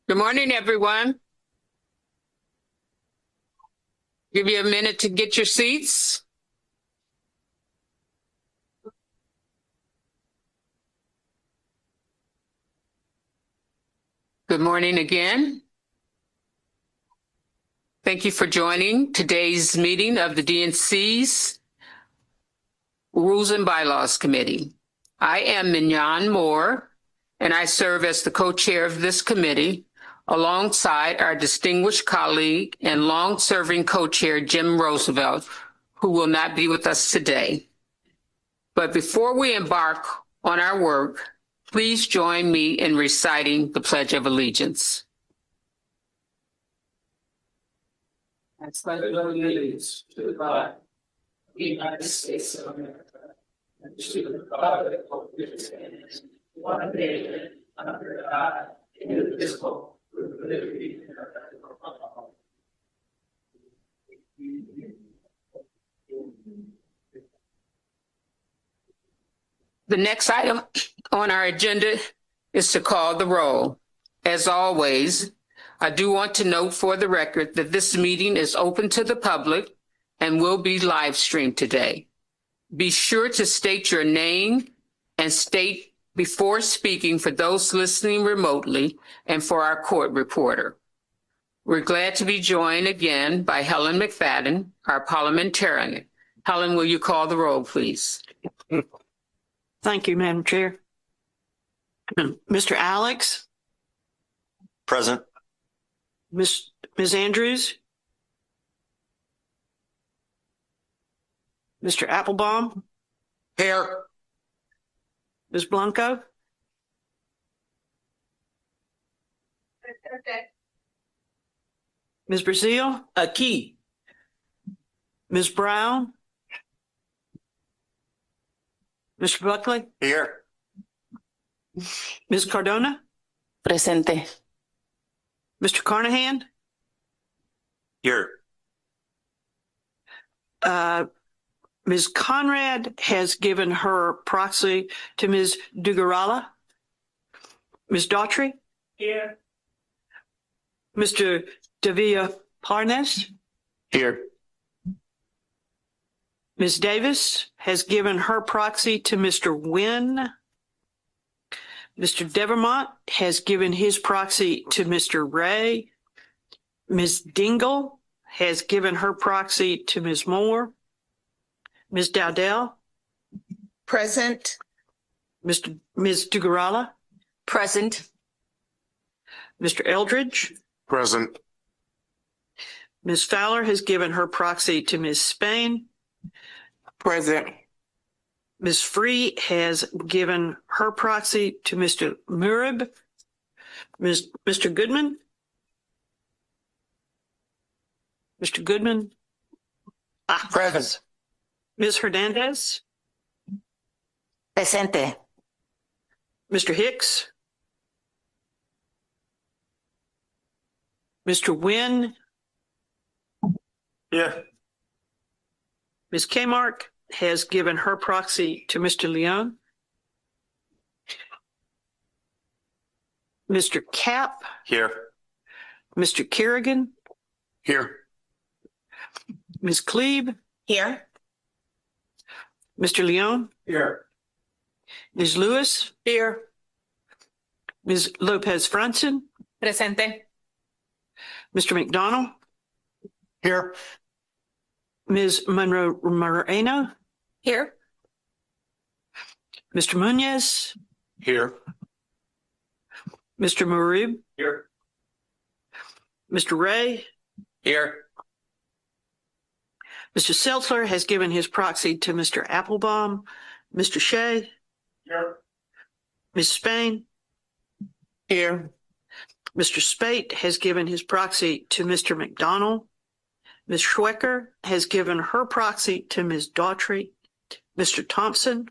Good morning, everyone. Give you a minute to get your seats. Good morning again. Thank you for joining today's meeting of the DNC's Rules and Bylaws Committee. I am Mignon Moore, and I serve as the co-chair of this committee alongside our distinguished colleague and long-serving co-chair Jim Roosevelt, who will not be with us today. But before we embark on our work, please join me in reciting the Pledge of Allegiance. I pledge allegiance to the flag of the United States of America and to the republic for which it stands, one nation, under God, indivisible, with liberty and justice for all. The next item on our agenda is to call the roll. As always, I do want to note for the record that this meeting is open to the public and will be live streamed today. Be sure to state your name and state before speaking for those listening remotely and for our court reporter. We're glad to be joined again by Helen McFadden, our parliamentarian. Helen, will you call the roll, please? Thank you, Madam Chair. Mr. Alex? Present. Ms. Andrews? Mr. Applebaum? Here. Ms. Blanco? Ms. Brazil? Aquí. Ms. Brown? Mr. Buckley? Here. Ms. Cardona? Presente. Mr. Carnahan? Here. Ms. Conrad has given her proxy to Ms. Dugarala. Ms. Daughtry? Here. Mr. Davia Parnes? Here. Ms. Davis has given her proxy to Mr. Wynn. Mr. Devermont has given his proxy to Mr. Ray. Ms. Dingle has given her proxy to Ms. Moore. Ms. Dowdell? Present. Ms. Dugarala? Present. Mr. Eldridge? Present. Ms. Fowler has given her proxy to Ms. Spain. Present. Ms. Free has given her proxy to Mr. Murib. Mr. Goodman? Mr. Goodman? Present. Ms. Hernandez? Presente. Mr. Hicks? Mr. Wynn? Here. Ms. Kmark has given her proxy to Mr. Leon. Mr. Cap? Here. Mr. Kerrigan? Here. Ms. Cleve? Here. Mr. Leon? Here. Ms. Lewis? Here. Ms. Lopez Franson? Presente. Mr. McDonald? Here. Ms. Monroe Moreno? Here. Mr. Munez? Here. Mr. Marib? Here. Mr. Ray? Here. Mr. Seltzer has given his proxy to Mr. Applebaum. Mr. Shea? Here. Ms. Spain? Here. Mr. Spate has given his proxy to Mr. McDonald. Ms. Schwecker has given her proxy to Ms. Daughtry. Mr. Thompson?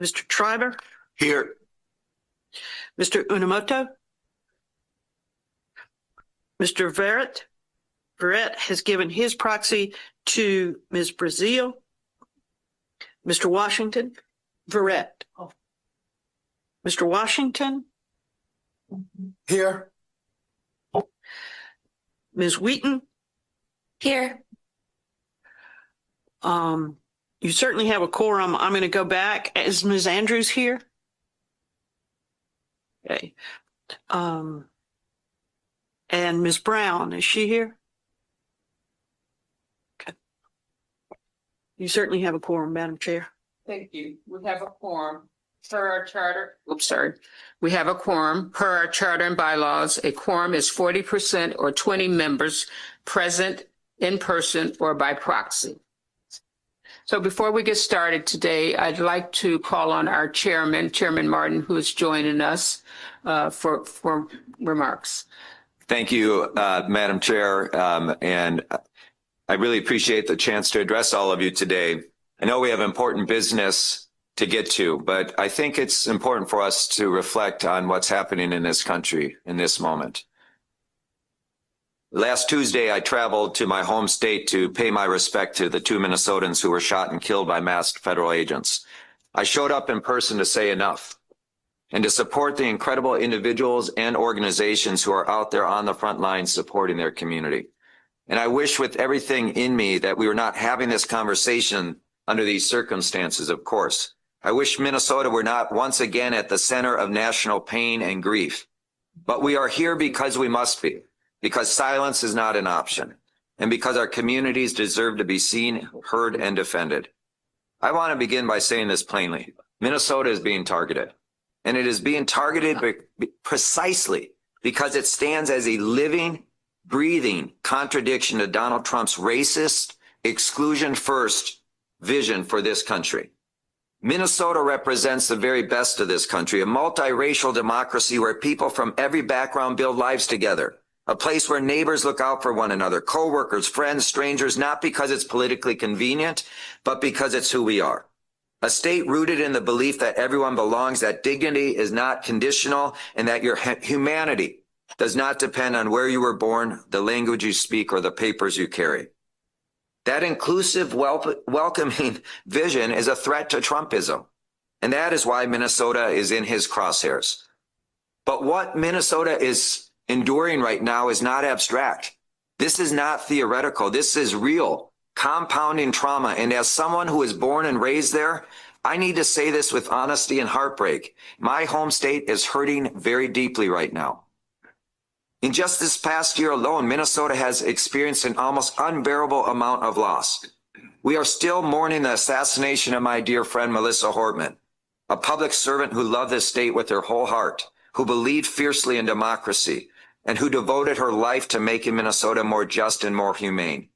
Mr. Schreiber? Here. Mr. Unamoto? Mr. Verrett? Verrett has given his proxy to Ms. Brazil. Mr. Washington? Verrett. Mr. Washington? Here. Ms. Wheaton, Here. you certainly have a quorum. I'm going to go back. Is Ms. Andrews here? Okay. And Ms. Brown, is she here? Okay. You certainly have a quorum, Madam Chair. Thank you. We have a quorum per our charter. Oops, sorry. We have a quorum per our charter and bylaws. A quorum is 40% or 20 members present in person or by proxy. So before we get started today, I'd like to call on our chairman, Chairman Martin, who is joining us for remarks. Thank you, Madam Chair, and I really appreciate the chance to address all of you today. I know we have important business to get to, but I think it's important for us to reflect on what's happening in this country in this moment. Last Tuesday, I traveled to my home state to pay my respect to the 2 Minnesotans who were shot and killed by masked federal agents. I showed up in person to say enough and to support the incredible individuals and organizations who are out there on the front lines supporting their community. And I wish with everything in me that we were not having this conversation under these circumstances, of course. I wish Minnesota were not once again at the center of national pain and grief. But we are here because we must be, because silence is not an option, and because our communities deserve to be seen, heard, and defended. I want to begin by saying this plainly. Minnesota is being targeted, and it is being targeted precisely because it stands as a living, breathing contradiction to Donald Trump's racist, exclusion-first vision for this country. Minnesota represents the very best of this country, a multiracial democracy where people from every background build lives together, a place where neighbors look out for one another, coworkers, friends, strangers, not because it's politically convenient, but because it's who we are. A state rooted in the belief that everyone belongs, that dignity is not conditional, and that your humanity does not depend on where you were born, the language you speak, or the papers you carry. That inclusive, welcoming vision is a threat to Trumpism, and that is why Minnesota is in his crosshairs. But what Minnesota is enduring right now is not abstract. This is not theoretical. This is real, compounding trauma. And as someone who was born and raised there, I need to say this with honesty and heartbreak. My home state is hurting very deeply right now. In just this past year alone, Minnesota has experienced an almost unbearable amount of loss. We are still mourning the assassination of my dear friend Melissa Hortman, a public servant who loved this state with her whole heart, who believed fiercely in democracy, and who devoted her life to making Minnesota more just and more humane.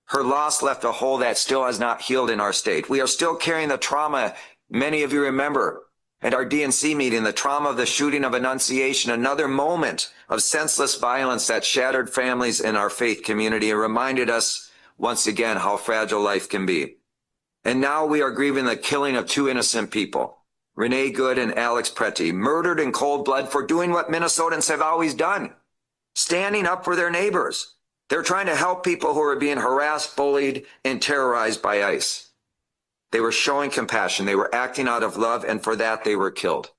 Her loss left a hole that still has not healed in our state. We are still carrying the trauma many of you remember at our DNC meeting, the trauma of the shooting of Annunciation, another moment of senseless violence that shattered families in our faith community and reminded us once again how fragile life can be. And now we are grieving the killing of 2 innocent people, Renee Good and Alex Pretty, murdered in cold blood for doing what Minnesotans have always done, standing up for their neighbors. They're trying to help people who are being harassed, bullied, and terrorized by ICE. They were showing compassion. They were acting out of love, and for that, they were killed.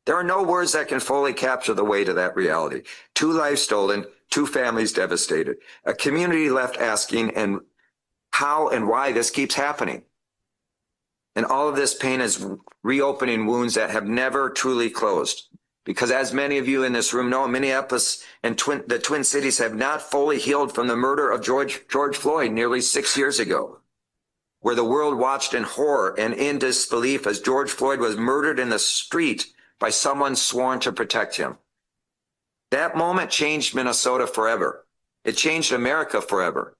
There are no words that can fully capture the weight of that reality. 2 lives stolen, 2 families devastated, a community left asking and how and why this keeps happening. And all of this pain is reopening wounds that have never truly closed. Because as many of you in this room know, Minneapolis and the Twin Cities have not fully healed from the murder of George Floyd nearly 6 years ago, where the world watched in horror and in disbelief as George Floyd was murdered in the street by someone sworn to protect him. That moment changed Minnesota forever. It changed America forever.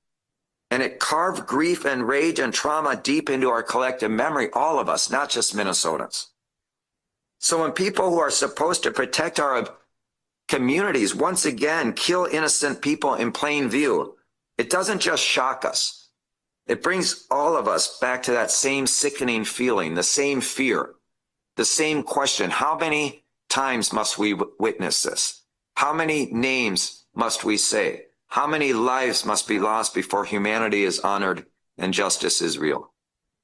And it carved grief and rage and trauma deep into our collective memory, all of us, not just Minnesotans. So when people who are supposed to protect our communities once again kill innocent people in plain view, it doesn't just shock us. It brings all of us back to that same sickening feeling, the same fear, the same question. How many times must we witness this? How many names must we say? How many lives must be lost before humanity is honored and justice is real?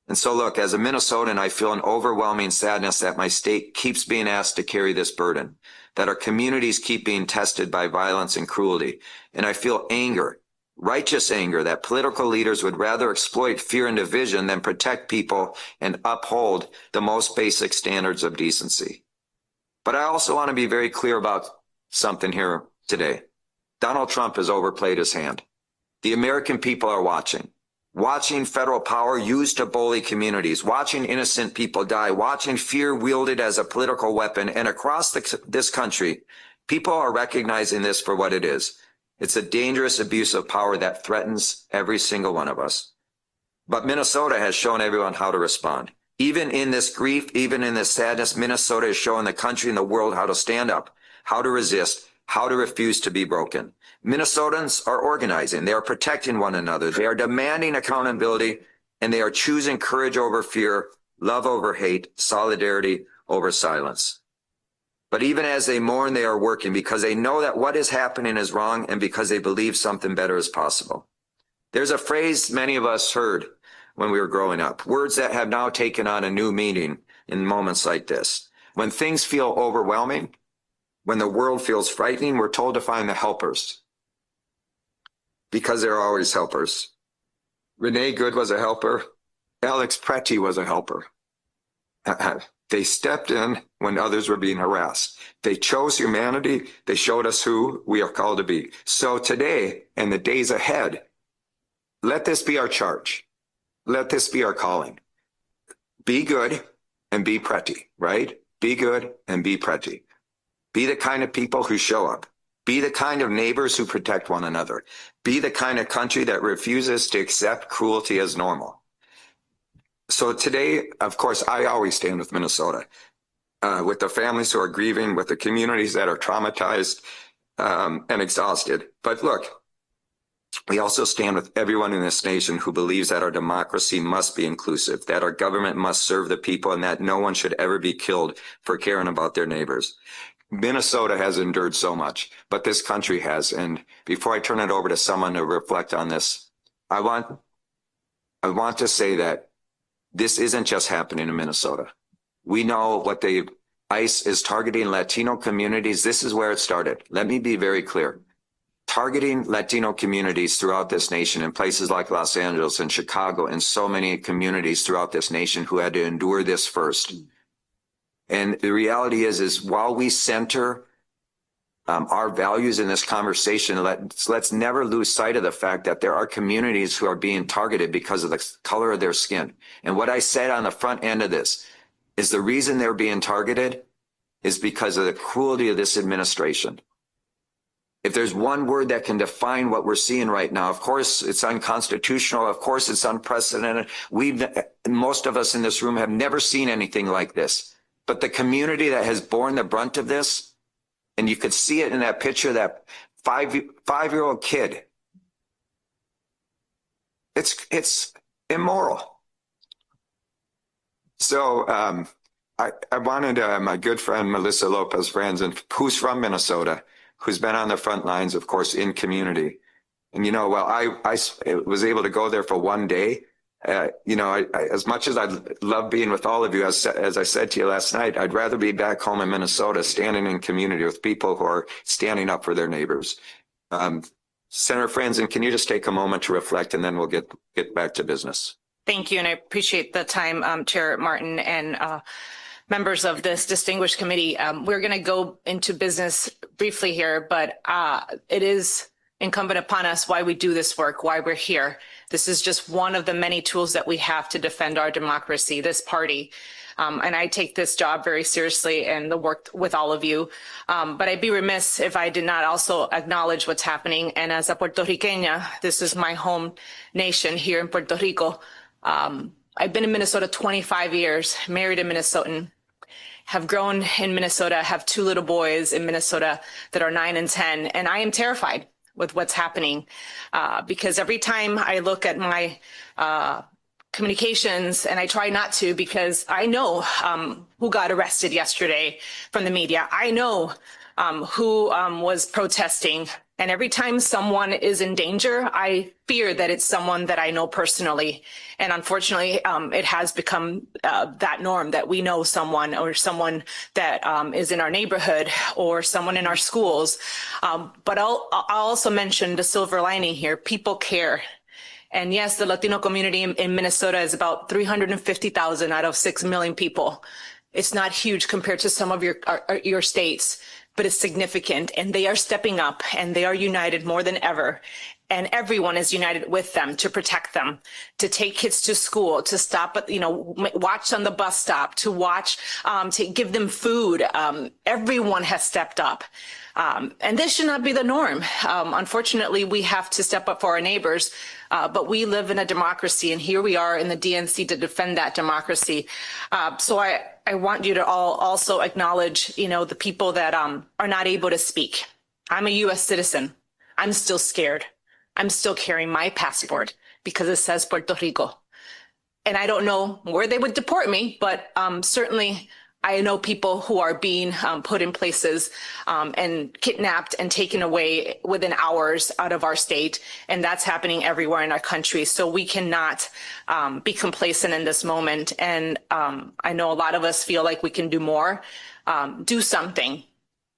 And so look, as a Minnesotan, I feel an overwhelming sadness that my state keeps being asked to carry this burden, that our communities keep being tested by violence and cruelty. And I feel anger, righteous anger, that political leaders would rather exploit fear and division than protect people and uphold the most basic standards of decency. But I also want to be very clear about something here today. Donald Trump has overplayed his hand. The American people are watching federal power used to bully communities, watching innocent people die, watching fear wielded as a political weapon. And across this country, people are recognizing this for what it is. It's a dangerous abuse of power that threatens every single one of us. But Minnesota has shown everyone how to respond. Even in this grief, even in this sadness, Minnesota is showing the country and the world how to stand up, how to resist, how to refuse to be broken. Minnesotans are organizing. They are protecting one another. They are demanding accountability, and they are choosing courage over fear, love over hate, solidarity over silence. But even as they mourn, they are working because they know that what is happening is wrong and because they believe something better is possible. There's a phrase many of us heard when we were growing up, words that have now taken on a new meaning in moments like this. When things feel overwhelming, when the world feels frightening, we're told to find the helpers. Because there are always helpers. Renee Good was a helper. Alex Pretty was a helper. They stepped in when others were being harassed. They chose humanity. They showed us who we are called to be. So today and the days ahead, let this be our charge. Let this be our calling. Be good and be pretty, right? Be good and be pretty. Be the kind of people who show up. Be the kind of neighbors who protect one another. Be the kind of country that refuses to accept cruelty as normal. So today, of course, I always stand with Minnesota, with the families who are grieving, with the communities that are traumatized and exhausted. But look, we also stand with everyone in this nation who believes that our democracy must be inclusive, that our government must serve the people, and that no one should ever be killed for caring about their neighbors. Minnesota has endured so much, but this country has. And before I turn it over to someone to reflect on this, I want to say that this isn't just happening in Minnesota. We know what ICE is targeting Latino communities. This is where it started. Let me be very clear. Targeting Latino communities throughout this nation in places like Los Angeles and Chicago and so many communities throughout this nation who had to endure this first. And the reality is while we center our values in this conversation, let's never lose sight of the fact that there are communities who are being targeted because of the color of their skin. And what I said on the front end of this is the reason they're being targeted is because of the cruelty of this administration. If there's one word that can define what we're seeing right now, of course, it's unconstitutional. Of course, it's unprecedented. Most of us in this room have never seen anything like this. But the community that has borne the brunt of this, and you could see it in that picture, that five-year-old kid, it's immoral. So I wanted my good friend Melissa Lopez Franzen, who's from Minnesota, who's been on the front lines, of course, in community. And, I was able to go there for one day. As much as I love being with all of you, as I said to you last night, I'd rather be back home in Minnesota, standing in community with people who are standing up for their neighbors. Senator Franzen, can you just take a moment to reflect, and then we'll get back to business. Thank you, and I appreciate the time, Chair Martin and members of this distinguished committee. We're going to go into business briefly here, but it is incumbent upon us why we do this work, why we're here. This is just one of the many tools that we have to defend our democracy, this party. And I take this job very seriously and the work with all of you. But I'd be remiss if I did not also acknowledge what's happening. And as a Puerto Riqueña, this is my home nation here in Puerto Rico. I've been in Minnesota 25 years, married a Minnesotan, have grown in Minnesota, have two little boys in Minnesota that are 9 and 10, and I am terrified with what's happening because every time I look at my communications, and I try not to because I know who got arrested yesterday from the media. I know who was protesting And every time someone is in danger, I fear that it's someone that I know personally. And unfortunately, it has become that norm that we know someone or someone that is in our neighborhood or someone in our schools. But I'll also mention the silver lining here. People care. And yes, the Latino community in Minnesota is about 350,000 out of 6 million people. It's not huge compared to some of your states, but it's significant, and they are stepping up and they are united more than ever. And everyone is united with them to protect them, to take kids to school, to stop at, watch on the bus stop, to watch, to give them food. Everyone has stepped up. And this should not be the norm. Unfortunately, we have to step up for our neighbors, but we live in a democracy, and here we are in the DNC to defend that democracy. So I want you to all also acknowledge, the people that are not able to speak. I'm a U.S. citizen. I'm still scared. I'm still carrying my passport because it says Puerto Rico. And I don't know where they would deport me, but certainly I know people who are being put in places and kidnapped and taken away within hours out of our state. And that's happening everywhere in our country. So we cannot be complacent in this moment. And I know a lot of us feel like we can do more. Do something.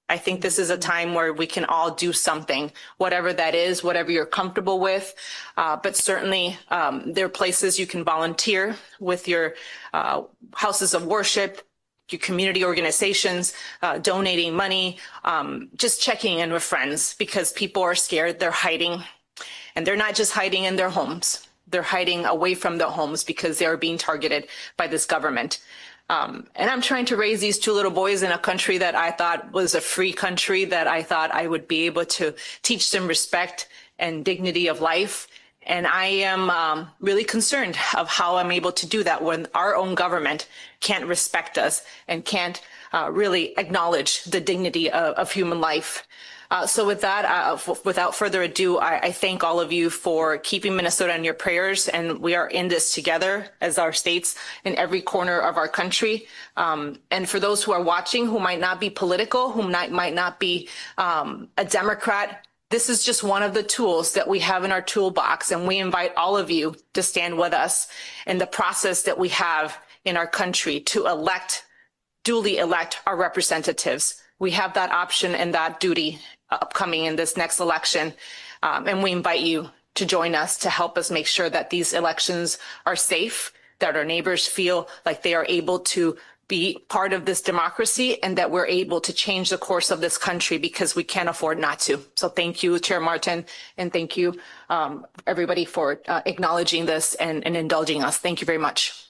I think this is a time where we can all do something, whatever that is, whatever you're comfortable with. But certainly there are places you can volunteer with your houses of worship, your community organizations, donating money, just checking in with friends, because people are scared. They're hiding, and they're not just hiding in their homes. They're hiding away from their homes because they are being targeted by this government. And I'm trying to raise these two little boys in a country that I thought was a free country, that I thought I would be able to teach them respect and dignity of life. And I am really concerned of how I'm able to do that when our own government can't respect us and can't really acknowledge the dignity of human life. So with that, without further ado, I thank all of you for keeping Minnesota in your prayers. And we are in this together as our states in every corner of our country. And for those who are watching, who might not be political, who might not be a Democrat, this is just one of the tools that we have in our toolbox. And we invite all of you to stand with us in the process that we have in our country to duly elect our representatives. We have that option and that duty upcoming in this next election. And we invite you to join us to help us make sure that these elections are safe, that our neighbors feel like they are able to be part of this democracy, and that we're able to change the course of this country, because we can't afford not to. So thank you, Chair Martin, and thank you, everybody, for acknowledging this and indulging us. Thank you very much.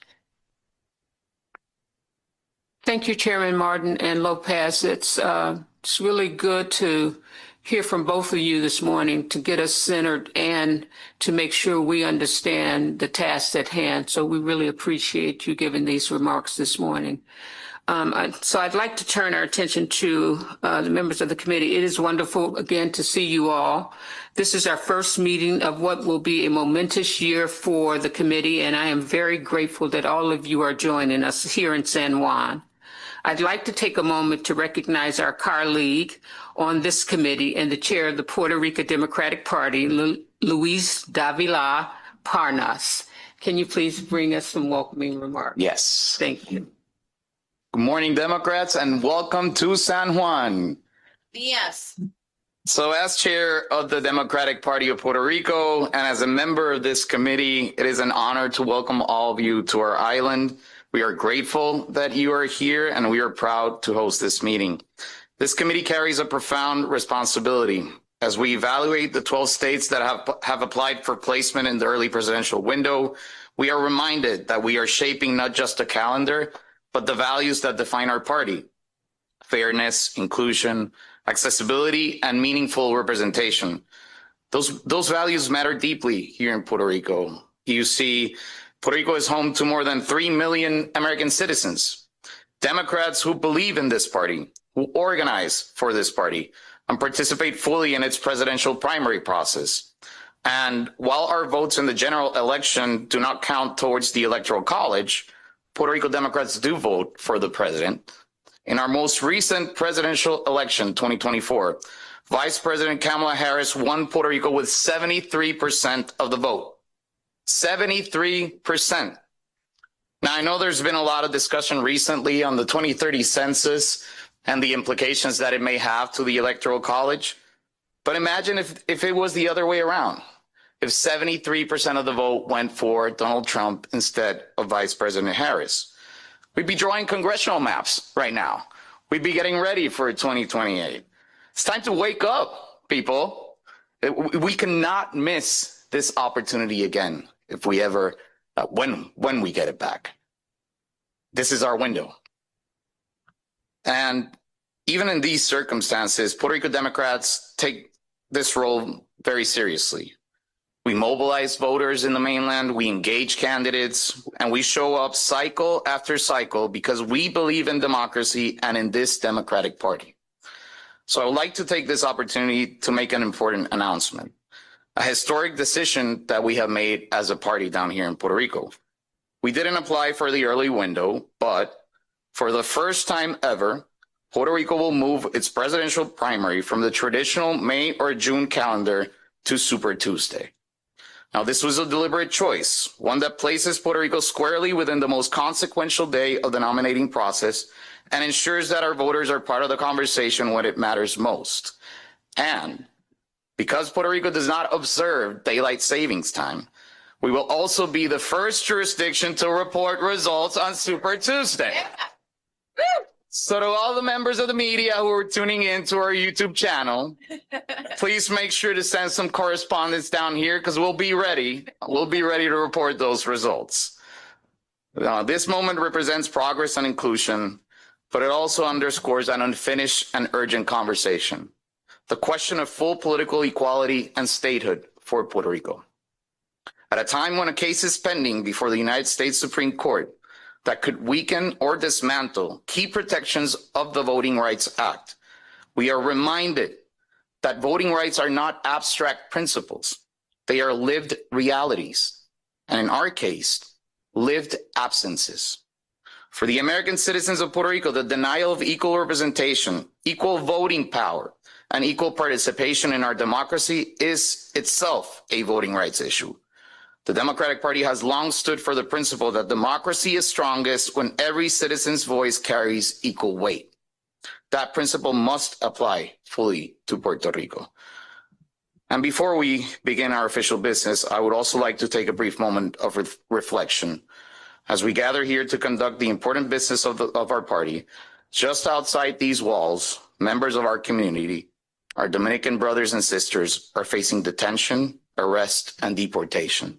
Thank you, Chairman Martin and Lopez. It's really good to hear from both of you this morning to get us centered and to make sure we understand the task at hand. So we really appreciate you giving these remarks this morning. So I'd like to turn our attention to the members of the committee. It is wonderful, again, to see you all. This is our first meeting of what will be a momentous year for the committee, and I am very grateful that all of you are joining us here in San Juan. I'd like to take a moment to recognize our colleague on this committee and the chair of the Puerto Rico Democratic Party, Luis Davila Parnas. Can you please bring us some welcoming remarks? Yes. Thank you. Good morning, Democrats, and welcome to San Juan. Yes. So as chair of the Democratic Party of Puerto Rico and as a member of this committee, it is an honor to welcome all of you to our island. We are grateful that you are here, and we are proud to host this meeting. This committee carries a profound responsibility. As we evaluate the 12 states that have applied for placement in the early presidential window, we are reminded that we are shaping not just a calendar, but the values that define our party: fairness, inclusion, accessibility, and meaningful representation. Those values matter deeply here in Puerto Rico. You see, Puerto Rico is home to more than 3 million American citizens, Democrats who believe in this party, who organize for this party, and participate fully in its presidential primary process. And while our votes in the general election do not count towards the Electoral College, Puerto Rico Democrats do vote for the president. In our most recent presidential election, 2024, Vice President Kamala Harris won Puerto Rico with 73% of the vote. 73%. Now, I know there's been a lot of discussion recently on the 2030 census and the implications that it may have to the Electoral College. But imagine if it was the other way around. If 73% of the vote went for Donald Trump instead of Vice President Harris. We'd be drawing congressional maps right now. We'd be getting ready for 2028. It's time to wake up, people. We cannot miss this opportunity again if we ever, when we get it back. This is our window. And even in these circumstances, Puerto Rico Democrats take this role very seriously. We mobilize voters in the mainland, we engage candidates, and we show up cycle after cycle because we believe in democracy and in this Democratic Party. So I would like to take this opportunity to make an important announcement, a historic decision that we have made as a party down here in Puerto Rico. We didn't apply for the early window, but for the first time ever, Puerto Rico will move its presidential primary from the traditional May or June calendar to Super Tuesday. Now, this was a deliberate choice, one that places Puerto Rico squarely within the most consequential day of the nominating process and ensures that our voters are part of the conversation when it matters most. And because Puerto Rico does not observe daylight savings time, we will also be the first jurisdiction to report results on Super Tuesday. So to all the members of the media who are tuning in to our YouTube channel, please make sure to send some correspondence down here because we'll be ready. We'll be ready to report those results. This moment represents progress and inclusion, but it also underscores an unfinished and urgent conversation. The question of full political equality and statehood for Puerto Rico. At a time when a case is pending before the United States Supreme Court that could weaken or dismantle key protections of the Voting Rights Act, we are reminded that voting rights are not abstract principles. They are lived realities, and in our case, lived absences. For the American citizens of Puerto Rico, the denial of equal representation, equal voting power, and equal participation in our democracy is itself a voting rights issue. The Democratic Party has long stood for the principle that democracy is strongest when every citizen's voice carries equal weight. That principle must apply fully to Puerto Rico. And before we begin our official business, I would also like to take a brief moment of reflection as we gather here to conduct the important business of our party. Just outside these walls, members of our community, our Dominican brothers and sisters, are facing detention, arrest, and deportation.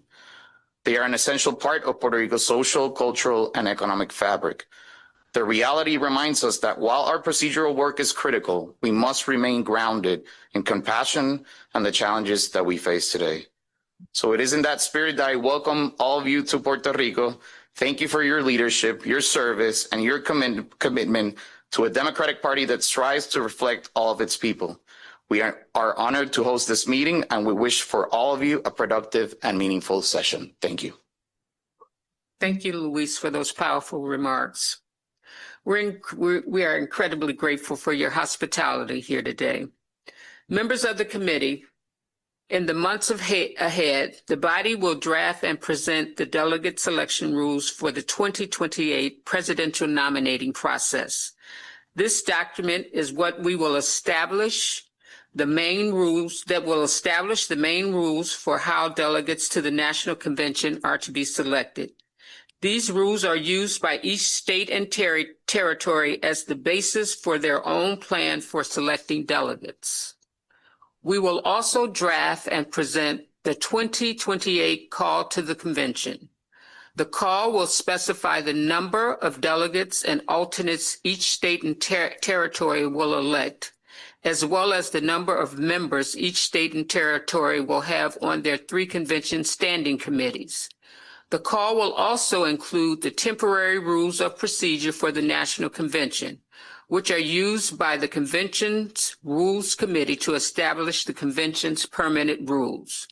They are an essential part of Puerto Rico's social, cultural, and economic fabric. The reality reminds us that while our procedural work is critical, we must remain grounded in compassion and the challenges that we face today. So it is in that spirit that I welcome all of you to Puerto Rico. Thank you for your leadership, your service, and your commitment to a Democratic Party that strives to reflect all of its people. We are honored to host this meeting, and we wish for all of you a productive and meaningful session. Thank you. Thank you, Luis, for those powerful remarks. We are incredibly grateful for your hospitality here today. Members of the committee, in the months ahead, the body will draft and present the delegate selection rules for the 2028 presidential nominating process. This document is what we will establish the main rules that will establish the main rules for how delegates to the National Convention are to be selected. These rules are used by each state and territory as the basis for their own plan for selecting delegates. We will also draft and present the 2028 call to the convention. The call will specify the number of delegates and alternates each state and territory will elect, as well as the number of members each state and territory will have on their 3 convention standing committees. The call will also include the temporary rules of procedure for the National Convention, which are used by the Convention's Rules Committee to establish the Convention's permanent rules.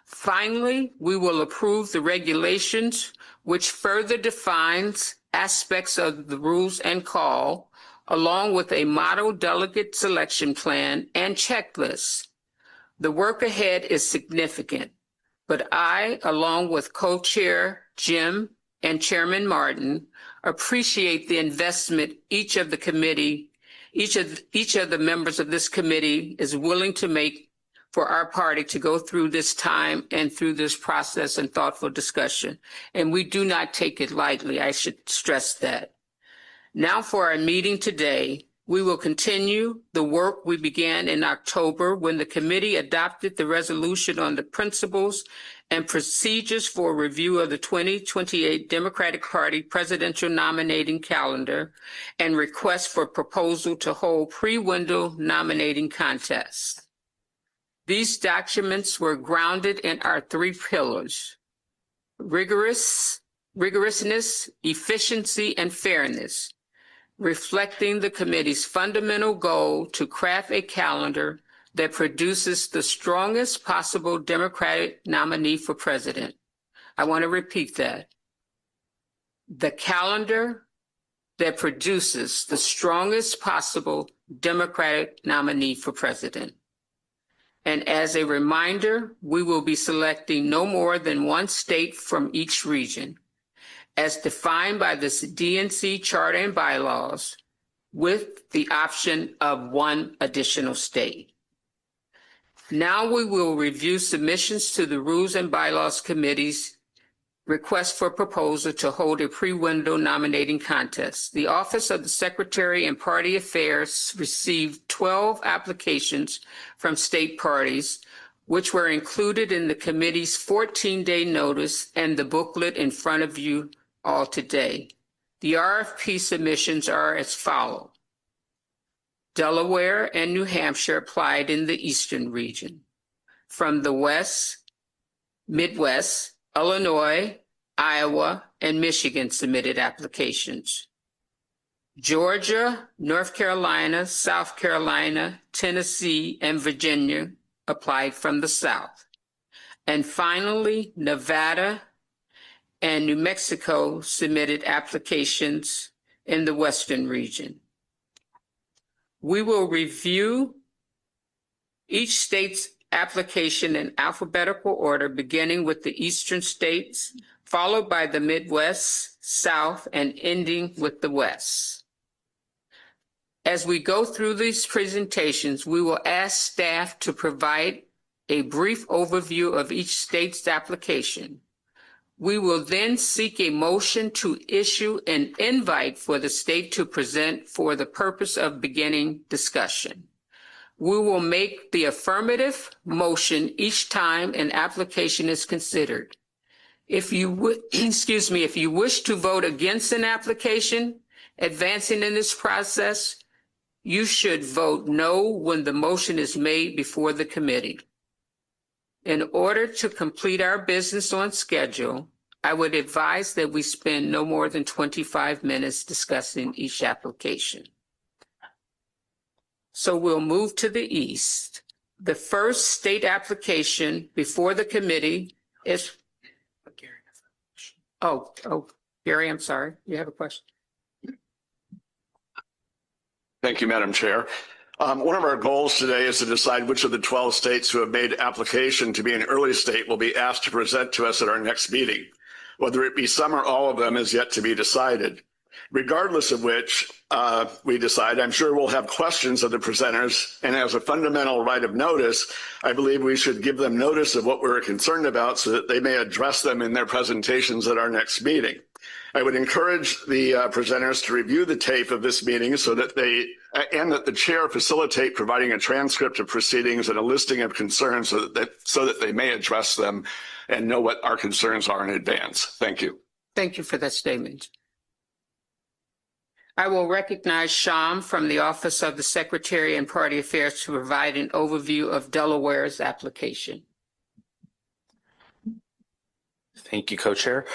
Finally, we will approve the regulations which further defines aspects of the rules and call, along with a model delegate selection plan and checklist. The work ahead is significant, but I, along with co-chair Jim and Chairman Martin, appreciate the investment each of the members of this committee is willing to make for our party to go through this time and through this process and thoughtful discussion. And we do not take it lightly. I should stress that. Now for our meeting today, we will continue the work we began in October when the committee adopted the resolution on the principles and procedures for review of the 2028 Democratic Party presidential nominating calendar and request for proposal to hold pre-window nominating contests. These documents were grounded in our three pillars: rigorousness, efficiency, and fairness, reflecting the committee's fundamental goal to craft a calendar that produces the strongest possible Democratic nominee for president. I want to repeat that. The calendar that produces the strongest possible Democratic nominee for president. And as a reminder, we will be selecting no more than one state from each region, as defined by the DNC charter and bylaws, with the option of one additional state. Now we will review submissions to the Rules and Bylaws Committee's request for proposal to hold a pre-window nominating contest. The Office of the Secretary and Party Affairs received 12 applications from state parties, which were included in the committee's 14-day notice and the booklet in front of you all today. The RFP submissions are as follows. Delaware and New Hampshire applied in the Eastern region. From the West, Midwest, Illinois, Iowa, and Michigan submitted applications. Georgia, North Carolina, South Carolina, Tennessee, and Virginia applied from the South. And finally, Nevada and New Mexico submitted applications in the Western region. We will review each state's application in alphabetical order, beginning with the Eastern states, followed by the Midwest, South, and ending with the West. As we go through these presentations, we will ask staff to provide a brief overview of each state's application. We will then seek a motion to issue an invite for the state to present for the purpose of beginning discussion. We will make the affirmative motion each time an application is considered. If you wish to vote against an application advancing in this process, you should vote no when the motion is made before the committee. In order to complete our business on schedule, I would advise that we spend no more than 25 minutes discussing each application. So we'll move to the east. The first state application before the committee is... Gary, I'm sorry. You have a question? Thank you, Madam Chair. One of our goals today is to decide which of the 12 states who have made application to be an early state will be asked to present to us at our next meeting. Whether it be some or all of them is yet to be decided. Regardless of which we decide, I'm sure we'll have questions of the presenters, and as a fundamental right of notice, I believe we should give them notice of what we're concerned about so that they may address them in their presentations at our next meeting. I would encourage the presenters to review the tape of this meeting so that the chair facilitate providing a transcript of proceedings and a listing of concerns so that they may address them and know what our concerns are in advance. Thank you. Thank you for that statement. I will recognize Sham from the Office of the Secretary and Party Affairs to provide an overview of Delaware's application. Thank you, Co-Chair.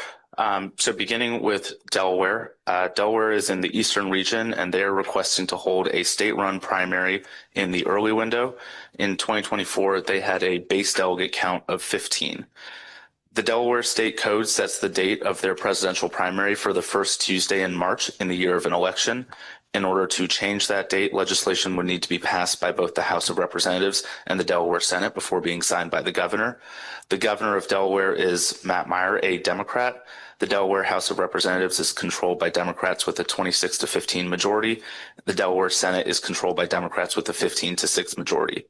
So beginning with Delaware, Delaware is in the Eastern region, and they're requesting to hold a state-run primary in the early window. In 2024, they had a base delegate count of 15. The Delaware State Code sets the date of their presidential primary for the first Tuesday in March in the year of an election, In order to change that date, legislation would need to be passed by both the House of Representatives and the Delaware Senate before being signed by the governor. The governor of Delaware is Matt Meyer, a Democrat. The Delaware House of Representatives is controlled by Democrats with a 26-15 majority. The Delaware Senate is controlled by Democrats with a 15-6 majority.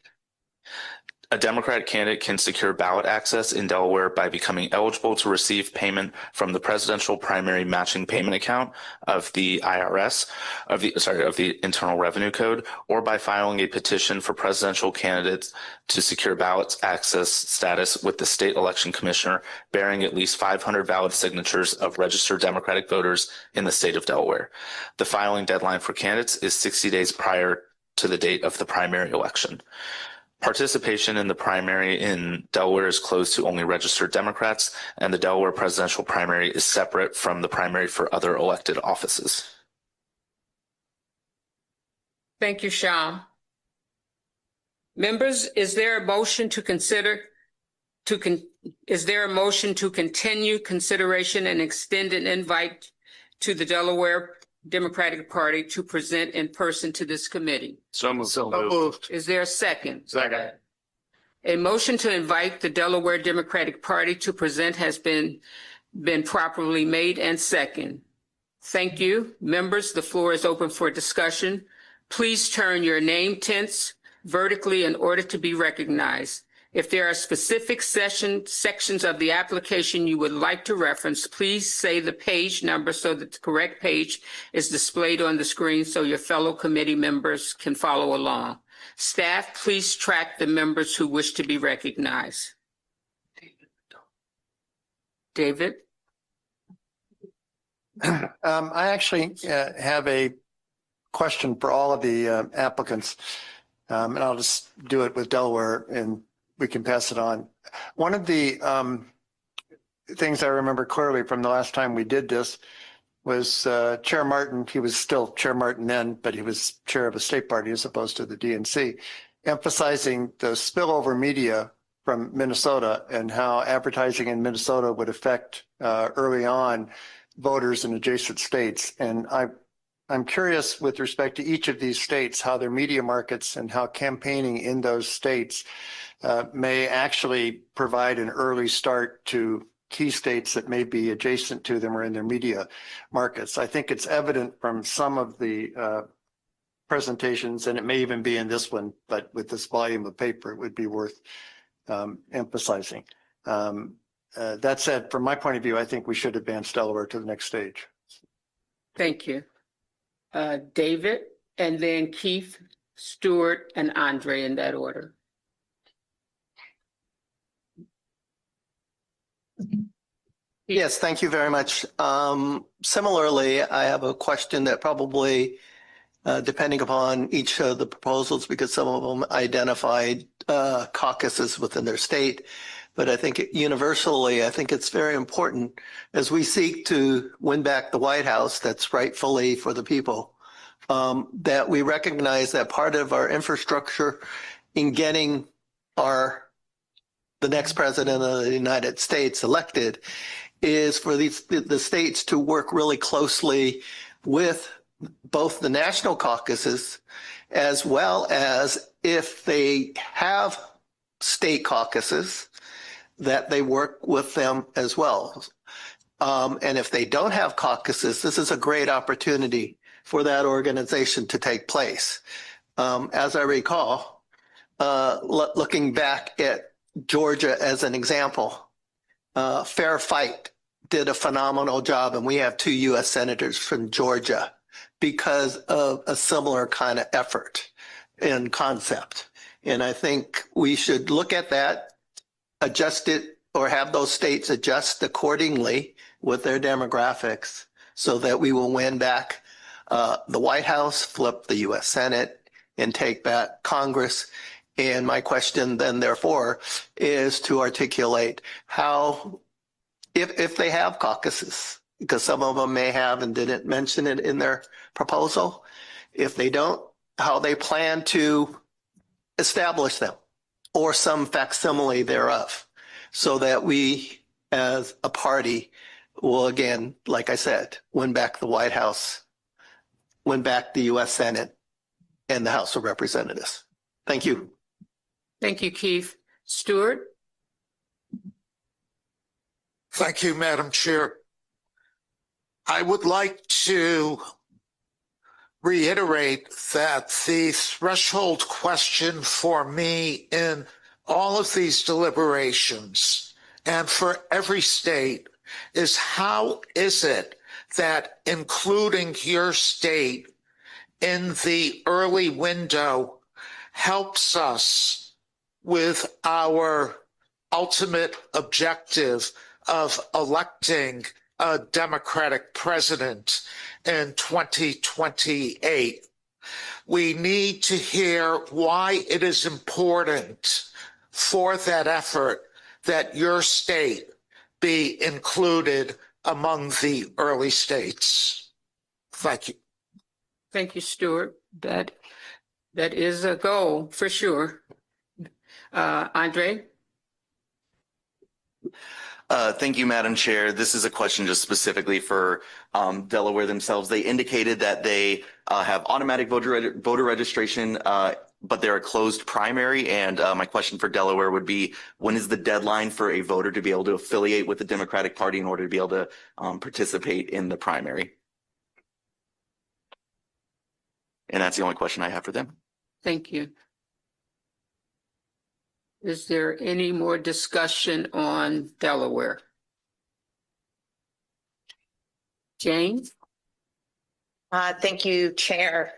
A Democratic candidate can secure ballot access in Delaware by becoming eligible to receive payment from the presidential primary matching payment account of the IRS, of the Internal Revenue Code, or by filing a petition for presidential candidates to secure ballot access status with the state election commissioner bearing at least 500 valid signatures of registered Democratic voters in the state of Delaware. The filing deadline for candidates is 60 days prior to the date of the primary election. Participation in the primary in Delaware is closed to only registered Democrats, and the Delaware presidential primary is separate from the primary for other elected offices. Thank you, Sean. Members, is there a motion to continue consideration and extend an invite to the Delaware Democratic Party to present in person to this committee? So moved. So moved. Is there a second? Second. A motion to invite the Delaware Democratic Party to present has been properly made and second. Thank you. Members, the floor is open for discussion. Please turn your name tents vertically in order to be recognized. If there are specific sections of the application you would like to reference, please say the page number so that the correct page is displayed on the screen so your fellow committee members can follow along. Staff, please track the members who wish to be recognized. David? I actually have a question for all of the applicants, and I'll just do it with Delaware and we can pass it on. One of the things I remember clearly from the last time we did this was Chair Martin. He was still Chair Martin then, but he was chair of a state party as opposed to the DNC, emphasizing the spillover media from Minnesota and how advertising in Minnesota would affect early on voters in adjacent states. And I'm curious with respect to each of these states, how their media markets and how campaigning in those states may actually provide an early start to key states that may be adjacent to them or in their media markets. I think it's evident from some of the presentations, and it may even be in this one, but with this volume of paper, it would be worth emphasizing. That said, from my point of view, I think we should advance Delaware to the next stage. Thank you. David, and then Keith, Stuart, and Andre in that order. Yes, thank you very much. Similarly, I have a question that probably, depending upon each of the proposals, because some of them identified caucuses within their state, but I think universally, I think it's very important as we seek to win back the White House that's rightfully for the people, that we recognize that part of our infrastructure in getting the next president of the United States elected is for the states to work really closely with both the national caucuses as well as if they have state caucuses, that they work with them as well. And if they don't have caucuses, this is a great opportunity for that organization to take place. As I recall, looking back at Georgia as an example, Fair Fight did a phenomenal job, and we have 2 U.S. senators from Georgia because of a similar kind of effort and concept. And I think we should look at that, adjust it, or have those states adjust accordingly with their demographics so that we will win back the White House, flip the U.S. Senate, and take back Congress. And my question then, therefore, is to articulate how, if they have caucuses, because some of them may have and didn't mention it in their proposal, if they don't, how they plan to establish them or some facsimile thereof, so that we as a party will, again, like I said, win back the White House win back the U.S. Senate and the House of Representatives. Thank you. Thank you, Keith. Stewart? Thank you, Madam Chair. I would like to reiterate that the threshold question for me in all of these deliberations and for every state is how is it that including your state in the early window helps us with our ultimate objective of electing a Democratic president in 2028. We need to hear why it is important for that effort that your state be included among the early states. Thank you. Thank you, Stewart. That is a goal for sure. Andre? Thank you, Madam Chair. This is a question just specifically for Delaware themselves. They indicated that they have automatic voter registration, but they're a closed primary. And my question for Delaware would be, when is the deadline for a voter to be able to affiliate with the Democratic Party in order to be able to participate in the primary? And that's the only question I have for them. Thank you. Is there any more discussion on Delaware? Jane? Thank you, Chair.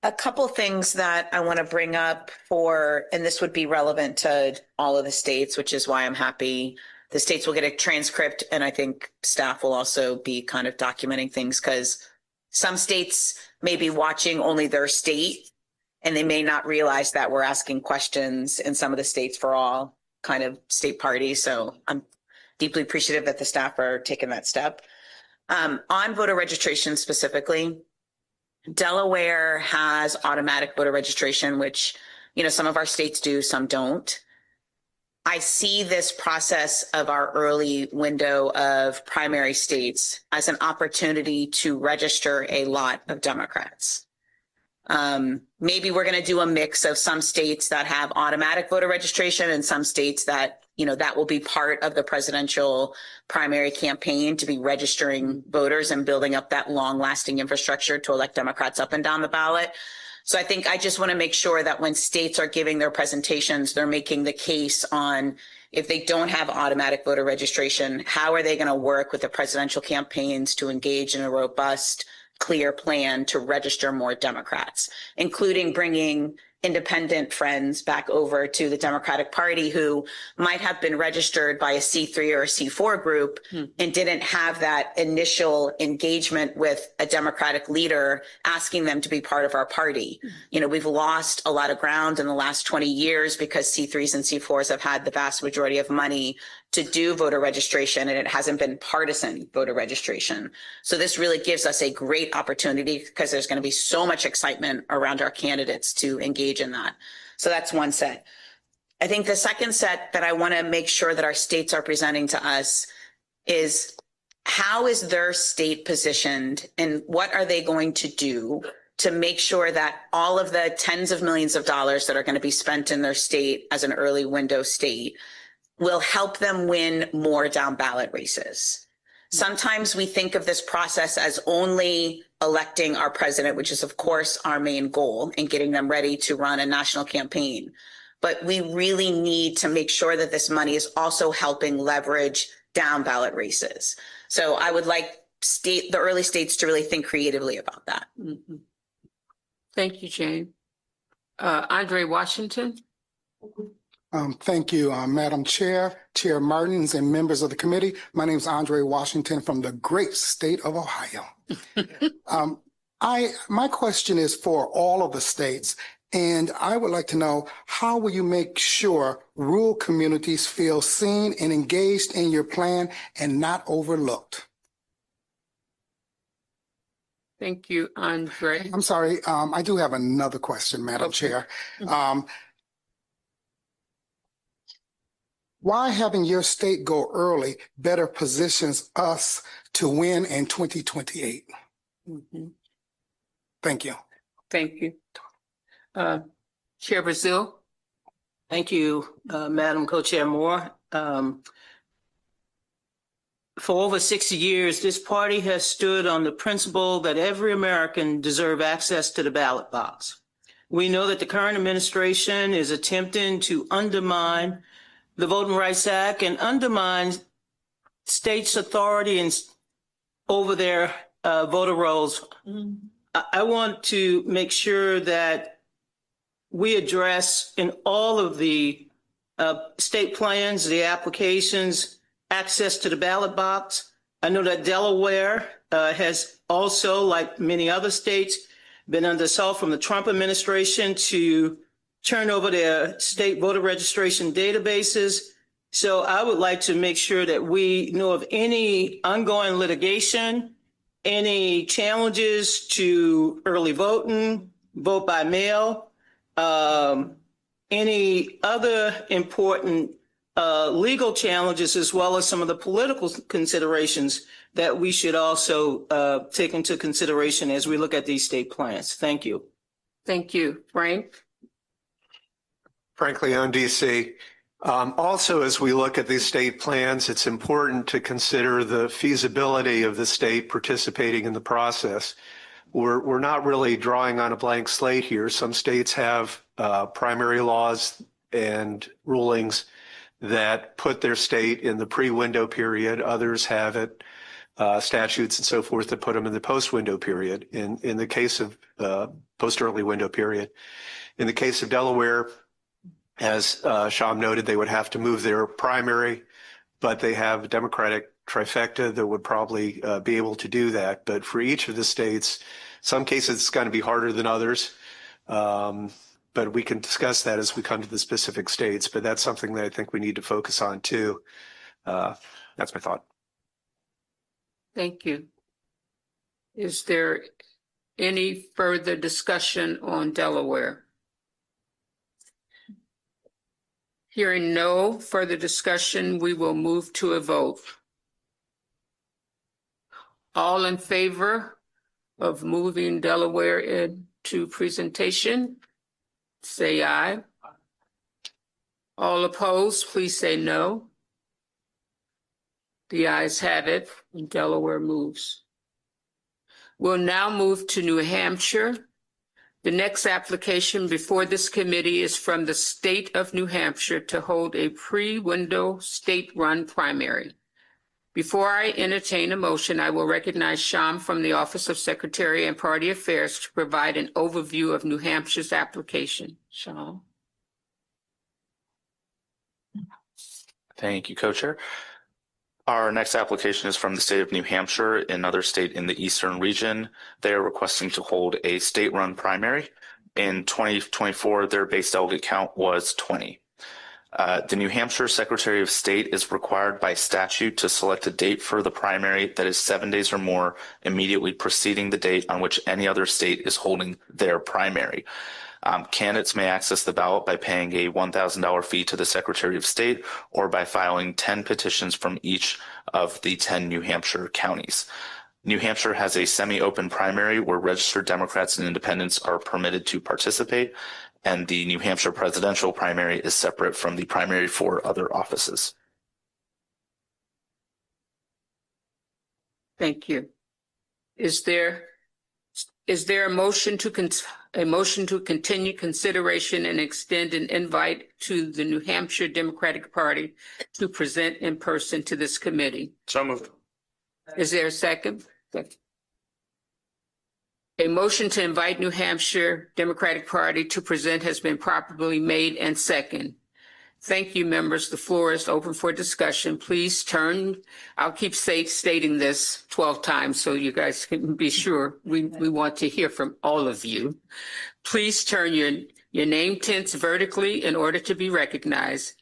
A couple things that I want to bring up and this would be relevant to all of the states, which is why I'm happy the states will get a transcript, and I think staff will also be kind of documenting things because some states may be watching only their state and they may not realize that we're asking questions in some of the states for all kind of state parties. So I'm deeply appreciative that the staff are taking that step. On voter registration specifically, Delaware has automatic voter registration, which, some of our states do, some don't. I see this process of our early window of primary states as an opportunity to register a lot of Democrats. Maybe we're going to do a mix of some states that have automatic voter registration and some states that, that will be part of the presidential primary campaign to be registering voters and building up that long lasting infrastructure to elect Democrats up and down the ballot. So I think I just want to make sure that when states are giving their presentations, they're making the case on if they don't have automatic voter registration, how are they going to work with the presidential campaigns to engage in a robust, clear plan to register more Democrats, including bringing independent friends back over to the Democratic Party who might have been registered by a C3 or a C4 group and didn't have that initial engagement with a Democratic leader asking them to be part of our party. We've lost a lot of ground in the last 20 years because C3s and C4s have had the vast majority of money to do voter registration, and it hasn't been partisan voter registration. So this really gives us a great opportunity because there's going to be so much excitement around our candidates to engage in that. So that's one set. I think the second set that I want to make sure that our states are presenting to us is how is their state positioned and what are they going to do to make sure that all of the tens of millions of dollars that are going to be spent in their state as an early window state will help them win more down ballot races. Sometimes we think of this process as only electing our president, which is of course our main goal in getting them ready to run a national campaign. But we really need to make sure that this money is also helping leverage down ballot races. So I would like the early states to really think creatively about that. Mm-hmm. Thank you, Jane. Andre Washington. Thank you, Madam Chair, Chair Martins, and members of the committee. My name is Andre Washington from the great state of Ohio. My question is for all of the states, and I would like to know, how will you make sure rural communities feel seen and engaged in your plan and not overlooked? Thank you, Andre. I'm sorry, I do have another question, Madam Chair. Why having your state go early better positions us to win in 2028? Mm-hmm. Thank you. Thank you. Chair Brazil? Thank you, Madam Co-Chair Moore. For over 60 years, this party has stood on the principle that every American deserves access to the ballot box. We know that the current administration is attempting to undermine the Voting Rights Act and undermine states' authority over their voter rolls. I want to make sure that we address in all of the state plans, the applications, access to the ballot box. I know that Delaware has also, like many other states, been under assault from the Trump administration to turn over their state voter registration databases. So I would like to make sure that we know of any ongoing litigation, any challenges to early voting, vote by mail, any other important legal challenges, as well as some of the political considerations that we should also take into consideration as we look at these state plans. Thank you. Thank you. Frank? Frankly, on DC. Also, as we look at these state plans, it's important to consider the feasibility of the state participating in the process. We're not really drawing on a blank slate here. Some states have primary laws and rulings that put their state in the pre-window period. Others have it, statutes and so forth that put them in the post-window period. In the case of post-early window period. In the case of Delaware, as Sham noted, they would have to move their primary, but they have a Democratic trifecta that would probably be able to do that. But for each of the states, some cases it's going to be harder than others. But we can discuss that as we come to the specific states. But that's something that I think we need to focus on too. That's my thought. Thank you. Is there any further discussion on Delaware? Hearing no further discussion, we will move to a vote. All in favor of moving Delaware into presentation, say aye. All opposed, please say no. The ayes have it, and Delaware moves. We'll now move to New Hampshire. The next application before this committee is from the state of New Hampshire to hold a pre-window state-run primary. Before I entertain a motion, I will recognize Sham from the Office of Secretary and Party Affairs to provide an overview of New Hampshire's application. Sham. Thank you, Co-Chair. Our next application is from the state of New Hampshire, another state in the eastern region. They are requesting to hold a state-run primary. In 2024, their base delegate count was 20. The New Hampshire Secretary of State is required by statute to select a date for the primary that is 7 days or more immediately preceding the date on which any other state is holding their primary. Candidates may access the ballot by paying a $1,000 fee to the Secretary of State or by filing 10 petitions from each of the 10 New Hampshire counties. New Hampshire has a semi-open primary where registered Democrats and independents are permitted to participate, and the New Hampshire presidential primary is separate from the primary for other offices. Thank you. Is there a motion to continue consideration and extend an invite to the New Hampshire Democratic Party to present in person to this committee? So moved. Is there a second? A motion to invite New Hampshire Democratic Party to present has been properly made and second. Thank you, members. The floor is open for discussion. Please turn. I'll keep stating this 12 times so you guys can be sure. We want to hear from all of you. Please turn your name tints vertically in order to be recognized.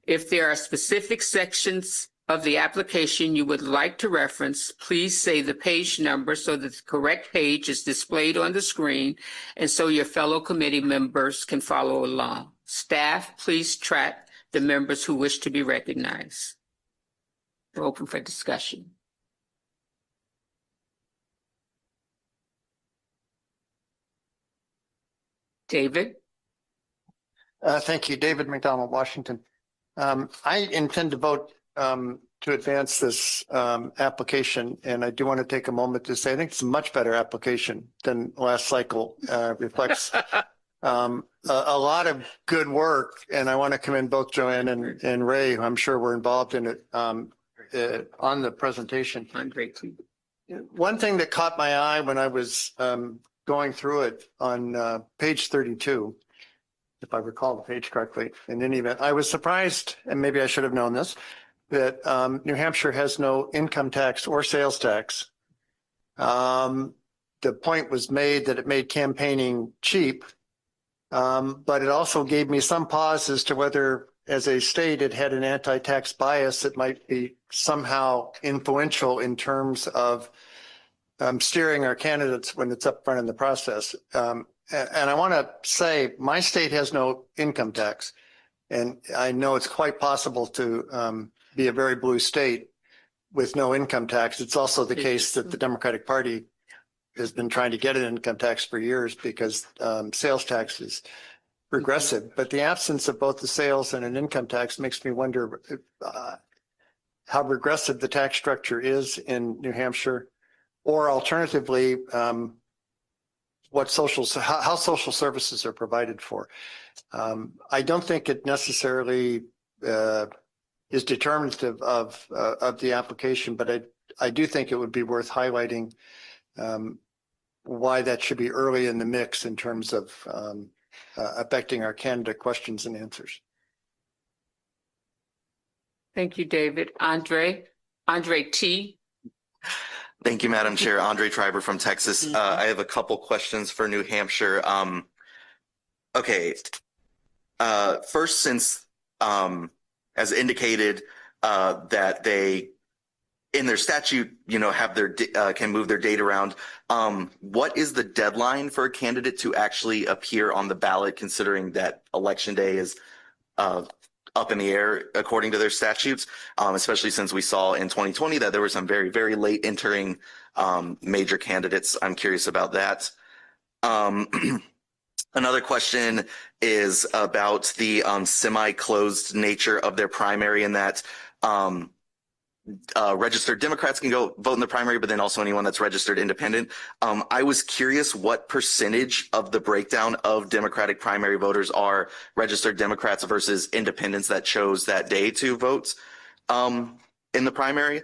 If there are specific sections of the application you would like to reference, please say the page number so that the correct page is displayed on the screen and so your fellow committee members can follow along. Staff, please track the members who wish to be recognized. We're open for discussion. David? Thank you, David McDonald, Washington. I intend to vote to advance this application, and I do want to take a moment to say I think it's a much better application than last cycle. Reflects a lot of good work, and I want to commend both Joanne and Ray, who I'm sure were involved in it on the presentation. Andre, too. One thing that caught my eye when I was going through it on page 32, if I recall the page correctly, in any event, I was surprised, and maybe I should have known this, that New Hampshire has no income tax or sales tax. The point was made that it made campaigning cheap, but it also gave me some pause as to whether, as a state, it had an anti-tax bias that might be somehow influential in terms of steering our candidates when it's up front in the process. And I want to say my state has no income tax, and I know it's quite possible to be a very blue state with no income tax. It's also the case that the Democratic Party has been trying to get an income tax for years because sales tax is regressive. But the absence of both the sales and an income tax makes me wonder how regressive the tax structure is in New Hampshire, or alternatively, how social services are provided for. I don't think it necessarily is determinative of the application, but I do think it would be worth highlighting why that should be early in the mix in terms of affecting our candidate questions and answers. Thank you, David. Andre T. Thank you, Madam Chair. Andre Treiber from Texas. I have a couple questions for New Hampshire. Okay. First, since as indicated that they in their statute, have their can move their date around. What is the deadline for a candidate to actually appear on the ballot, considering that election day is up in the air according to their statutes, especially since we saw in 2020 that there were some very, very late entering major candidates. I'm curious about that. Another question is about the semi-closed nature of their primary, in that registered Democrats can go vote in the primary, but then also anyone that's registered independent. I was curious what percentage of the breakdown of Democratic primary voters are registered Democrats versus independents that chose that day to vote in the primary.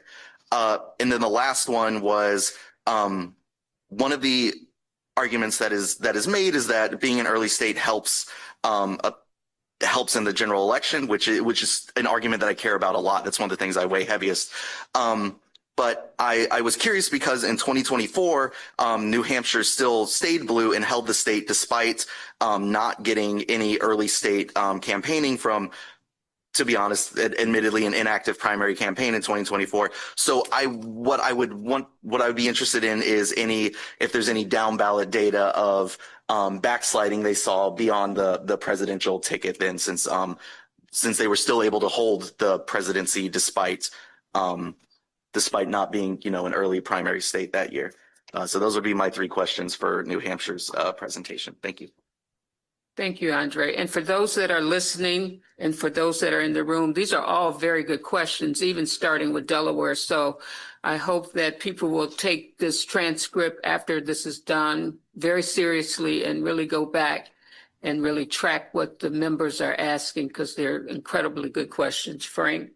And then the last one was one of the arguments that is made is that being an early state helps in the general election, which is an argument that I care about a lot. That's one of the things I weigh heaviest. But I was curious because in 2024, New Hampshire still stayed blue and held the state despite not getting any early state campaigning from, to be honest, admittedly an inactive primary campaign in 2024. So what I would be interested in is if there's any down ballot data of backsliding they saw beyond the presidential ticket then, since they were still able to hold the presidency despite not being, an early primary state that year. So those would be my three questions for New Hampshire's presentation. Thank you. Thank you, Andre. And for those that are listening and for those that are in the room, these are all very good questions, even starting with Delaware. So I hope that people will take this transcript after this is done very seriously and really go back and really track what the members are asking, because they're incredibly good questions. Frank?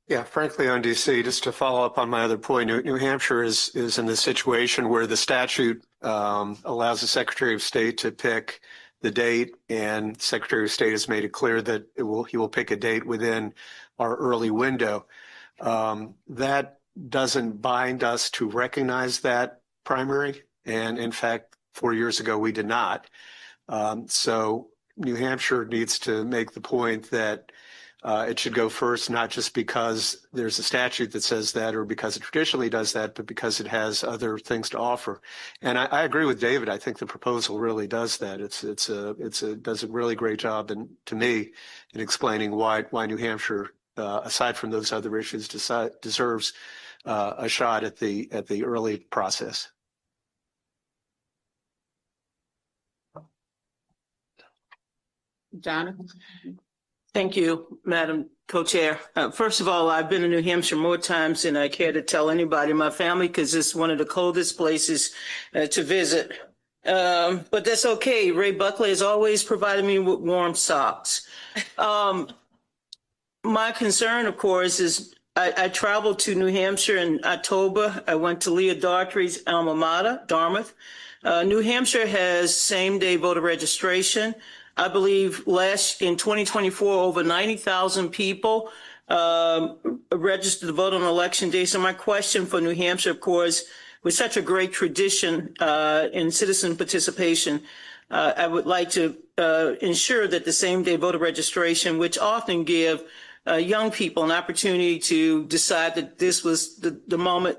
Yeah, frankly, on DC, just to follow up on my other point, New Hampshire is in the situation where the statute allows the Secretary of State to pick the date, and Secretary of State has made it clear that he will pick a date within our early window. That doesn't bind us to recognize that primary, and in fact, 4 years ago we did not. So New Hampshire needs to make the point that it should go first, not just because there's a statute that says that or because it traditionally does that, but because it has other things to offer. And I agree with David. I think the proposal really does that. It does a really great job, and to me, in explaining why New Hampshire, aside from those other issues, deserves a shot at the early process. Donna? Thank you, Madam Co-Chair. First of all, I've been in New Hampshire more times than I care to tell anybody in my family because it's one of the coldest places to visit. But that's okay. Ray Buckley has always provided me with warm socks. My concern, of course, is I traveled to New Hampshire in October. I went to Leah Daughtry's alma mater, Dartmouth. New Hampshire has same-day voter registration. I believe in 2024, over 90,000 people registered to vote on election day. So my question for New Hampshire, of course, with such a great tradition in citizen participation, I would like to ensure that the same-day voter registration, which often give young people an opportunity to decide that this was the moment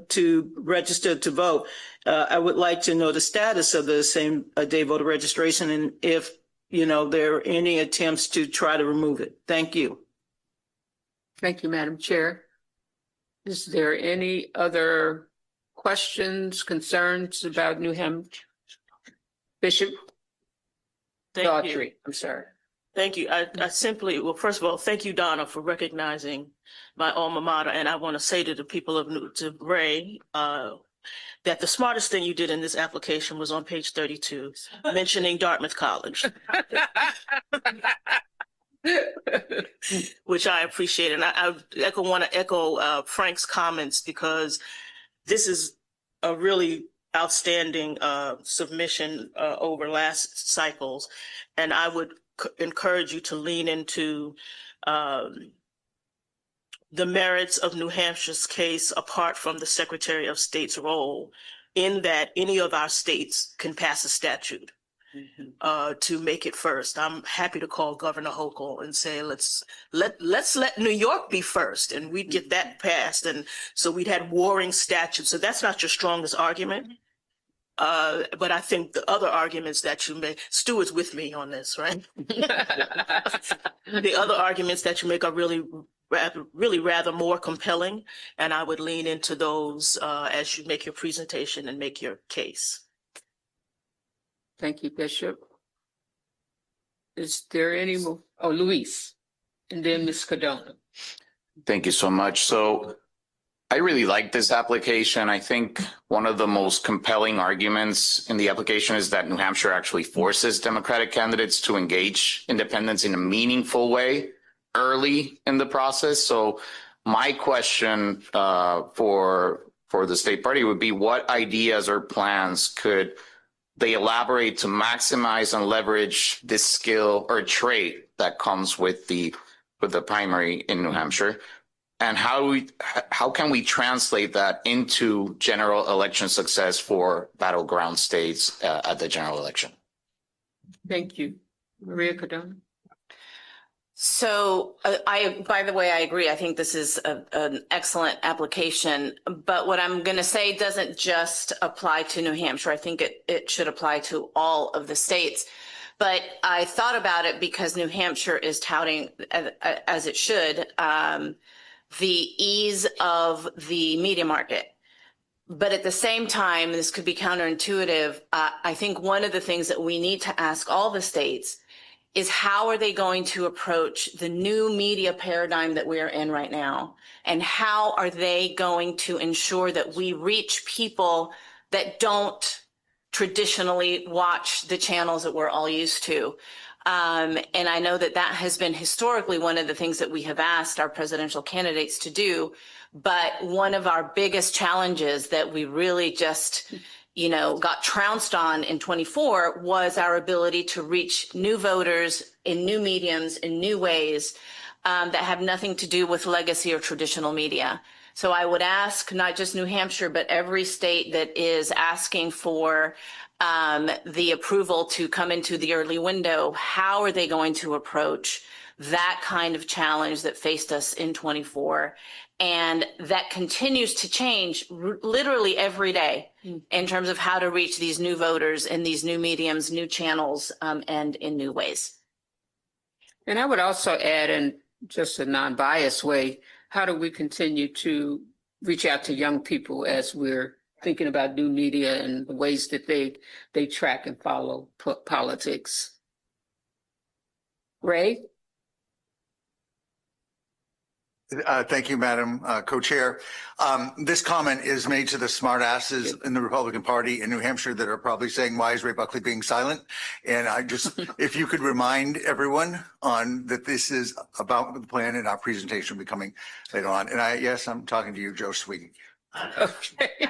to register to vote. I would like to know the status of the same-day voter registration and if there are any attempts to try to remove it. Thank you. Thank you, Madam Chair. Is there any other questions, concerns about New Hampshire? Bishop Daughtry, I'm sorry. Thank you. I simply, well, first of all, thank you, Donna, for recognizing my alma mater. And I want to say to the people of to Ray, that the smartest thing you did in this application was on page 32, mentioning Dartmouth College, which I appreciate. And I want to echo Frank's comments because this is a really outstanding submission over last cycles. And I would encourage you to lean into the merits of New Hampshire's case apart from the Secretary of State's role in that any of our states can pass a statute to make it first. I'm happy to call Governor Hochul and say, let's let New York be first and we'd get that passed. And so we'd had warring statutes. So that's not your strongest argument. But I think the other arguments that you make, Stu is with me on this, right? The other arguments that you make are really rather more compelling, and I would lean into those as you make your presentation and make your case. Thank you, Bishop. Is there any more? Oh, Luis, and then Ms. Cardona. Thank you so much. So I really like this application. I think one of the most compelling arguments in the application is that New Hampshire actually forces Democratic candidates to engage independents in a meaningful way early in the process. So my question for the state party would be, what ideas or plans could they elaborate to maximize and leverage this skill or trait that comes with the primary in New Hampshire? And how can we translate that into general election success for battleground states at the general election? Thank you. Maria Cardona. So by the way, I agree. I think this is an excellent application, but what I'm going to say doesn't just apply to New Hampshire. I think it should apply to all of the states. But I thought about it because New Hampshire is touting, as it should, the ease of the media market. But at the same time, this could be counterintuitive. I think one of the things that we need to ask all the states is how are they going to approach the new media paradigm that we're in right now? And how are they going to ensure that we reach people that don't traditionally watch the channels that we're all used to? And I know that has been historically one of the things that we have asked our presidential candidates to do. But one of our biggest challenges that we really just got trounced on in 24 was our ability to reach new voters in new mediums, in new ways that have nothing to do with legacy or traditional media. So I would ask not just New Hampshire, but every state that is asking for the approval to come into the early window, how are they going to approach that kind of challenge that faced us in 24? And that continues to change literally every day in terms of how to reach these new voters in these new mediums, new channels, and in new ways. And I would also add, in just a non-biased way, how do we continue to reach out to young people as we're thinking about new media and the ways that they track and follow politics? Ray? Thank you, Madam Co-Chair. This comment is made to the smartasses in the Republican Party in New Hampshire that are probably saying, why is Ray Buckley being silent? And I just, if you could remind everyone on that this is about the plan and our presentation will be coming later on. And yes, I'm talking to you, Joe Sweden. Okay.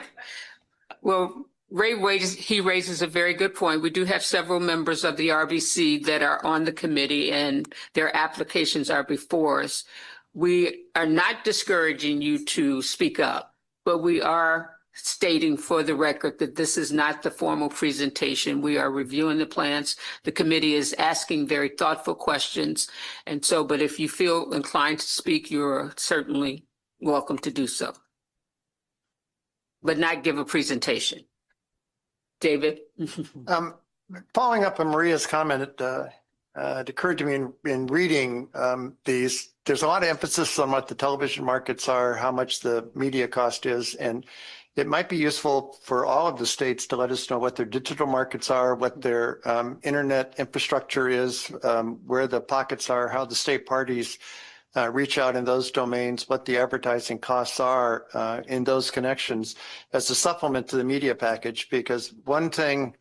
Well, he raises a very good point. We do have several members of the RBC that are on the committee and their applications are before us. We are not discouraging you to speak up, but we are stating for the record that this is not the formal presentation. We are reviewing the plans. The committee is asking very thoughtful questions. And so, but if you feel inclined to speak, you're certainly welcome to do so, but not give a presentation. David? Following up on Maria's comment, it occurred to me in reading these, there's a lot of emphasis on what the television markets are, how much the media cost is, and it might be useful for all of the states to let us know what their digital markets are, what their internet infrastructure is, where the pockets are, how the state parties reach out in those domains, what the advertising costs are in those connections as a supplement to the media package. Because one thing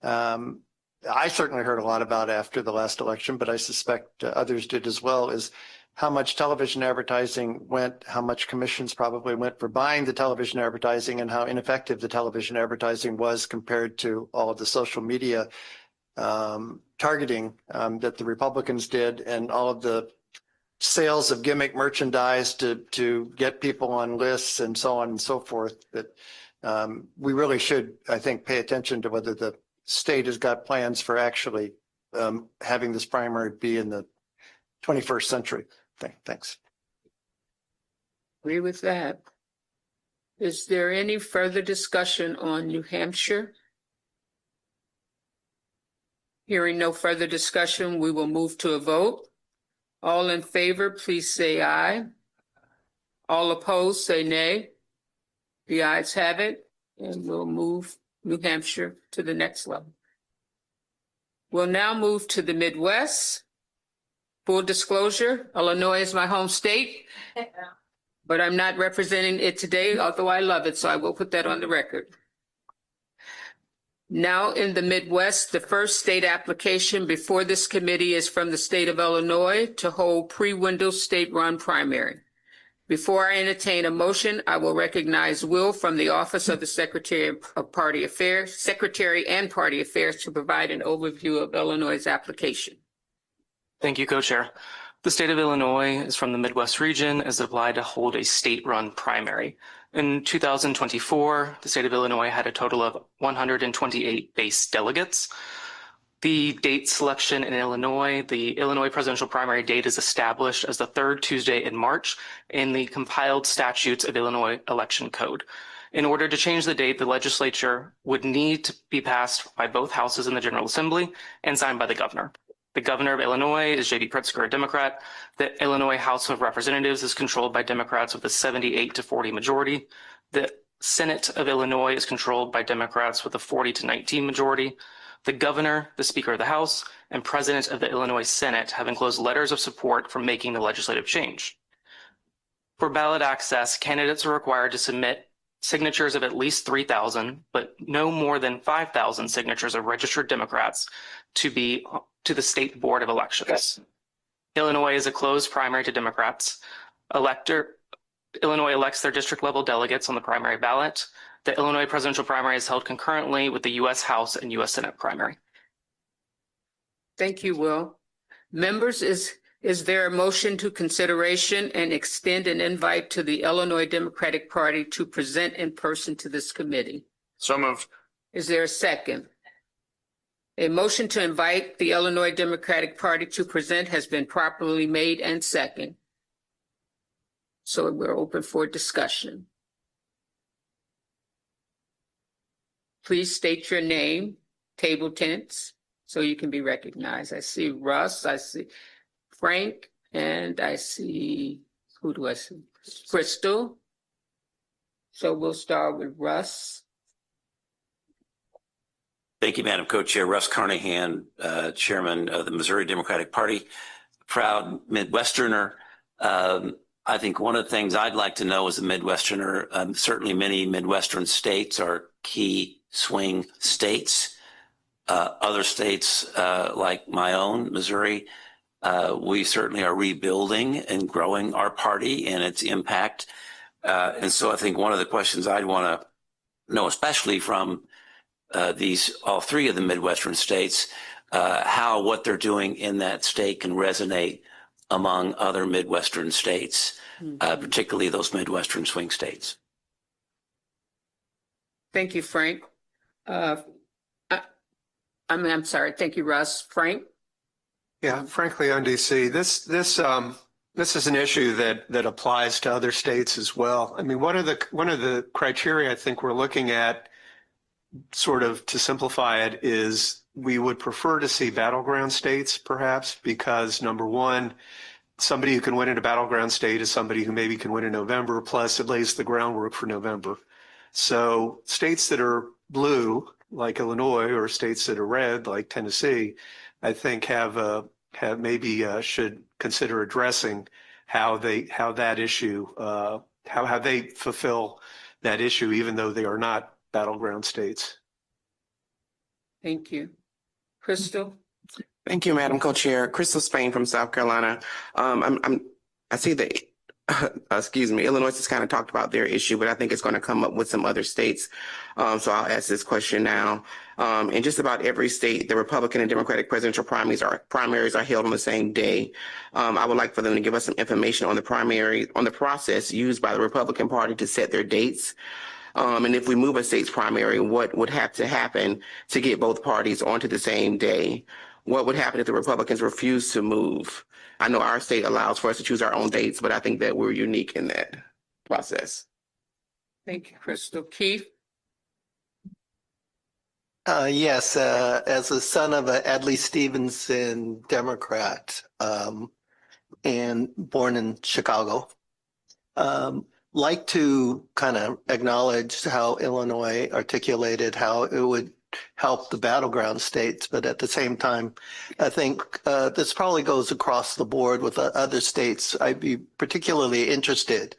I certainly heard a lot about after the last election, but I suspect others did as well, is how much television advertising went, how much commissions probably went for buying the television advertising, and how ineffective the television advertising was compared to all of the social media targeting that the Republicans did, and all of the sales of gimmick merchandise to get people on lists and so on and so forth. That we really should, I think, pay attention to whether the state has got plans for actually having this primary be in the 21st century. Thanks. Agree with that. Is there any further discussion on New Hampshire? Hearing no further discussion, we will move to a vote. All in favor, please say aye. All opposed, say nay. The ayes have it, and we'll move New Hampshire to the next level. We'll now move to the Midwest. Full disclosure, Illinois is my home state, but I'm not representing it today, although I love it, so I will put that on the record. Now in the Midwest, the first state application before this committee is from the state of Illinois to hold pre-window state-run primary. Before I entertain a motion, I will recognize Will from the Office of the Secretary of Party Affairs, Secretary and Party Affairs, to provide an overview of Illinois' application. Thank you, Co-Chair. The state of Illinois is from the Midwest region as it applied to hold a state-run primary. In 2024, the state of Illinois had a total of 128 base delegates. The date selection in Illinois, the Illinois presidential primary date is established as the third Tuesday in March in the compiled statutes of Illinois Election Code. In order to change the date, the legislature would need to be passed by both houses in the General Assembly and signed by the governor. The governor of Illinois is J.B. Pritzker, a Democrat. The Illinois House of Representatives is controlled by Democrats with a 78-40 majority. The Senate of Illinois is controlled by Democrats with a 40-19 majority. The governor, the Speaker of the House, and President of the Illinois Senate have enclosed letters of support for making the legislative change. For ballot access, candidates are required to submit signatures of at least 3,000, but no more than 5,000 signatures of registered Democrats to the State Board of Elections. Illinois is a closed primary to Democrats. Illinois elects their district level delegates on the primary ballot. The Illinois presidential primary is held concurrently with the U.S. House and U.S. Senate primary. Thank you, Will. Members, is there a motion to consideration and extend an invite to the Illinois Democratic Party to present in person to this committee? So moved. Is there a second? A motion to invite the Illinois Democratic Party to present has been properly made and second. So we're open for discussion. Please state your name, table tense, so you can be recognized. I see Russ, I see Frank, and I see, who do I see? Crystal. So we'll start with Russ. Thank you, Madam Co-Chair. Russ Carnahan, Chairman of the Missouri Democratic Party, proud Midwesterner. I think one of the things I'd like to know as a Midwesterner, certainly many Midwestern states are key swing states. Other states like my own, Missouri, we certainly are rebuilding and growing our party and its impact. And so I think one of the questions I'd want to know, especially from all three of the Midwestern states, how what they're doing in that state can resonate among other Midwestern states, particularly those Midwestern swing states. Thank you, Frank. I'm sorry. Thank you, Russ. Frank? Yeah, frankly, on DC, this is an issue that applies to other states as well. I mean, one of the criteria I think we're looking at, sort of to simplify it, is we would prefer to see battleground states, perhaps, because number one, somebody who can win in a battleground state is somebody who maybe can win in November, plus it lays the groundwork for November. So states that are blue, like Illinois, or states that are red, like Tennessee, I think should consider addressing how they fulfill that issue, even though they are not battleground states. Thank you. Crystal? Thank you, Madam Co-Chair. Crystal Spain from South Carolina. I see that, excuse me, Illinois has kind of talked about their issue, but I think it's going to come up with some other states. So I'll ask this question now. In just about every state, the Republican and Democratic presidential primaries are held on the same day. I would like for them to give us some information on the process used by the Republican Party to set their dates. And if we move a state's primary, what would have to happen to get both parties onto the same day? What would happen if the Republicans refuse to move? I know our state allows for us to choose our own dates, but I think that we're unique in that process. Thank you, Crystal. Keith? Yes, as a son of an Adlai Stevenson Democrat and born in Chicago, like to kind of acknowledge how Illinois articulated how it would help the battleground states, but at the same time, I think this probably goes across the board with other states. I'd be particularly interested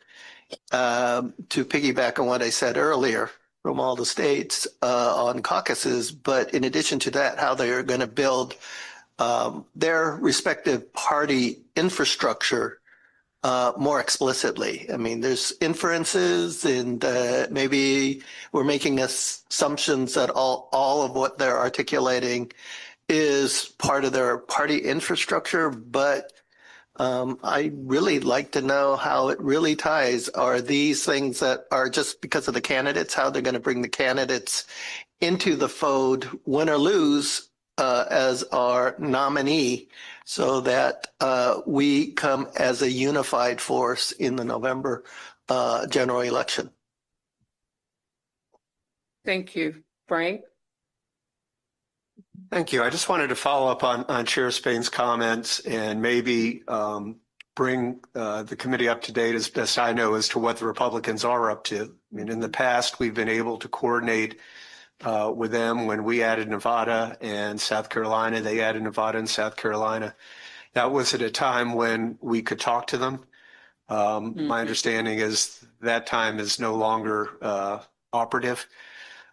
to piggyback on what I said earlier from all the states on caucuses, but in addition to that, how they are going to build their respective party infrastructure more explicitly. I mean, there's inferences, and maybe we're making assumptions that all of what they're articulating is part of their party infrastructure, but I really like to know how it really ties. Are these things that are just because of the candidates, how they're going to bring the candidates into the fold, win or lose, as our nominee, so that we come as a unified force in the November general election? Thank you. Frank? Thank you. I just wanted to follow up on Chair Spain's comments and maybe bring the committee up to date as best I know as to what the Republicans are up to. I mean, in the past, we've been able to coordinate with them when we added Nevada and South Carolina. They added Nevada and South Carolina. That was at a time when we could talk to them. My understanding is that time is no longer operative.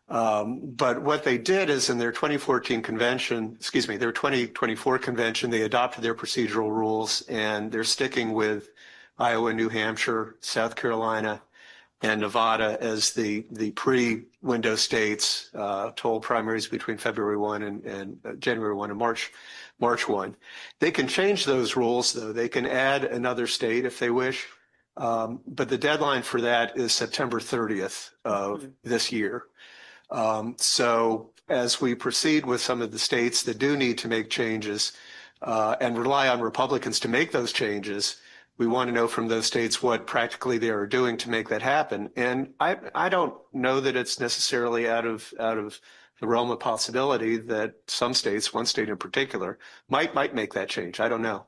But what they did is in their 2014 convention, their 2024 convention, they adopted their procedural rules, and they're sticking with Iowa, New Hampshire, South Carolina, and Nevada as the pre-window states to hold primaries between February 1 and January 1 and March 1. They can change those rules, though. They can add another state if they wish. But the deadline for that is September 30th of this year. So as we proceed with some of the states that do need to make changes and rely on Republicans to make those changes, we want to know from those states what practically they are doing to make that happen. And I don't know that it's necessarily out of the realm of possibility that some states, one state in particular, might make that change. I don't know.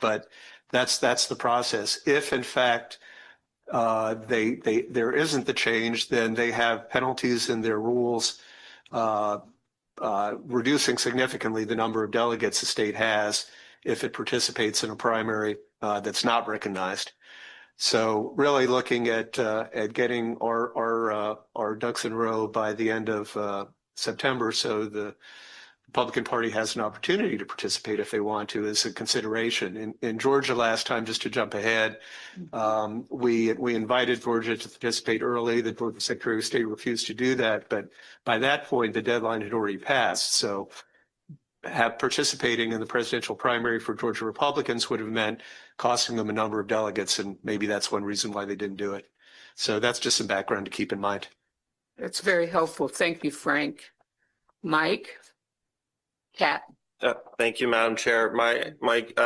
But that's the process. If in fact there isn't the change, then they have penalties in their rules reducing significantly the number of delegates the state has if it participates in a primary that's not recognized. So really looking at getting our ducks in a row by the end of September, so the Republican Party has an opportunity to participate if they want to, is a consideration. In Georgia last time, just to jump ahead, we invited Georgia to participate early. The Georgia Secretary of State refused to do that, but by that point, the deadline had already passed. So participating in the presidential primary for Georgia Republicans would have meant costing them a number of delegates, and maybe that's one reason why they didn't do it. So that's just some background to keep in mind. That's very helpful. Thank you, Frank. Mike? Kat? Thank you, Madam Chair.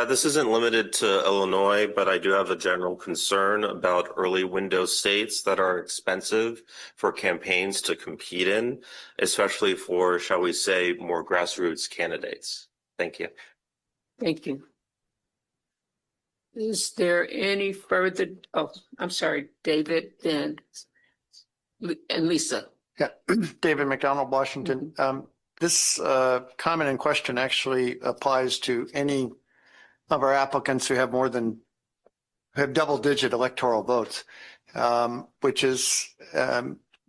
This isn't limited to Illinois, but I do have a general concern about early window states that are expensive for campaigns to compete in, especially for, shall we say, more grassroots candidates. Thank you. Thank you. Is there any further? Oh, I'm sorry, David, then, and Lisa. Yeah, David McDonald, Washington. This comment and question actually applies to any of our applicants who have have double-digit electoral votes, which is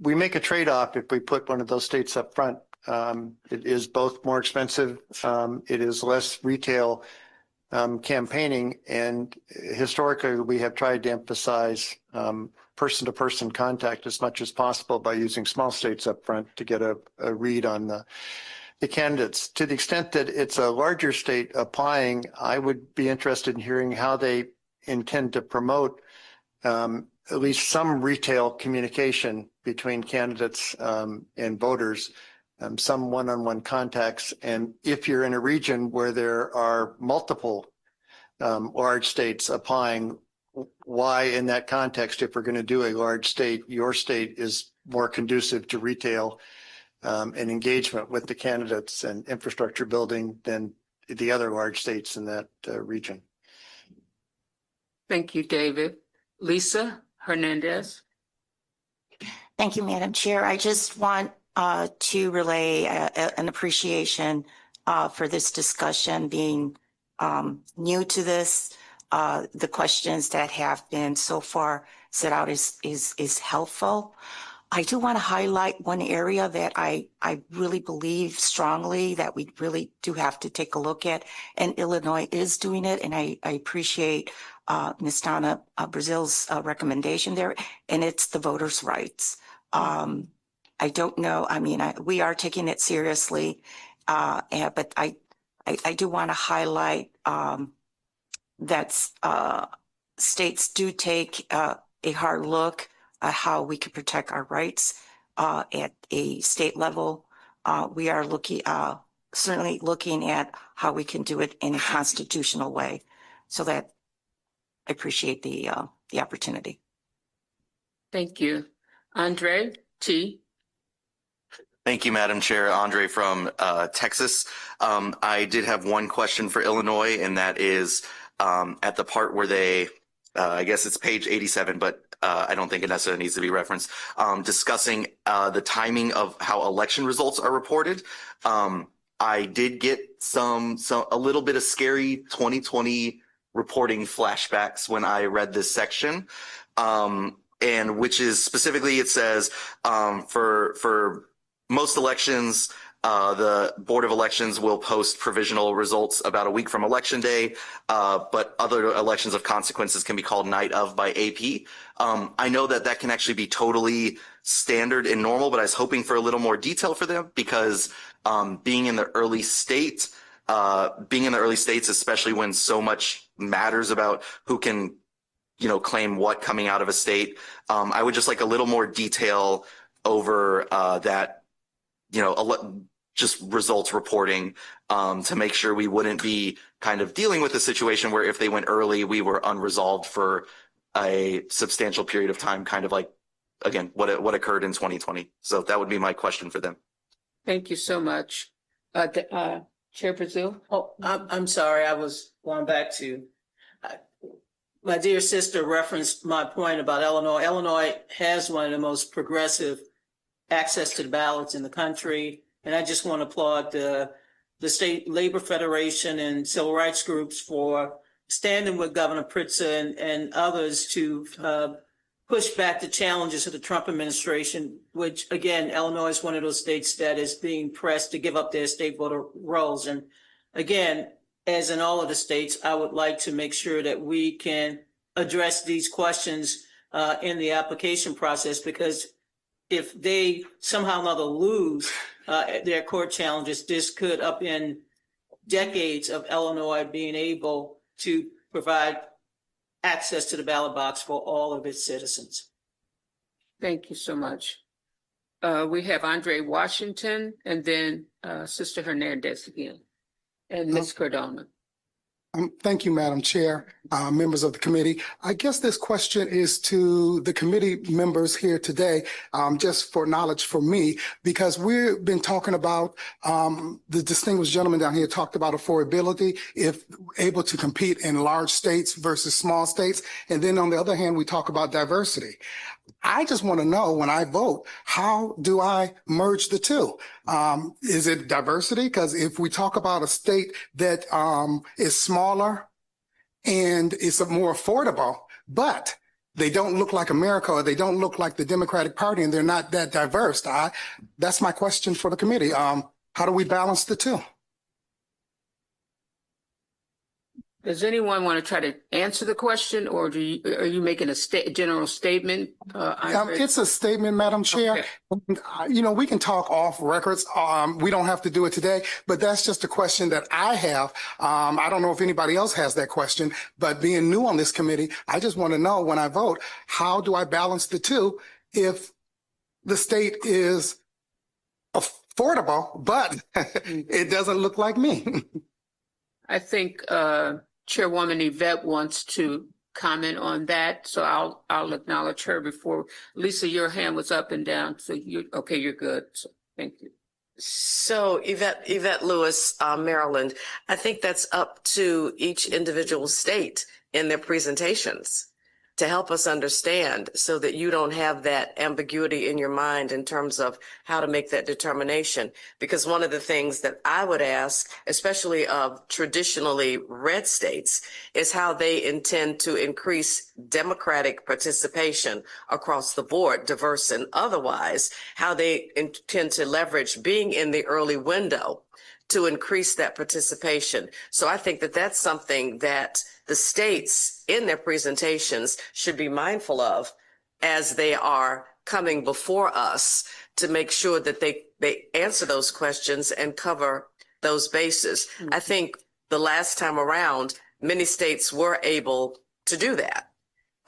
we make a trade-off if we put one of those states up front. It is both more expensive, it is less retail campaigning, and historically we have tried to emphasize person-to-person contact as much as possible by using small states up front to get a read on the candidates. To the extent that it's a larger state applying, I would be interested in hearing how they intend to promote at least some retail communication between candidates and voters, some one-on-one contacts. And if you're in a region where there are multiple large states applying, why in that context, if we're going to do a large state, your state is more conducive to retail and engagement with the candidates and infrastructure building than the other large states in that region. Thank you, David. Lisa Hernandez. Thank you, Madam Chair. I just want to relay an appreciation for this discussion, being new to this. The questions that have been so far set out is helpful. I do want to highlight one area that I really believe strongly that we really do have to take a look at, and Illinois is doing it, and I appreciate Ms. Donna Brazil's recommendation there, and it's the voters' rights. I don't know, I mean, we are taking it seriously, but I do want to highlight that states do take a hard look at how we can protect our rights at a state level. We are certainly looking at how we can do it in a constitutional way. So that I appreciate the opportunity. Thank you. Andre T. Thank you, Madam Chair. Andre from Texas. I did have one question for Illinois, and that is at the part where they, I guess it's page 87, but I don't think it necessarily needs to be referenced, discussing the timing of how election results are reported. I did get a little bit of scary 2020 reporting flashbacks when I read this section, and which is specifically, it says for most elections, the Board of Elections will post provisional results about a week from Election Day, but other elections of consequences can be called night of by AP. I know that can actually be totally standard and normal, but I was hoping for a little more detail for them because being in the early states, especially when so much matters about who can, claim what coming out of a state, I would just like a little more detail over that. Just results reporting to make sure we wouldn't be kind of dealing with a situation where if they went early, we were unresolved for a substantial period of time, kind of like, again, what occurred in 2020. So that would be my question for them. Thank you so much. Chair Brazil? Oh, I'm sorry. I was going back to my dear sister referenced my point about Illinois. Illinois has one of the most progressive access to the ballots in the country. And I just want to applaud the State Labor Federation and civil rights groups for standing with Governor Pritzker and others to push back the challenges of the Trump administration, which, again, Illinois is one of those states that is being pressed to give up their state voter rolls. And again, as in all of the states, I would like to make sure that we can address these questions in the application process, because if they somehow or another lose their court challenges, this could upend decades of Illinois being able to provide access to the ballot box for all of its citizens. Thank you so much. We have Andre Washington and then Sister Hernandez again, and Ms. Cardona. Thank you, Madam Chair, members of the committee. I guess this question is to the committee members here today, just for knowledge for me, because we've been talking about, the distinguished gentleman down here talked about affordability, if able to compete in large states versus small states. And then on the other hand, we talk about diversity. I just want to know, when I vote, how do I merge the two? Is it diversity? Because if we talk about a state that is smaller and is more affordable, but they don't look like America, or they don't look like the Democratic Party, and they're not that diverse, that's my question for the committee. How do we balance the two? Does anyone want to try to answer the question, or are you making a general statement? It's a statement, Madam Chair. Okay. We can talk off records. We don't have to do it today, but that's just a question that I have. I don't know if anybody else has that question, but being new on this committee, I just want to know, when I vote, how do I balance the two if the state is affordable, but it doesn't look like me? I think Chairwoman Yvette wants to comment on that, so I'll acknowledge her before. Lisa, your hand was up and down, so you're good. So thank you. So Yvette Lewis, Maryland, I think that's up to each individual state in their presentations to help us understand, so that you don't have that ambiguity in your mind in terms of how to make that determination. Because one of the things that I would ask, especially of traditionally red states, is how they intend to increase Democratic participation across the board, diverse and otherwise, how they intend to leverage being in the early window to increase that participation. So I think that that's something that the states in their presentations should be mindful of as they are coming before us, to make sure that they answer those questions and cover those bases. I think the last time around, many states were able to do that.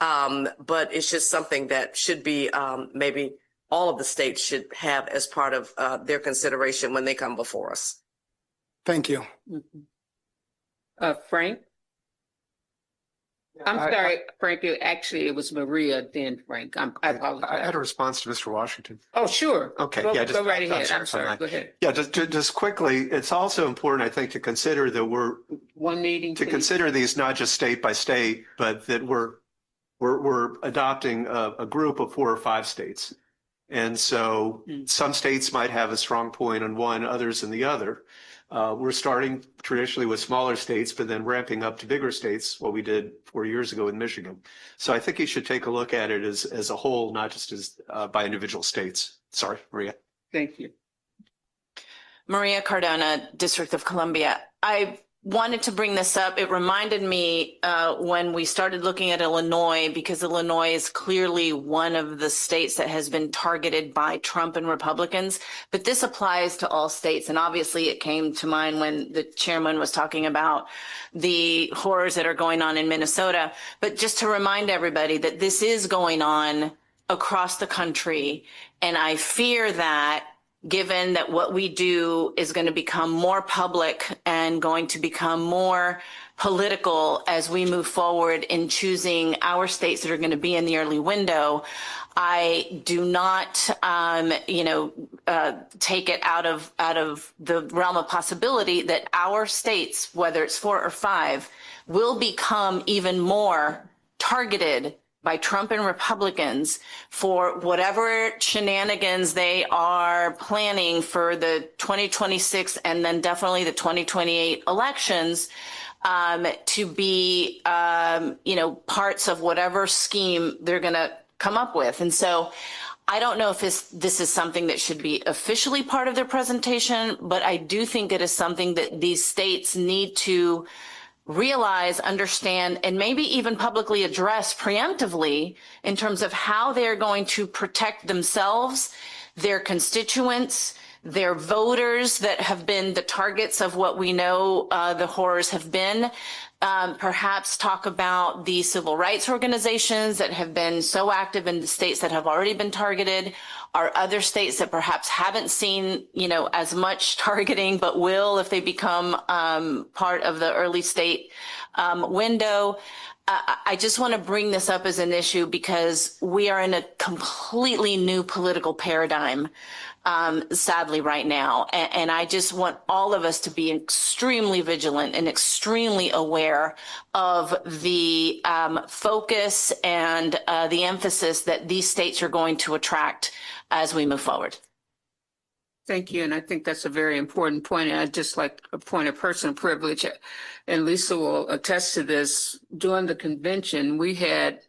But it's just something that should be maybe all of the states should have as part of their consideration when they come before us. Thank you. Frank? I'm sorry, Frank. Actually, it was Maria, then Frank. I apologize. I had a response to Mr. Washington. Oh, sure. Okay. Go right I'm ahead. I'm sorry. Go ahead. Yeah, just quickly, it's also important, I think, to consider that consider these not just state by state, but that we're adopting a group of 4 or 5 states. And so some states might have a strong point on one, others in the other. We're starting traditionally with smaller states, but then ramping up to bigger states, what we did 4 years ago in Michigan. So I think you should take a look at it as a whole, not just as by individual states. Sorry, Maria. Thank you. Maria Cardona, District of Columbia. I wanted to bring this up. It reminded me when we started looking at Illinois, because Illinois is clearly one of the states that has been targeted by Trump and Republicans, but this applies to all states. And obviously it came to mind when the chairman was talking about the horrors that are going on in Minnesota. But just to remind everybody that this is going on across the country. And I fear that, given that what we do is going to become more public and going to become more political as we move forward in choosing our states that are going to be in the early window, I do not, take it out of the realm of possibility that our states, whether it's 4 or 5, will become even more targeted by Trump and Republicans for whatever shenanigans they are planning for the 2026 and then definitely the 2028 elections, to be, parts of whatever scheme they're going to come up with. And so I don't know if this is something that should be officially part of their presentation, but I do think it is something that these states need to realize, understand, and maybe even publicly address preemptively in terms of how they're going to protect themselves, their constituents, their voters that have been the targets of what we know the horrors have been. Perhaps talk about the civil rights organizations that have been so active in the states that have already been targeted. Are other states that perhaps haven't seen, as much targeting, but will if they become part of the early state window? I just want to bring this up as an issue because we are in a completely new political paradigm, sadly, right now. And I just want all of us to be extremely vigilant and extremely aware of the focus and the emphasis that these states are going to attract as we move forward. Thank you. And I think that's a very important point. And I'd just like a point of personal privilege, and Lisa will attest to this. During the convention, we had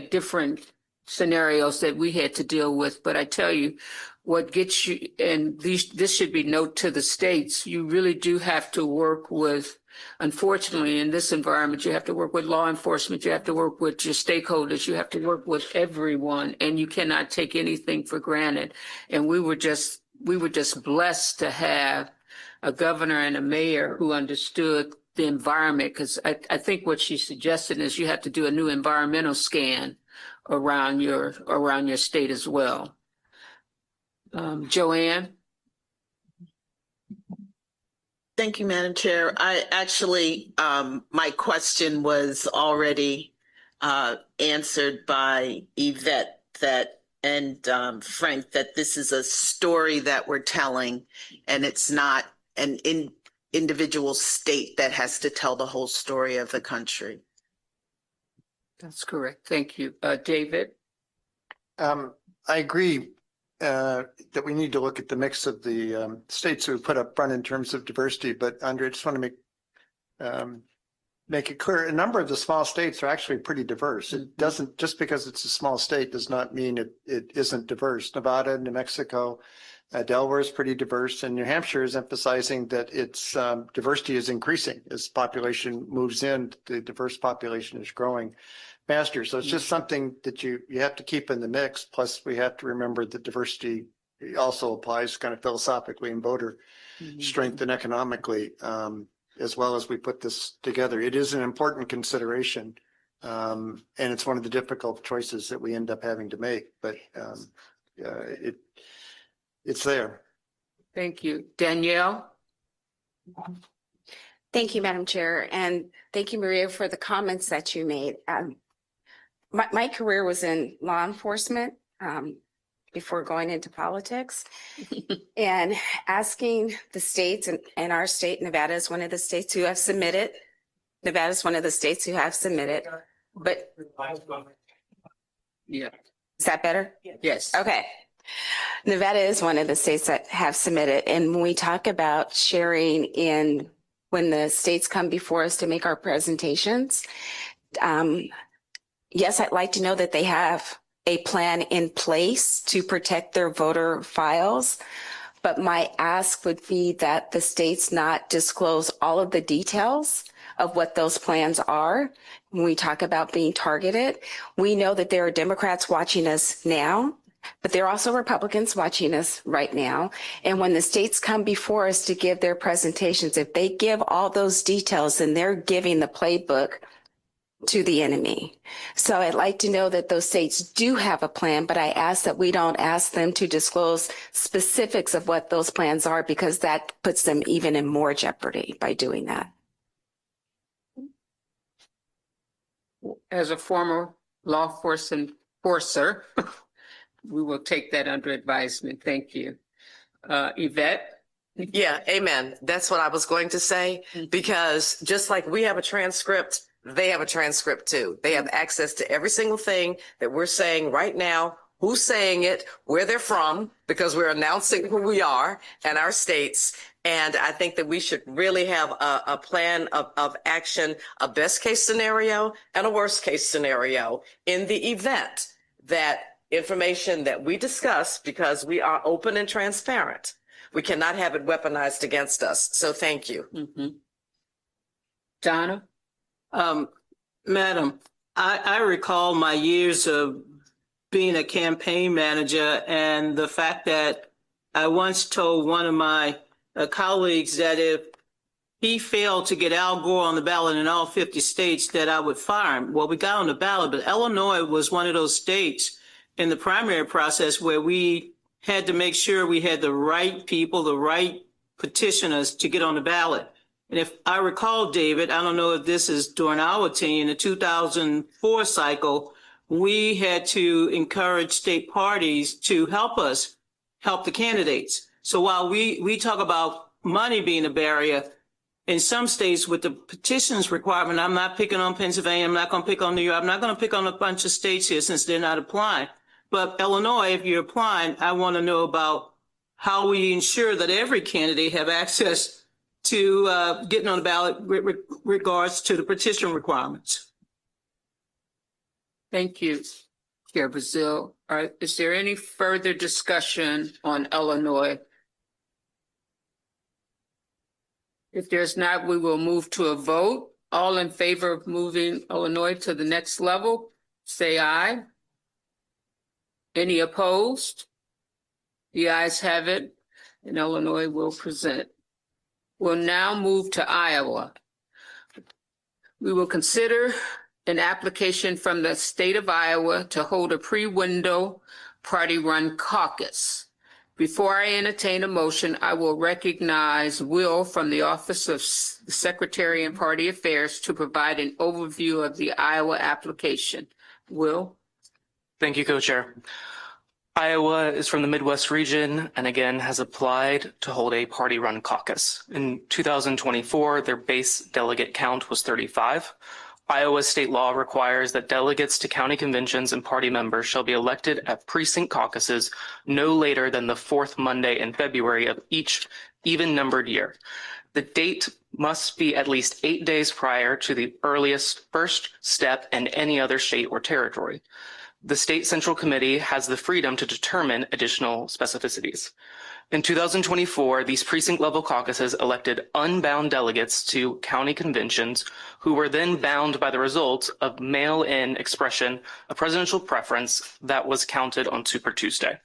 different scenarios that we had to deal with. But I tell you, what gets you, and this should be note to the states, you really do have to work with, unfortunately, in this environment, you have to work with law enforcement, you have to work with your stakeholders, you have to work with everyone, and you cannot take anything for granted. And we were just blessed to have a governor and a mayor who understood the environment, because I think what she suggested is you have to do a new environmental scan around your state as well. Joanne? Thank you, Madam Chair. I actually, my question was already answered by Yvette and Frank, that this is a story that we're telling, and it's not an individual state that has to tell the whole story of the country. That's correct. Thank you. David? I agree that we need to look at the mix of the states we put up front in terms of diversity. But Andre, I just want to make it clear, a number of the small states are actually pretty diverse. It doesn't, just because it's a small state does not mean it isn't diverse. Nevada, New Mexico, Delaware is pretty diverse, and New Hampshire is emphasizing that its diversity is increasing as population moves in. The diverse population is growing faster. So it's just something that you have to keep in the mix. Plus, we have to remember that diversity also applies kind of philosophically in voter strength and economically, as well as we put this together. It is an important consideration, and it's one of the difficult choices that we end up having to make, but it's there. Thank you. Danielle? Thank you, Madam Chair, and thank you, Maria, for the comments that you made. My career was in law enforcement before going into politics, and asking the states, and our state, Nevada is one of the states who have submitted. Nevada is one of the states who have submitted, but yeah, is that better? Yes. Okay. Nevada is one of the states that have submitted, and when we talk about sharing in when the states come before us to make our presentations, yes, I'd like to know that they have a plan in place to protect their voter files, but my ask would be that the states not disclose all of the details of what those plans are. When we talk about being targeted, we know that there are Democrats watching us now, but there are also Republicans watching us right now. And when the states come before us to give their presentations, if they give all those details, then they're giving the playbook to the enemy. So I'd like to know that those states do have a plan, but I ask that we don't ask them to disclose specifics of what those plans are, because that puts them even in more jeopardy by doing that. As a former law enforcer, we will take that under advisement. Thank you. Yvette? Yeah, amen. That's what I was going to say, because just like we have a transcript they have a transcript too. They have access to every single thing that we're saying right now, who's saying it, where they're from, because we're announcing who we are and our states. And I think that we should really have a plan of action, a best case scenario and a worst case scenario in the event that information that we discuss, because we are open and transparent, we cannot have it weaponized against us. So thank you. Mm-hmm. Donna? Madam, I recall my years of being a campaign manager and the fact that I once told one of my colleagues that if he failed to get Al Gore on the ballot in all 50 states, that I would fire him. Well, we got on the ballot, but Illinois was one of those states in the primary process where we had to make sure we had the right people, the right petitioners to get on the ballot. And if I recall, David, I don't know if this is during our tenure, in the 2004 cycle, we had to encourage state parties to help us help the candidates. So while we talk about money being a barrier, in some states with the petitions requirement, I'm not picking on Pennsylvania, I'm not going to pick on New York, I'm not going to pick on a bunch of states here since they're not applying. But Illinois, if you're applying, I want to know about how we ensure that every candidate have access to getting on the ballot with regards to the petition requirements. Thank you, Chair Brazil. Is there any further discussion on Illinois? If there's not, we will move to a vote. All in favor of moving Illinois to the next level, say aye. Any opposed? The ayes have it, and Illinois will present. We'll now move to Iowa. We will consider an application from the state of Iowa to hold a pre-window party-run caucus. Before I entertain a motion, I will recognize Will from the Office of Secretary and Party Affairs to provide an overview of the Iowa application. Will? Thank you, Co-Chair. Iowa is from the Midwest region and again has applied to hold a party-run caucus. In 2024, their base delegate count was 35. Iowa state law requires that delegates to county conventions and party members shall be elected at precinct caucuses no later than the fourth Monday in February of each even-numbered year. The date must be at least 8 days prior to the earliest first step in any other state or territory. The State Central Committee has the freedom to determine additional specificities. In 2024, these precinct-level caucuses elected unbound delegates to county conventions who were then bound by the results of mail-in expression of presidential preference that was counted on Super Tuesday.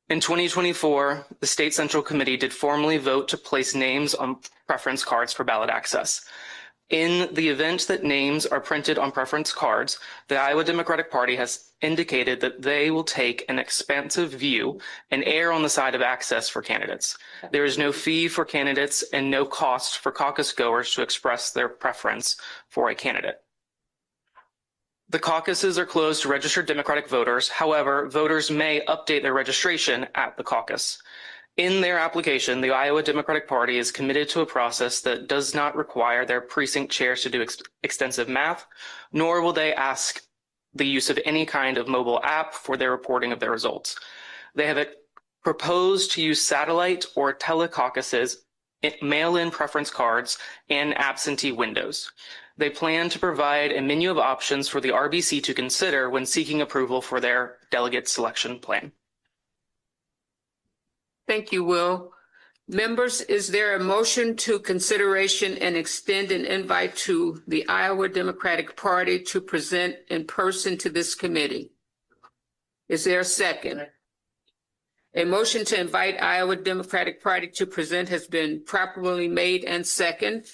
In 2024, the State Central Committee did formally vote to place names on preference cards for ballot access. In the event that names are printed on preference cards, the Iowa Democratic Party has indicated that they will take an expansive view and err on the side of access for candidates. There is no fee for candidates and no cost for caucus goers to express their preference for a candidate. The caucuses are closed to registered Democratic voters. However, voters may update their registration at the caucus. In their application, the Iowa Democratic Party is committed to a process that does not require their precinct chairs to do extensive math, nor will they ask the use of any kind of mobile app for their reporting of their results. They have proposed to use satellite or telecaucuses, mail-in preference cards, and absentee windows. They plan to provide a menu of options for the RBC to consider when seeking approval for their delegate selection plan. Thank you, Will. Members, is there a motion to consideration and extend an invite to the Iowa Democratic Party to present in person to this committee? Is there a second? A motion to invite Iowa Democratic Party to present has been properly made and second.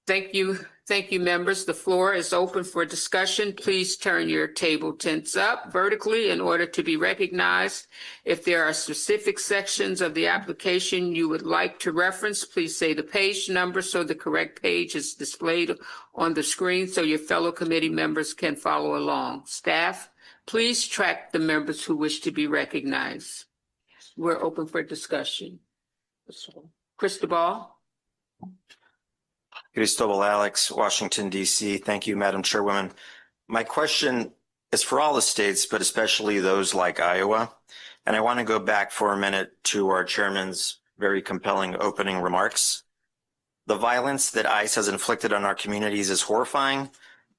Thank you. Thank you, members. The floor is open for discussion. Please turn your table tents up vertically in order to be recognized. If there are specific sections of the application you would like to reference, please say the page number so the correct page is displayed on the screen so your fellow committee members can follow along. Staff, please track the members who wish to be recognized. We're open for discussion. Cristobal? Cristobal Alex, Washington, D.C. Thank you, Madam Chairwoman. My question is for all the states, but especially those like Iowa. And I want to go back for a minute to our chairman's very compelling opening remarks. The violence that ICE has inflicted on our communities is horrifying.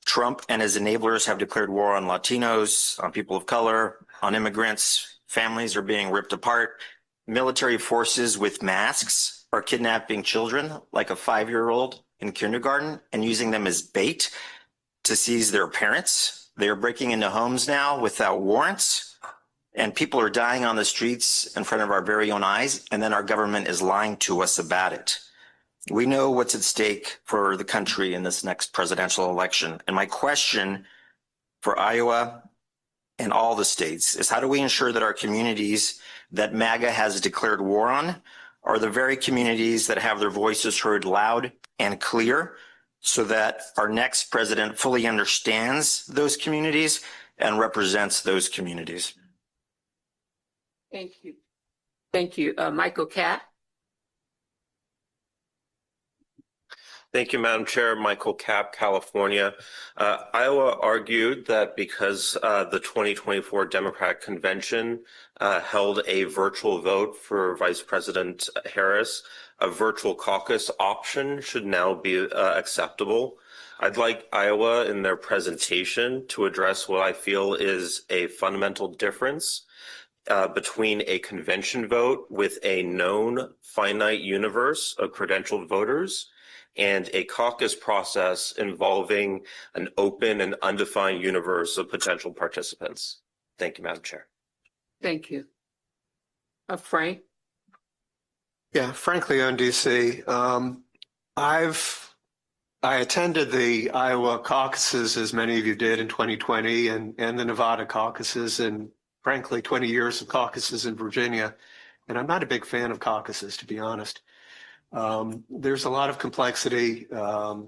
Trump and his enablers have declared war on Latinos, on people of color, on immigrants. Families are being ripped apart. Military forces with masks are kidnapping children, like a 5-year-old in kindergarten, and using them as bait to seize their parents. They are breaking into homes now without warrants, and people are dying on the streets in front of our very own eyes, and then our government is lying to us about it. We know what's at stake for the country in this next presidential election. And my question for Iowa and all the states is, how do we ensure that our communities that MAGA has declared war on are the very communities that have their voices heard loud and clear, so that our next president fully understands those communities and represents those communities? Thank you. Thank you. Michael Catt. Thank you, Madam Chair. Michael Capp, California. Iowa argued that because the 2024 Democratic Convention held a virtual vote for Vice President Harris, a virtual caucus option should now be acceptable. I'd like Iowa in their presentation to address what I feel is a fundamental difference between a convention vote with a known finite universe of credentialed voters and a caucus process involving an open and undefined universe of potential participants. Thank you, Madam Chair. Thank you. Frank. Yeah, frankly, on DC, I attended the Iowa caucuses, as many of you did, in 2020, and the Nevada caucuses, and frankly, 20 years of caucuses in Virginia. And I'm not a big fan of caucuses, to be honest. There's a lot of complexity, but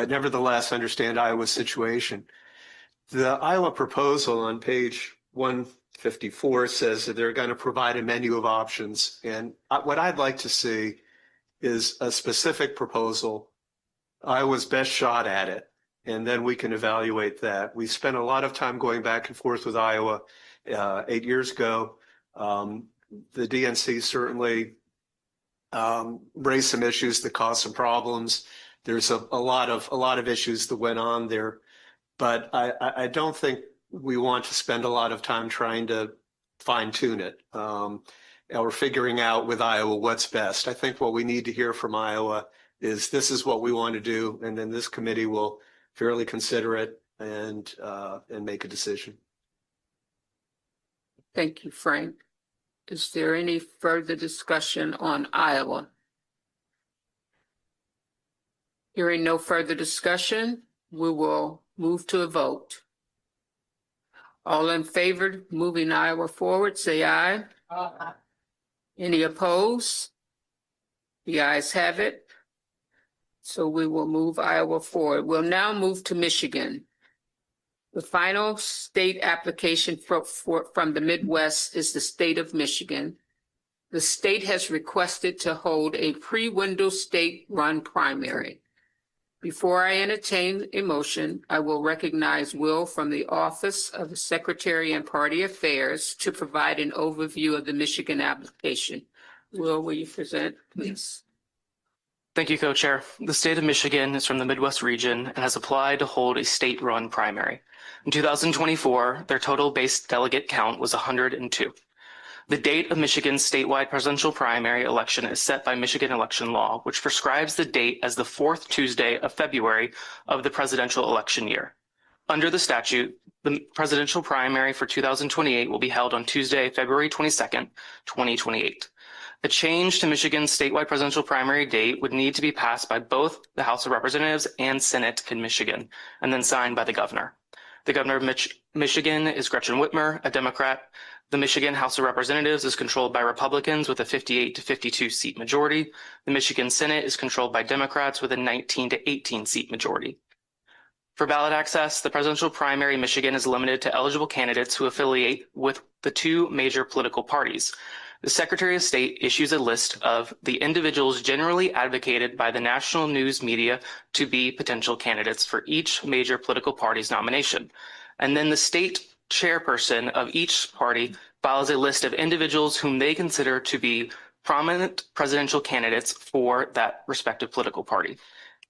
nevertheless, understand Iowa's situation. The Iowa proposal on page 154 says that they're going to provide a menu of options. And what I'd like to see is a specific proposal, Iowa's best shot at it, and then we can evaluate that. We spent a lot of time going back and forth with Iowa 8 years ago. The DNC certainly raised some issues that caused some problems. There's a lot of issues that went on there, but I don't think we want to spend a lot of time trying to fine tune it or figuring out with Iowa what's best. I think what we need to hear from Iowa is this is what we want to do, and then this committee will fairly consider it and make a decision. Thank you, Frank. Is there any further discussion on Iowa? Hearing no further discussion, we will move to a vote. All in favor of moving Iowa forward, say aye. Aye. Any opposed? The ayes have it. So we will move Iowa forward. We'll now move to Michigan. The final state application from the Midwest is the state of Michigan. The state has requested to hold a pre-window state-run primary. Before I entertain a motion, I will recognize Will from the Office of the Secretary and Party Affairs to provide an overview of the Michigan application. Will you present, please? Thank you, Co-Chair. The state of Michigan is from the Midwest region and has applied to hold a state-run primary. In 2024, their total base delegate count was 102. The date of Michigan's statewide presidential primary election is set by Michigan election law, which prescribes the date as the fourth Tuesday of February of the presidential election year. Under the statute, the presidential primary for 2028 will be held on Tuesday, February 22nd, 2028. A change to Michigan's statewide presidential primary date would need to be passed by both the House of Representatives and Senate in Michigan, and then signed by the governor. The governor of Michigan is Gretchen Whitmer, a Democrat. The Michigan House of Representatives is controlled by Republicans with a 58 to 52 seat majority. The Michigan Senate is controlled by Democrats with a 19 to 18 seat majority. For ballot access, the presidential primary in Michigan is limited to eligible candidates who affiliate with the two major political parties. The Secretary of State issues a list of the individuals generally advocated by the national news media to be potential candidates for each major political party's nomination. And then the state chairperson of each party files a list of individuals whom they consider to be prominent presidential candidates for that respective political party.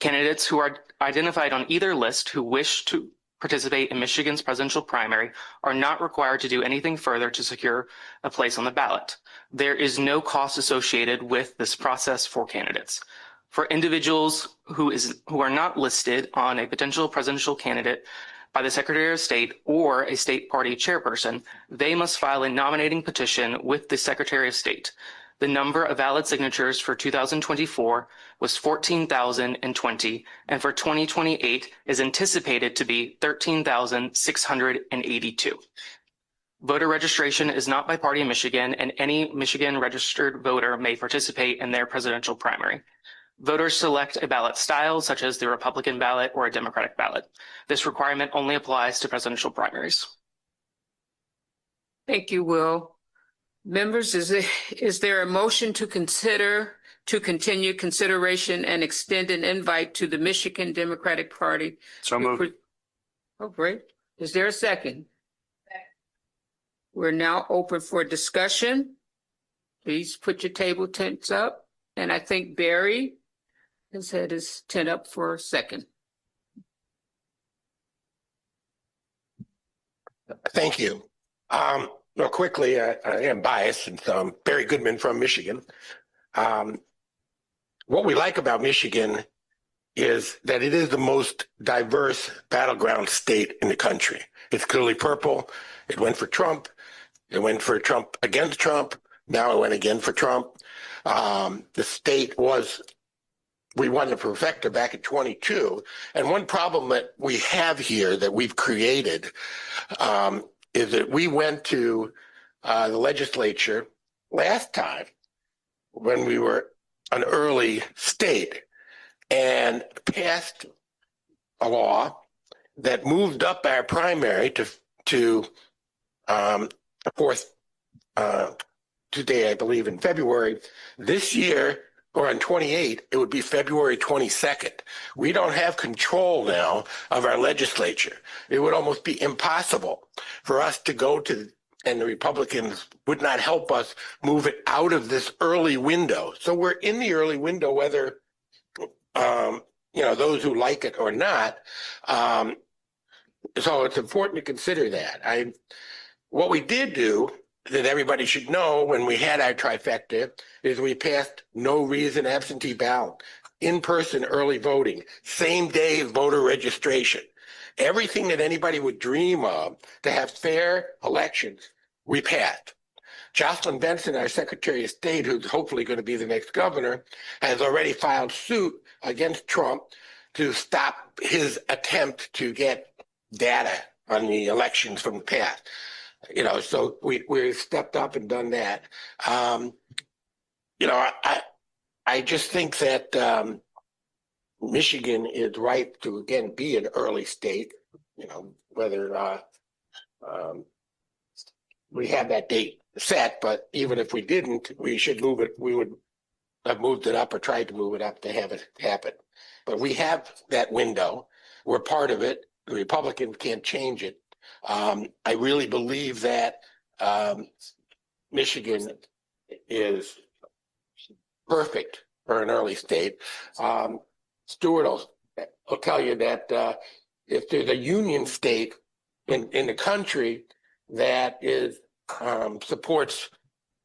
Candidates who are identified on either list who wish to participate in Michigan's presidential primary are not required to do anything further to secure a place on the ballot. There is no cost associated with this process for candidates. For individuals who are not listed on a potential presidential candidate by the Secretary of State or a state party chairperson, they must file a nominating petition with the Secretary of State. The number of valid signatures for 2024 was 14,020, and for 2028 is anticipated to be 13,682. Voter registration is not by party in Michigan, and any Michigan registered voter may participate in their presidential primary. Voters select a ballot style, such as the Republican ballot or a Democratic ballot. This requirement only applies to presidential primaries. Thank you, Will. Members, is there a motion to continue consideration and extend an invite to the Michigan Democratic Party? So moved. Oh, great. Is there a second? We're now open for discussion. Please put your table tents up. And I think Barry has had his tent up for a second. Thank you. Real quickly, I am biased since I'm Barry Goodman from Michigan. What we like about Michigan is that it is the most diverse battleground state in the country. It's clearly purple. It went for Trump. It went for Trump against Trump. Now it went again for Trump. The state we won the perfecta back in 22. And one problem that we have here that we've created is that we went to the legislature last time when we were an early state and passed a law that moved up our primary to the fourth Tuesday, I believe, in February. This year, or on 28, it would be February 22nd. We don't have control now of our legislature. It would almost be impossible for us to go to, and the Republicans would not help us move it out of this early window. So we're in the early window, whether, those who like it or not. So it's important to consider that. What we did do that everybody should know when we had our trifecta is we passed no reason absentee ballot, in-person early voting, same day voter registration. Everything that anybody would dream of to have fair elections, we passed. Jocelyn Benson, our Secretary of State, who's hopefully going to be the next governor, has already filed suit against Trump to stop his attempt to get data on the elections from the past. So we stepped up and done that. I just think that Michigan is ripe to, again, be an early state, whether we have that date set, but even if we didn't, we should move it. We would have moved it up or tried to move it up to have it happen. But we have that window. We're part of it. The Republicans can't change it. I really believe that Michigan is perfect for an early state. Stuart will tell you that if there's a union state in the country that supports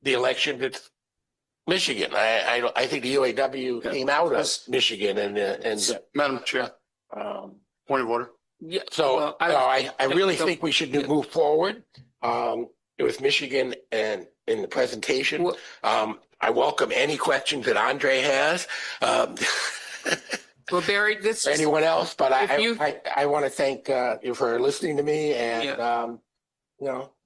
the election, it's Michigan. I think the UAW came out of Michigan and Madam Chair, point of order. Yeah. So I really think we should move forward with Michigan and in the presentation. I welcome any questions that Andre has. Well, Barry, anyone else, but I want to thank you for listening to me, and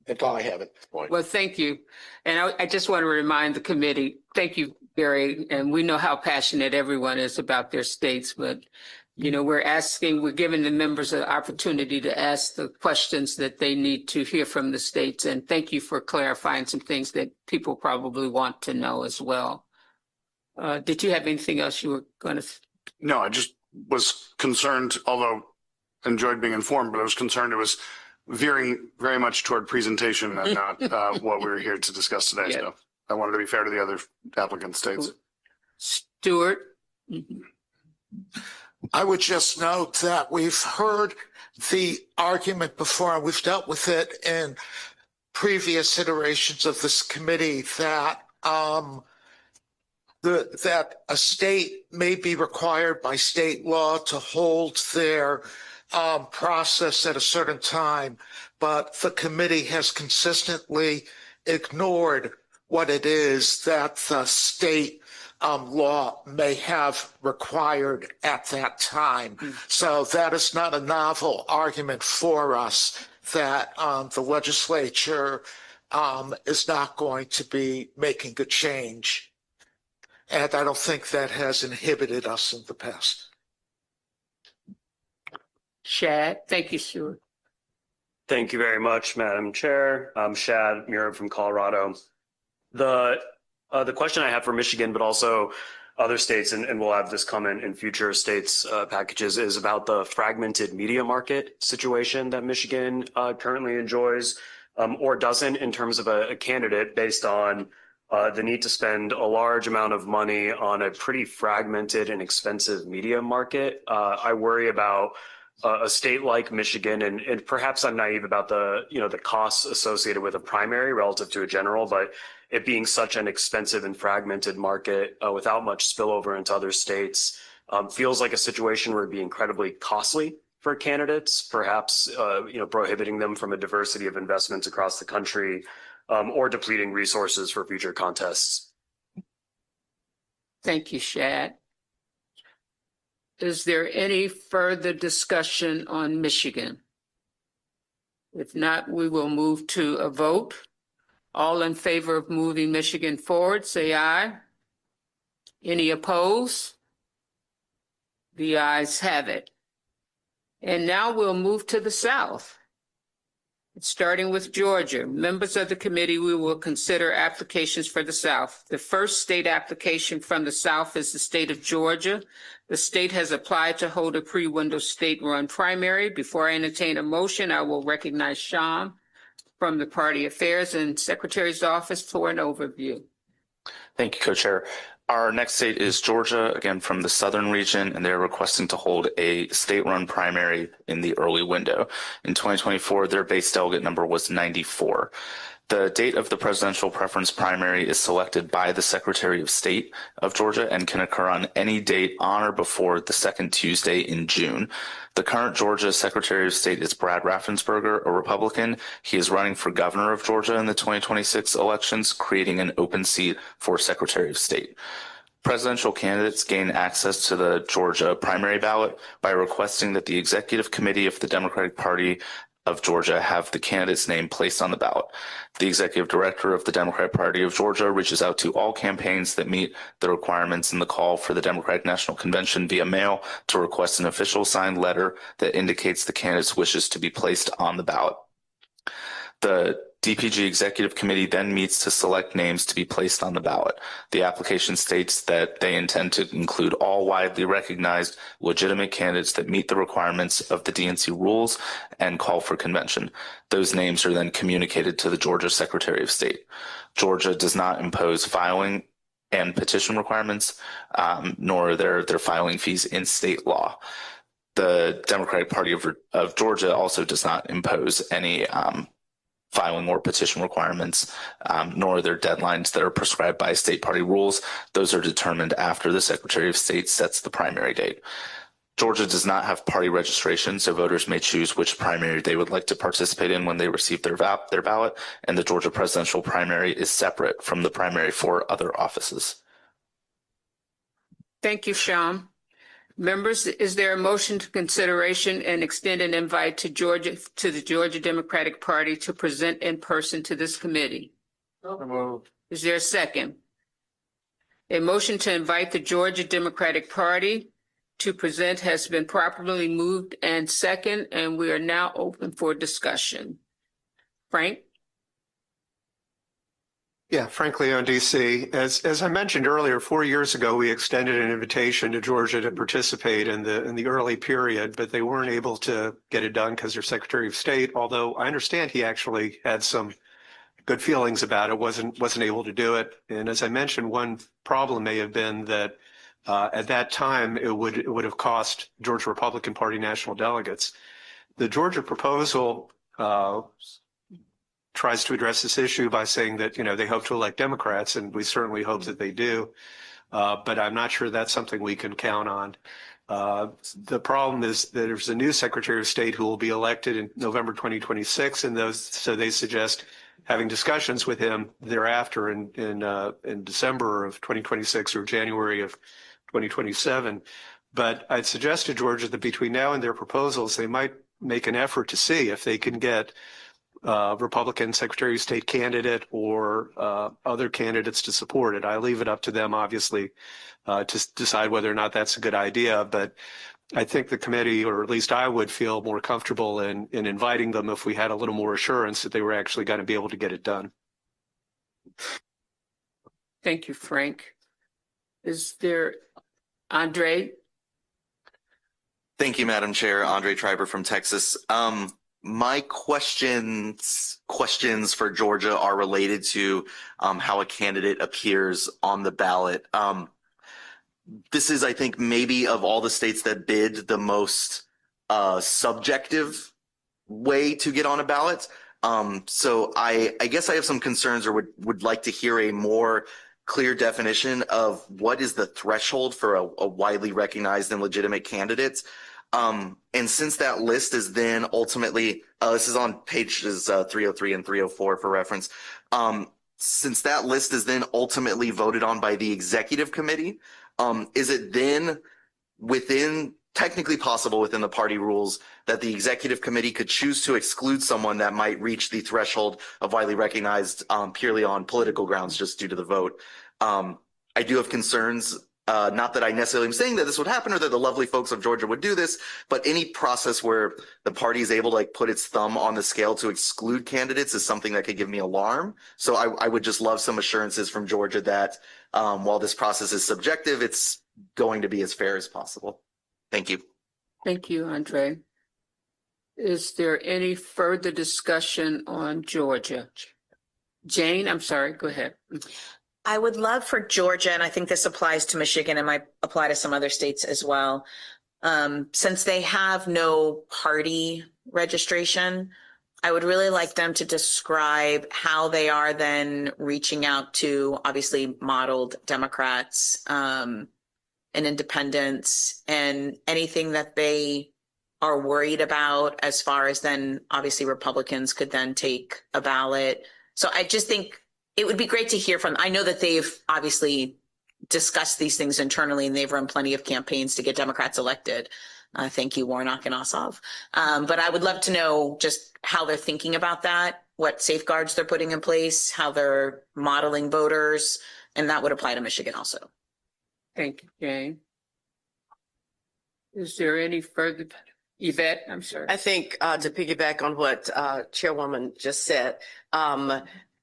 that's all I have at this point. Well, thank you. And I just want to remind the committee, thank you, Barry. And we know how passionate everyone is about their states, but we're giving the members an opportunity to ask the questions that they need to hear from the states. And thank you for clarifying some things that people probably want to know as well. Did you have anything else you were going to? No, I just was concerned, although enjoyed being informed, but I was concerned it was veering very much toward presentation and not what we were here to discuss today. Yeah. So I wanted to be fair to the other applicant states. Stuart? I would just note that we've heard the argument before, and we've dealt with it in previous iterations of this committee, that that a state may be required by state law to hold their process at a certain time, but the committee has consistently ignored what it is that the state law may have required at that time. So that is not a novel argument for us that the legislature is not going to be making a change. And I don't think that has inhibited us in the past. Shad? Thank you, Stuart. Thank you very much, Madam Chair. I'm Shad Murab from Colorado. The question I have for Michigan, but also other states, and we'll have this comment in future states' packages, is about the fragmented media market situation that Michigan currently enjoys or doesn't in terms of a candidate based on the need to spend a large amount of money on a pretty fragmented and expensive media market. I worry about a state like Michigan, and perhaps I'm naive about the costs associated with a primary relative to a general, but it being such an expensive and fragmented market without much spillover into other states feels like a situation where it'd be incredibly costly for candidates, perhaps prohibiting them from a diversity of investments across the country, or depleting resources for future contests. Thank you, Shad. Is there any further discussion on Michigan? If not, we will move to a vote. All in favor of moving Michigan forward, say aye. Any opposed? The ayes have it. And now we'll move to the South. Starting with Georgia, members of the committee, we will consider applications for the South. The first state application from the South is the state of Georgia. The state has applied to hold a pre-window state-run primary. Before I entertain a motion, I will recognize Sham from the Party Affairs and Secretary's Office for an overview. Thank you, Co-Chair. Our next state is Georgia, again from the southern region, and they're requesting to hold a state-run primary in the early window. In 2024, their base delegate number was 94. The date of the presidential preference primary is selected by the Secretary of State of Georgia and can occur on any date on or before the second Tuesday in June. The current Georgia Secretary of State is Brad Raffensperger, a Republican. He is running for governor of Georgia in the 2026 elections, creating an open seat for Secretary of State. Presidential candidates gain access to the Georgia primary ballot by requesting that the Executive Committee of the Democratic Party of Georgia have the candidate's name placed on the ballot. The executive director of the Democratic Party of Georgia reaches out to all campaigns that meet the requirements in the call for the Democratic National Convention via mail to request an official signed letter that indicates the candidate's wishes to be placed on the ballot. The DPG Executive Committee then meets to select names to be placed on the ballot. The application states that they intend to include all widely recognized legitimate candidates that meet the requirements of the DNC rules and call for convention. Those names are then communicated to the Georgia Secretary of State. Georgia does not impose filing and petition requirements, nor their filing fees in state law. The Democratic Party of Georgia also does not impose any filing or petition requirements, nor their deadlines that are prescribed by state party rules. Those are determined after the Secretary of State sets the primary date. Georgia does not have party registration, so voters may choose which primary they would like to participate in when they receive their ballot, and the Georgia presidential primary is separate from the primary for other offices. Thank you, Sham. Members, is there a motion to consideration and extend an invite to the Georgia Democratic Party to present in person to this committee? Is there a second? A motion to invite the Georgia Democratic Party to present has been properly moved and second, and we are now open for discussion. Frank? Yeah, frankly, on DC, as I mentioned earlier, 4 years ago, we extended an invitation to Georgia to participate in the early period, but they weren't able to get it done because their Secretary of State, although I understand he actually had some good feelings about it, wasn't able to do it. And as I mentioned, one problem may have been that at that time it would have cost Georgia Republican Party national delegates. The Georgia proposal tries to address this issue by saying that, they hope to elect Democrats, and we certainly hope that they do. But I'm not sure that's something we can count on. The problem is that there's a new Secretary of State who will be elected in November 2026, and so they suggest having discussions with him thereafter in December of 2026 or January of 2027. But I'd suggest to Georgia that between now and their proposals, they might make an effort to see if they can get Republican Secretary of State candidate or other candidates to support it. I leave it up to them, obviously, to decide whether or not that's a good idea. But I think the committee, or at least I would feel more comfortable in inviting them if we had a little more assurance that they were actually going to be able to get it done. Thank you, Frank. Is there Andre? Thank you, Madam Chair. Andre Triber from Texas. My questions for Georgia are related to how a candidate appears on the ballot. This is, I think, maybe of all the states that bid, the most subjective way to get on a ballot. So I guess I have some concerns, or would like to hear a more clear definition of what is the threshold for a widely recognized and legitimate candidate. And since that list is then ultimately, this is on pages 303 and 304 for reference. Since that list is then ultimately voted on by the executive committee, is it then technically possible within the party rules that the executive committee could choose to exclude someone that might reach the threshold of widely recognized purely on political grounds just due to the vote? I do have concerns. Not that I necessarily am saying that this would happen or that the lovely folks of Georgia would do this, but any process where the party is able to put its thumb on the scale to exclude candidates is something that could give me alarm. So I would just love some assurances from Georgia that while this process is subjective, it's going to be as fair as possible. Thank you. Thank you, Andre. Is there any further discussion on Georgia? Jane, I'm sorry, go ahead. I would love for Georgia, and I think this applies to Michigan and might apply to some other states as well. Since they have no party registration, I would really like them to describe how they are then reaching out to obviously modeled Democrats and independents, and anything that they are worried about as far as then obviously Republicans could then take a ballot. So I just think it would be great to hear from, I know that they've obviously discussed these things internally and they've run plenty of campaigns to get Democrats elected. Thank you, Warnock and Ossoff. But I would love to know just how they're thinking about that, what safeguards they're putting in place, how they're modeling voters, and that would apply to Michigan also. Thank you, Jane. Is there any further? Yvette, I'm sorry. I think to piggyback on what Chairwoman just said,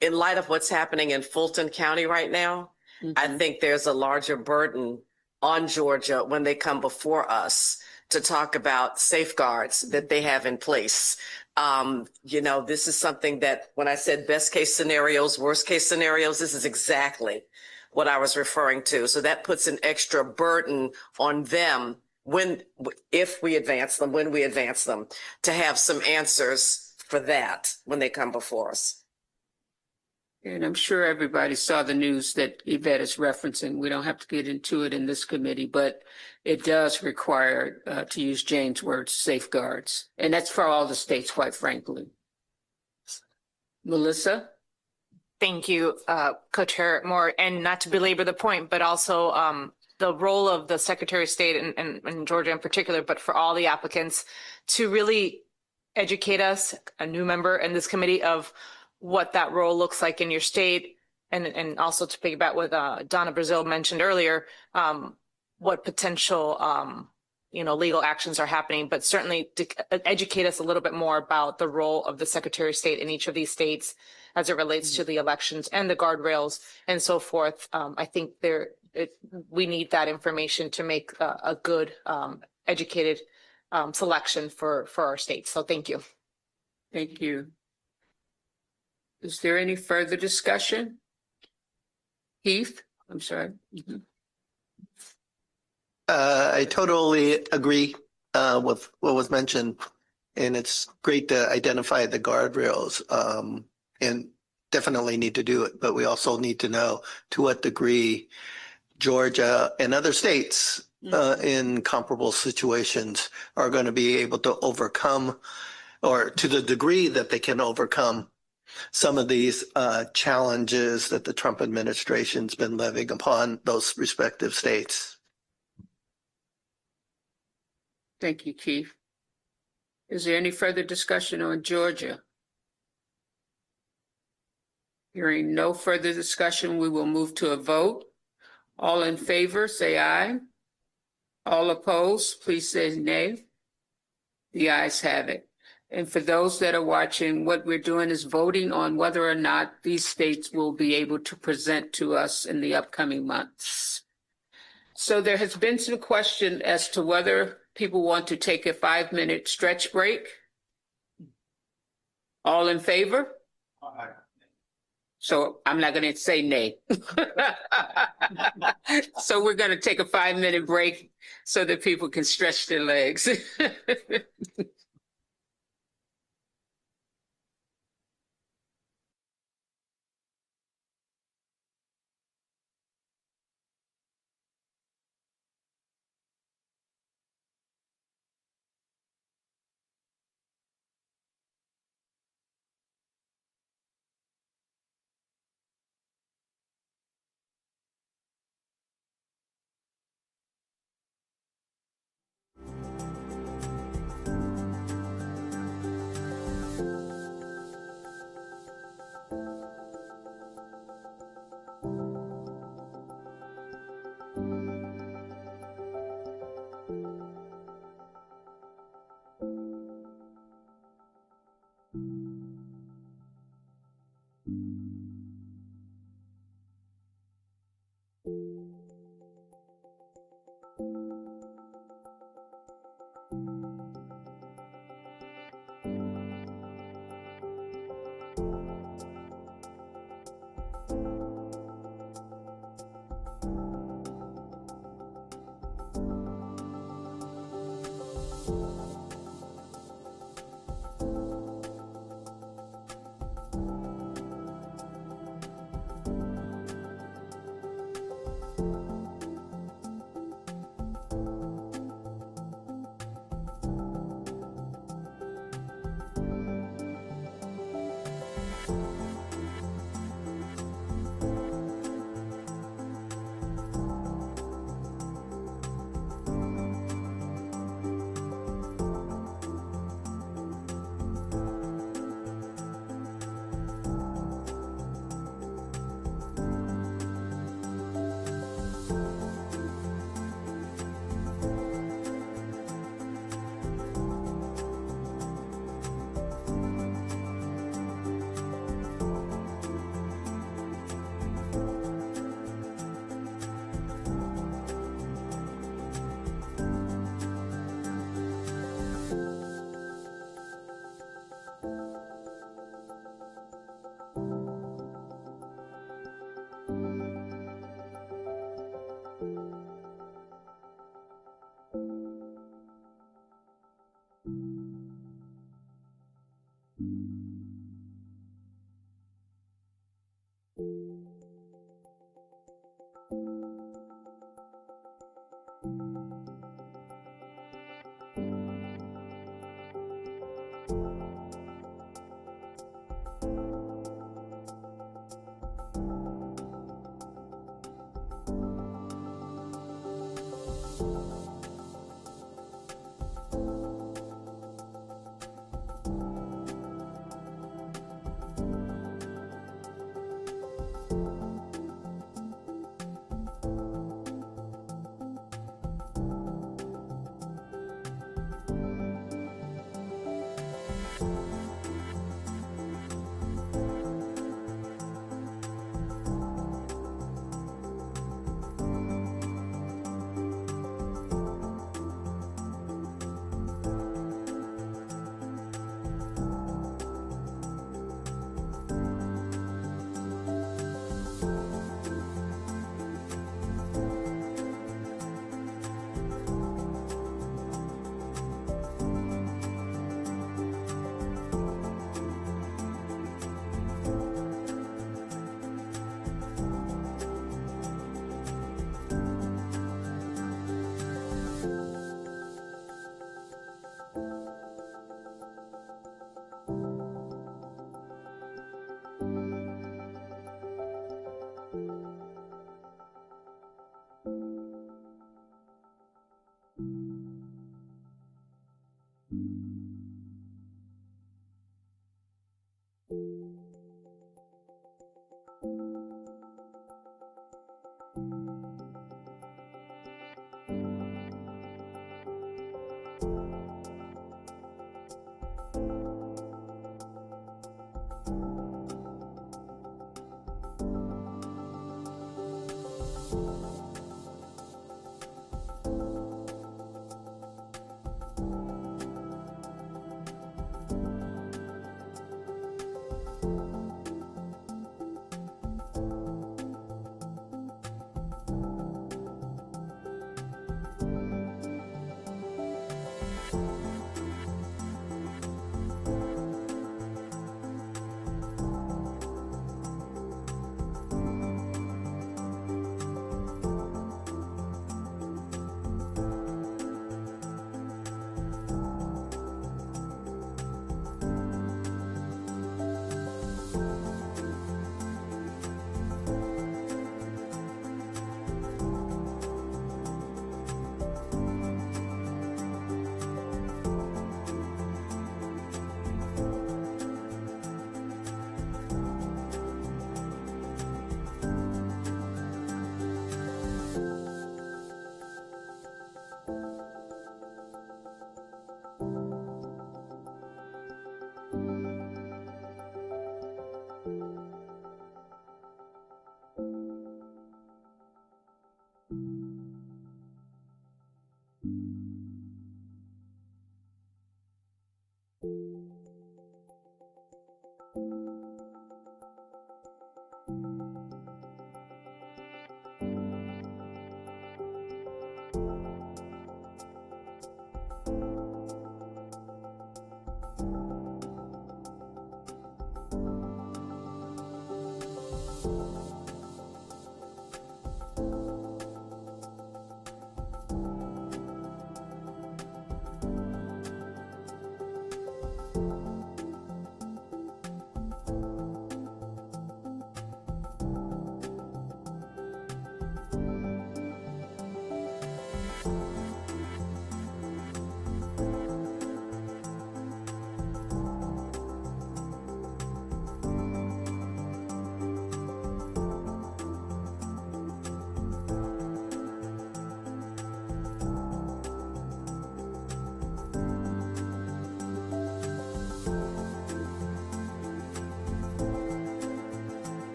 in light of what's happening in Fulton County right now, I think there's a larger burden on Georgia when they come before us to talk about safeguards that they have in place. This is something that when I said best case scenarios, worst case scenarios, this is exactly what I was referring to. So that puts an extra burden on them when we advance them, to have some answers for that when they come before us. And I'm sure everybody saw the news that Yvette is referencing. We don't have to get into it in this committee, but it does require, to use Jane's words, safeguards. And that's for all the states, quite frankly. Melissa? Thank you, Co-Chair Moore. And not to belabor the point, but also the role of the Secretary of State and Georgia in particular, but for all the applicants to really educate us, a new member in this committee, of what that role looks like in your state, and also to piggyback what Donna Brazil mentioned earlier, what potential legal actions are happening, but certainly to educate us a little bit more about the role of the Secretary of State in each of these states as it relates to the elections and the guardrails and so forth. I think we need that information to make a good, educated selection for our states. So thank you. Thank you. Is there any further discussion? Heath, I'm sorry. Mhm. I totally agree with what was mentioned, and it's great to identify the guardrails and definitely need to do it. But we also need to know to what degree Georgia and other states in comparable situations are going to be able to overcome, or to the degree that they can overcome, some of these challenges that the Trump administration's been levying upon those respective states. Thank you, Keith. Is there any further discussion on Georgia? Hearing no further discussion, we will move to a vote. All in favor, say aye. All opposed, please say nay. The ayes have it. And for those that are watching, what we're doing is voting on whether or not these states will be able to present to us in the upcoming months. So there has been some question as to whether people want to take a 5-minute stretch break. All in favor? Aye. So I'm not going to say nay. So we're going to take a 5-minute break so that people can stretch their legs.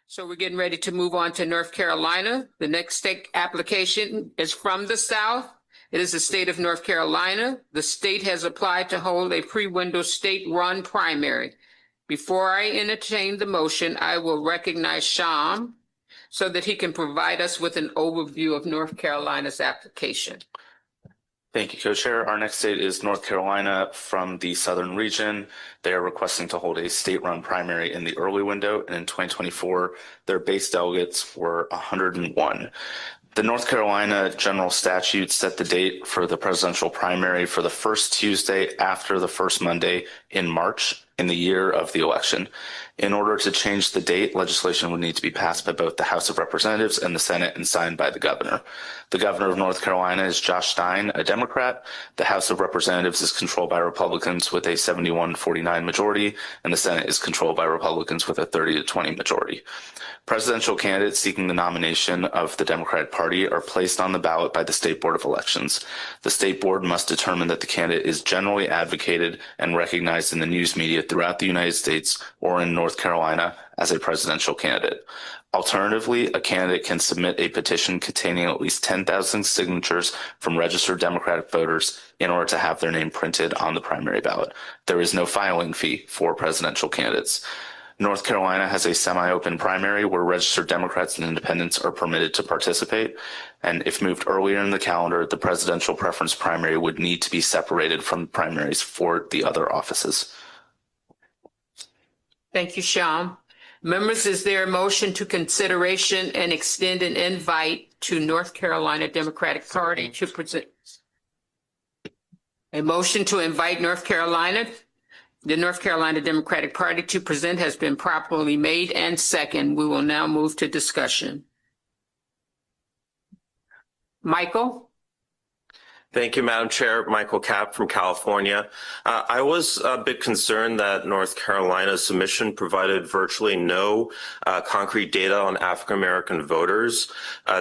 So we're getting ready to move on to North Carolina. The next state application is from the South. It is the state of North Carolina. The state has applied to hold a pre-window state-run primary. Before I entertain the motion, I will recognize Sham so that he can provide us with an overview of North Carolina's application. Thank you, Co-Chair. Our next state is North Carolina from the Southern region. They are requesting to hold a state-run primary in the early window, and in 2024, their base delegates were 101. The North Carolina general statute set the date for the presidential primary for the first Tuesday after the first Monday in March in the year of the election. In order to change the date, legislation would need to be passed by both the House of Representatives and the Senate and signed by the governor. The governor of North Carolina is Josh Stein, a Democrat. The House of Representatives is controlled by Republicans with a 71-49 majority, and the Senate is controlled by Republicans with a 30-20 majority. Presidential candidates seeking the nomination of the Democratic Party are placed on the ballot by the State Board of Elections. The State Board must determine that the candidate is generally advocated and recognized in the news media throughout the United States or in North Carolina as a presidential candidate. Alternatively, a candidate can submit a petition containing at least 10,000 signatures from registered Democratic voters in order to have their name printed on the primary ballot. There is no filing fee for presidential candidates. North Carolina has a semi-open primary where registered Democrats and independents are permitted to participate. And if moved earlier in the calendar, the presidential preference primary would need to be separated from the primaries for the other offices. Thank you, Sham. Members, is there a motion to consideration and extend an invite to North Carolina Democratic Party to present? A motion to invite the North Carolina Democratic Party to present has been properly made and second. We will now move to discussion. Michael? Thank you, Madam Chair. Michael Kapp from California. I was a bit concerned that North Carolina's submission provided virtually no concrete data on African American voters,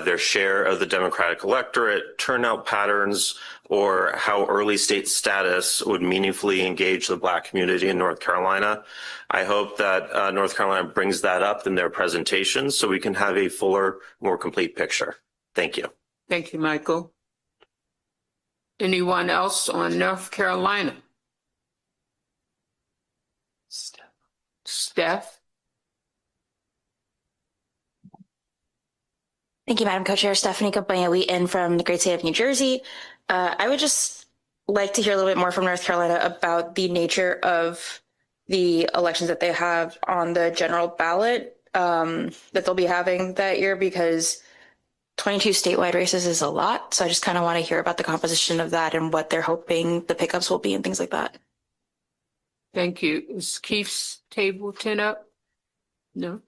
their share of the Democratic electorate, turnout patterns, or how early state status would meaningfully engage the Black community in North Carolina. I hope that North Carolina brings that up in their presentation so we can have a fuller, more complete picture. Thank you. Thank you, Michael. Anyone else on North Carolina? Steph? Thank you, Madam Co-Chair. Stephanie Campagna-Wheaton from the great state of New Jersey. I would just like to hear a little bit more from North Carolina about the nature of the elections that they have on the general ballot that they'll be having that year, because 22 statewide races is a lot. So I just kind of want to hear about the composition of that and what they're hoping the pickups will be and things like that. Thank you. Is Keith's table 10 up? No.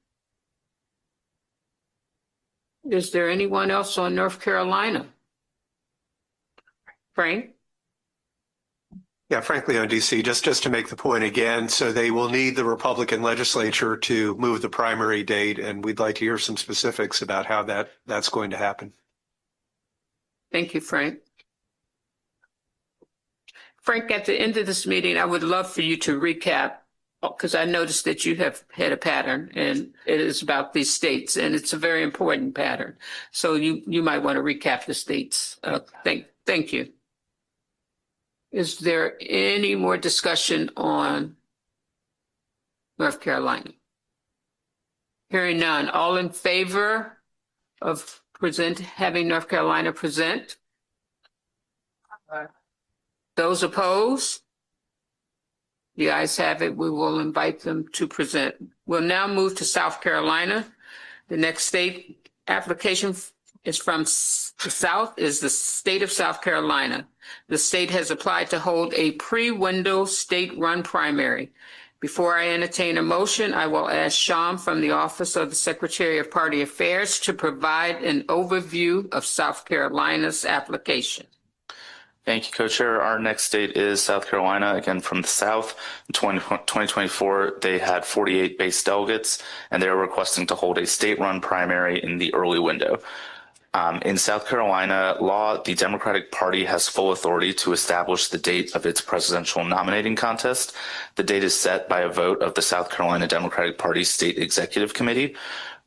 Is there anyone else on North Carolina? Frank? Yeah, frankly, on DC, just to make the point again, so they will need the Republican legislature to move the primary date, and we'd like to hear some specifics about how that's going to happen. Thank you, Frank. Frank, at the end of this meeting, I would love for you to recap, because I noticed that you have had a pattern, and it is about these states, and it's a very important pattern. So you might want to recap the states. Thank you. Is there any more discussion on North Carolina? Hearing none. All in favor of having North Carolina present? Those opposed? The ayes have it. We will invite them to present. We'll now move to South Carolina. The next state application is from the South, is the state of South Carolina. The state has applied to hold a pre-window state-run primary. Before I entertain a motion, I will ask Sham from the Office of the Secretary of Party Affairs to provide an overview of South Carolina's application. Thank you, Co-Chair. Our next state is South Carolina, again from the South. In 2024, they had 48 base delegates, and they are requesting to hold a state-run primary in the early window. In South Carolina law, the Democratic Party has full authority to establish the date of its presidential nominating contest. The date is set by a vote of the South Carolina Democratic Party State Executive Committee.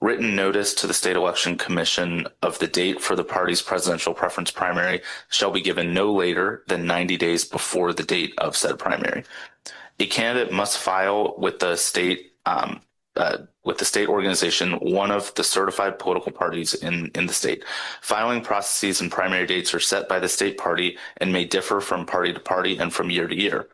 Written notice to the State Election Commission of the date for the party's presidential preference primary shall be given no later than 90 days before the date of said primary. A candidate must file with the state organization one of the certified political parties in the state. Filing processes and primary dates are set by the state party and may differ from party to party and from year to year.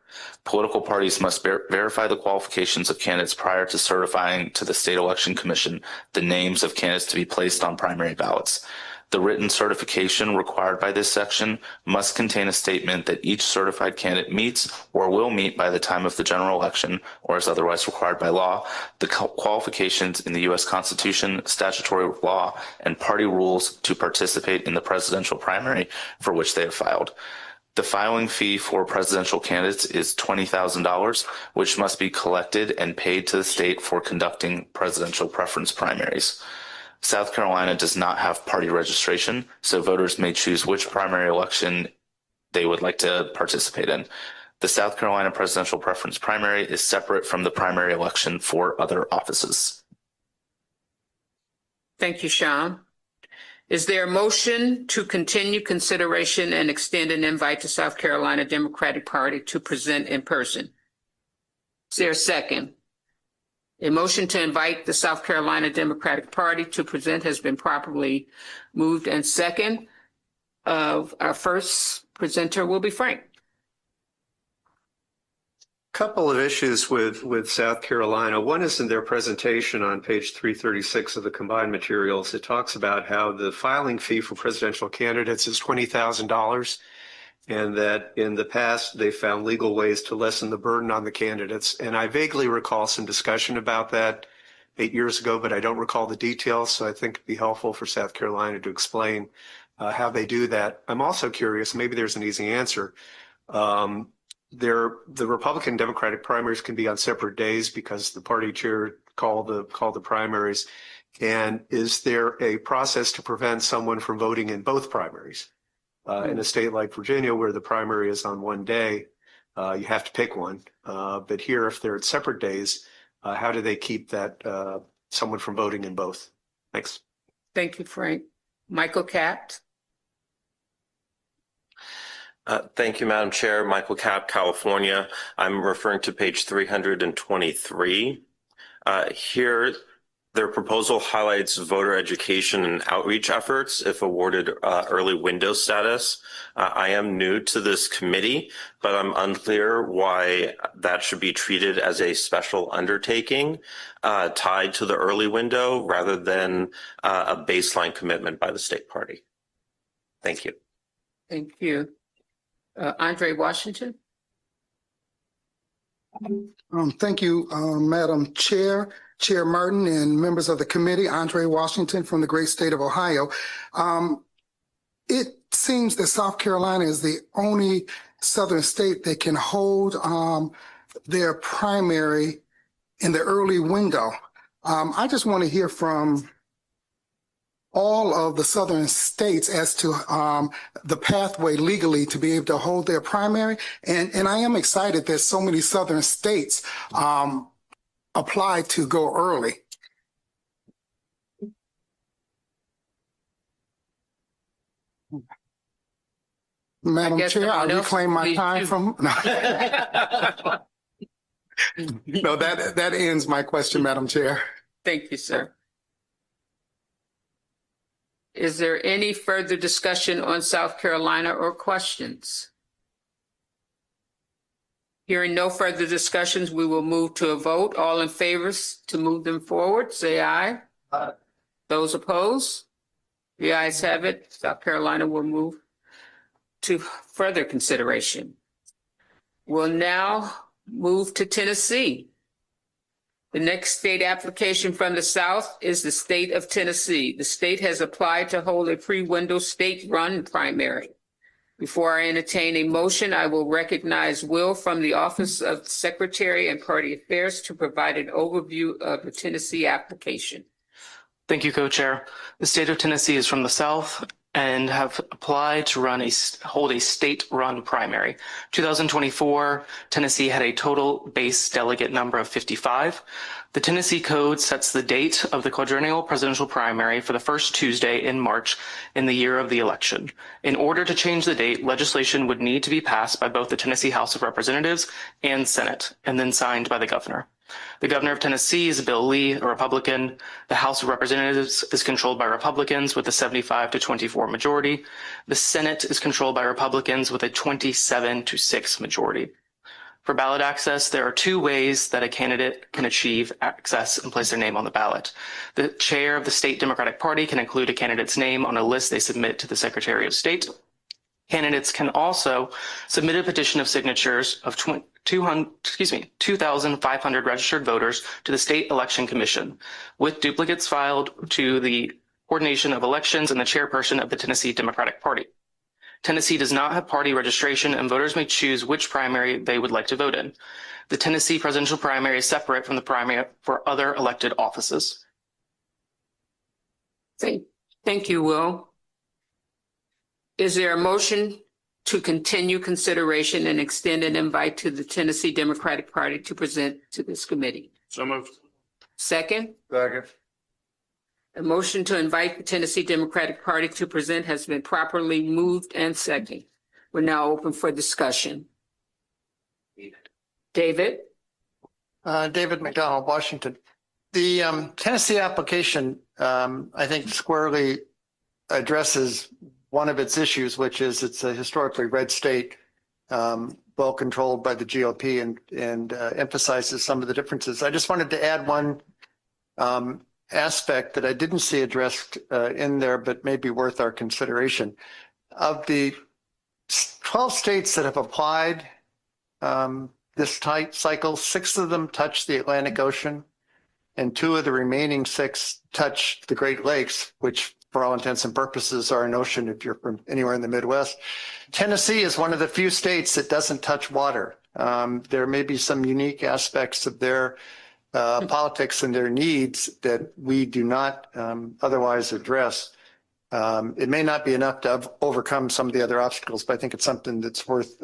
Political parties must verify the qualifications of candidates prior to certifying to the State Election Commission the names of candidates to be placed on primary ballots. The written certification required by this section must contain a statement that each certified candidate meets or will meet by the time of the general election, or as otherwise required by law, the qualifications in the U.S. Constitution, statutory law, and party rules to participate in the presidential primary for which they have filed. The filing fee for presidential candidates is $20,000, which must be collected and paid to the state for conducting presidential preference primaries. South Carolina does not have party registration, so voters may choose which primary election they would like to participate in. The South Carolina presidential preference primary is separate from the primary election for other offices. Thank you, Sean. Is there a motion to continue consideration and extend an invite to South Carolina Democratic Party to present in person? Is there a second? A motion to invite the South Carolina Democratic Party to present has been properly moved and second. Our first presenter will be Frank. Couple of issues with South Carolina. One is in their presentation on page 336 of the combined materials. It talks about how the filing fee for presidential candidates is $20,000 and that in the past they found legal ways to lessen the burden on the candidates. And I vaguely recall some discussion about that 8 years ago, but I don't recall the details. So I think it'd be helpful for South Carolina to explain how they do that. I'm also curious, maybe there's an easy answer. The Republican Democratic primaries can be on separate days because the party chair called the primaries. And is there a process to prevent someone from voting in both primaries? In a state like Virginia, where the primary is on one day, you have to pick one. But here, if they're at separate days, how do they keep that someone from voting in both? Thanks. Thank you, Frank. Michael Capt. Thank you, Madam Chair. Michael Capp, California. I'm referring to page 323. Here, their proposal highlights voter education and outreach efforts if awarded early window status. I am new to this committee, but I'm unclear why that should be treated as a special undertaking tied to the early window rather than a baseline commitment by the state party. Thank you. Thank you. Andre Washington. Thank you, Madam Chair, Chair Martin, and members of the committee. Andre Washington from the great state of Ohio. It seems that South Carolina is the only southern state that can hold their primary in the early window. I just want to hear from all of the southern states as to the pathway legally to be able to hold their primary. And I am excited that so many southern states apply to go early. Madam Chair, I reclaim my time from. No, that ends my question, Madam Chair. Thank you, sir. Is there any further discussion on South Carolina or questions? Hearing no further discussions, we will move to a vote. All in favor to move them forward, say aye. Aye. Those opposed? The ayes have it. South Carolina will move to further consideration. We'll now move to Tennessee. The next state application from the South is the state of Tennessee. The state has applied to hold a pre-window state-run primary. Before I entertain a motion, I will recognize Will from the Office of Secretary and Party Affairs to provide an overview of the Tennessee application. Thank you, Co-Chair. The state of Tennessee is from the South, and have applied to hold a state-run primary. 2024, Tennessee had a total base delegate number of 55. The Tennessee Code sets the date of the quadrennial presidential primary for the first Tuesday in March in the year of the election. In order to change the date, legislation would need to be passed by both the Tennessee House of Representatives and Senate, and then signed by the governor. The governor of Tennessee is Bill Lee, a Republican. The House of Representatives is controlled by Republicans with a 75-24 majority. The Senate is controlled by Republicans with a 27-6 majority. For ballot access, there are two ways that a candidate can achieve access and place their name on the ballot. The chair of the state Democratic Party can include a candidate's name on a list they submit to the Secretary of State. Candidates can also submit a petition of signatures of 2,500 registered voters to the State Election Commission, with duplicates filed to the Coordination of Elections and the chairperson of the Tennessee Democratic Party. Tennessee does not have party registration, and voters may choose which primary they would like to vote in. The Tennessee presidential primary is separate from the primary for other elected offices. Thank you, Will. Is there a motion to continue consideration and extend an invite to the Tennessee Democratic Party to present to this committee? So moved. Second? Second. A motion to invite the Tennessee Democratic Party to present has been properly moved and seconded. We're now open for discussion. David? David McDonald, Washington. The Tennessee application, I think, squarely addresses one of its issues, which is it's a historically red state, well controlled by the GOP, and emphasizes some of the differences. I just wanted to add one aspect that I didn't see addressed in there, but may be worth our consideration. Of the 12 states that have applied this type cycle, 6 of them touch the Atlantic Ocean, and 2 of the remaining 6 touch the Great Lakes, which for all intents and purposes are an ocean if you're from anywhere in the Midwest. Tennessee is one of the few states that doesn't touch water. There may be some unique aspects of their politics and their needs that we do not otherwise address. It may not be enough to overcome some of the other obstacles, but I think it's something that's worth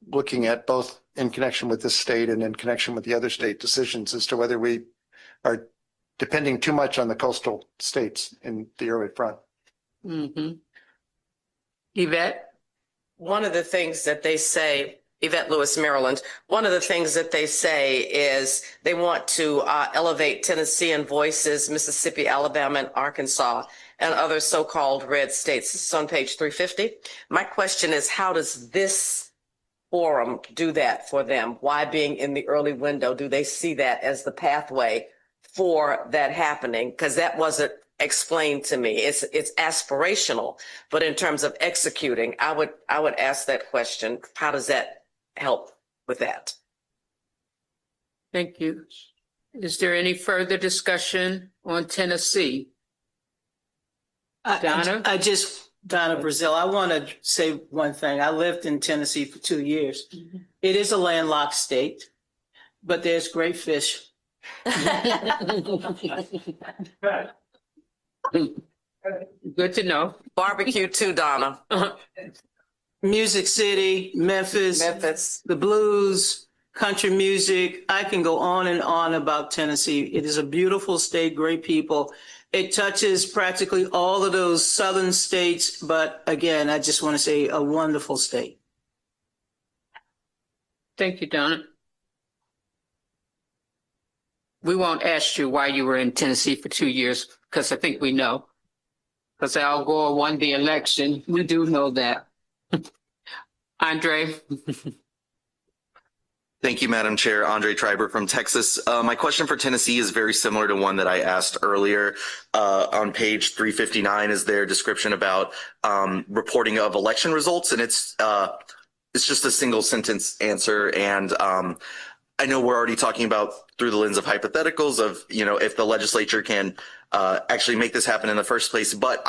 looking at, both in connection with this state and in connection with the other state decisions as to whether we are depending too much on the coastal states in the early front. Mm-hmm. Yvette? One of the things that they say, Yvette Lewis, Maryland, one of the things that they say is they want to elevate Tennessean voices, Mississippi, Alabama, and Arkansas, and other so-called red states. This is on page 350. My question is, how does this forum do that for them? Why being in the early window? Do they see that as the pathway for that happening? Because that wasn't explained to me. It's aspirational, but in terms of executing, I would ask that question. How does that help with that? Thank you. Is there any further discussion on Tennessee? Donna? Donna Brazil, I want to say one thing. I lived in Tennessee for 2 years. Mm-hmm. It is a landlocked state, but there's great fish. Good to know. Barbecue too, Donna. Music City, Memphis, the blues, country music. I can go on and on about Tennessee. It is a beautiful state, great people. It touches practically all of those southern states, but again, I just want to say a wonderful state. Thank you, Donna. We won't ask you why you were in Tennessee for 2 years, because I think we know. Because Al Gore won the election. We do know that. Andre? Thank you, Madam Chair. Andre Triber from Texas. My question for Tennessee is very similar to one that I asked earlier. On page 359 is their description about reporting of election results, and it's just a single sentence answer. And I know we're already talking about through the lens of hypotheticals of, if the legislature can actually make this happen in the first place. But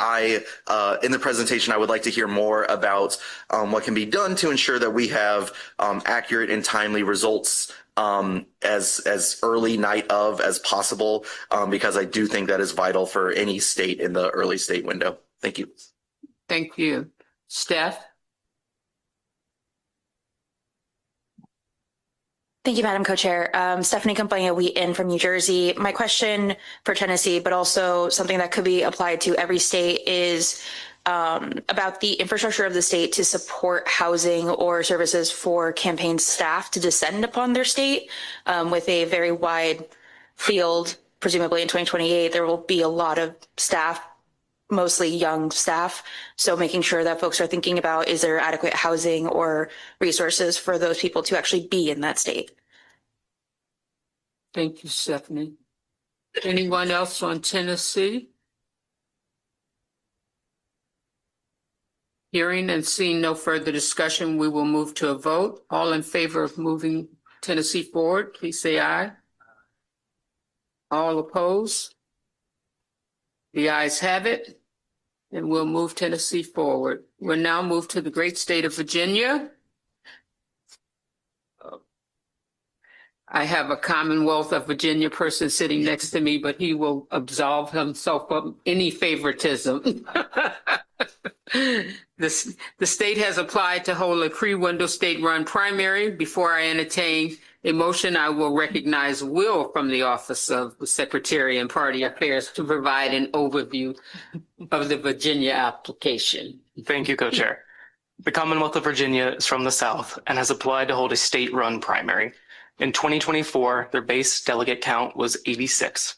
in the presentation, I would like to hear more about what can be done to ensure that we have accurate and timely results as early night of as possible, because I do think that is vital for any state in the early state window. Thank you. Thank you. Steph? Thank you, Madam Co-Chair. Stephanie Campagna-Wheaton from New Jersey. My question for Tennessee, but also something that could be applied to every state, is about the infrastructure of the state to support housing or services for campaign staff to descend upon their state with a very wide field. Presumably in 2028, there will be a lot of staff, mostly young staff. So making sure that folks are thinking about, is there adequate housing or resources for those people to actually be in that state? Thank you, Stephanie. Anyone else on Tennessee? Hearing and seeing no further discussion, we will move to a vote. All in favor of moving Tennessee forward, please say aye. All opposed? The ayes have it, and we'll move Tennessee forward. We'll now move to the great state of Virginia. I have a Commonwealth of Virginia person sitting next to me, but he will absolve himself of any favoritism. The state has applied to hold a pre-window state-run primary. Before I entertain a motion, I will recognize Will from the Office of Secretary and Party Affairs to provide an overview of the Virginia application. Thank you, Co-Chair. The Commonwealth of Virginia is from the South and has applied to hold a state-run primary. In 2024, their base delegate count was 86.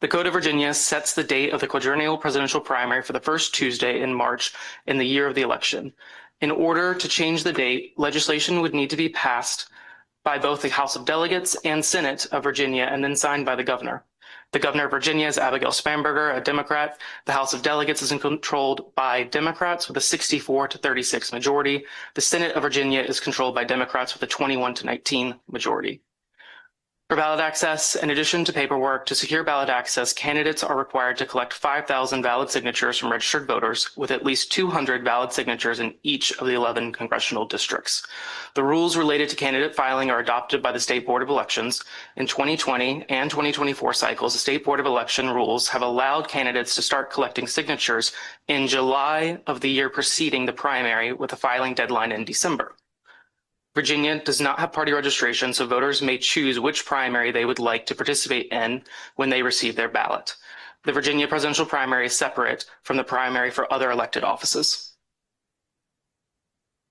The Code of Virginia sets the date of the quadrennial presidential primary for the first Tuesday in March in the year of the election. In order to change the date, legislation would need to be passed by both the House of Delegates and Senate of Virginia and then signed by the governor. The governor of Virginia is Abigail Spanberger, a Democrat. The House of Delegates is controlled by Democrats with a 64-36 majority. The Senate of Virginia is controlled by Democrats with a 21-19 majority. For ballot access, in addition to paperwork, to secure ballot access, candidates are required to collect 5,000 valid signatures from registered voters with at least 200 valid signatures in each of the 11 congressional districts. The rules related to candidate filing are adopted by the State Board of Elections. In 2020 and 2024 cycles, the State Board of Election rules have allowed candidates to start collecting signatures in July of the year preceding the primary with a filing deadline in December. Virginia does not have party registration, so voters may choose which primary they would like to participate in when they receive their ballot. The Virginia presidential primary is separate from the primary for other elected offices.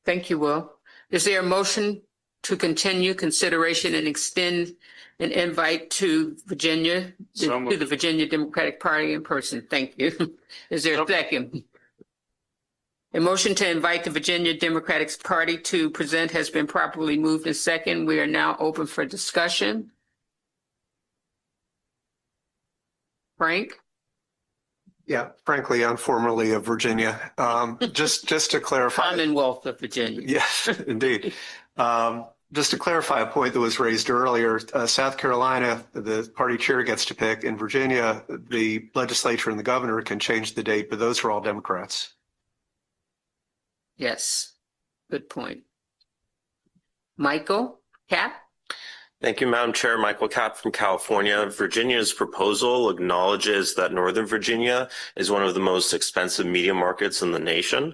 Thank you, Will. Is there a motion to continue consideration and extend an invite to Virginia, to the Virginia Democratic Party in person? Thank you. Is there a second? A motion to invite the Virginia Democratic Party to present has been properly moved and second. We are now open for discussion. Frank? Yeah, frankly, I'm formerly of Virginia. Just to clarify. Commonwealth of Virginia. Yes, indeed. Just to clarify a point that was raised earlier, South Carolina, the party chair gets to pick. In Virginia, the legislature and the governor can change the date, but those are all Democrats. Yes, good point. Michael Cap? Thank you, Madam Chair. Michael Cap from California. Virginia's proposal acknowledges that Northern Virginia is one of the most expensive media markets in the nation.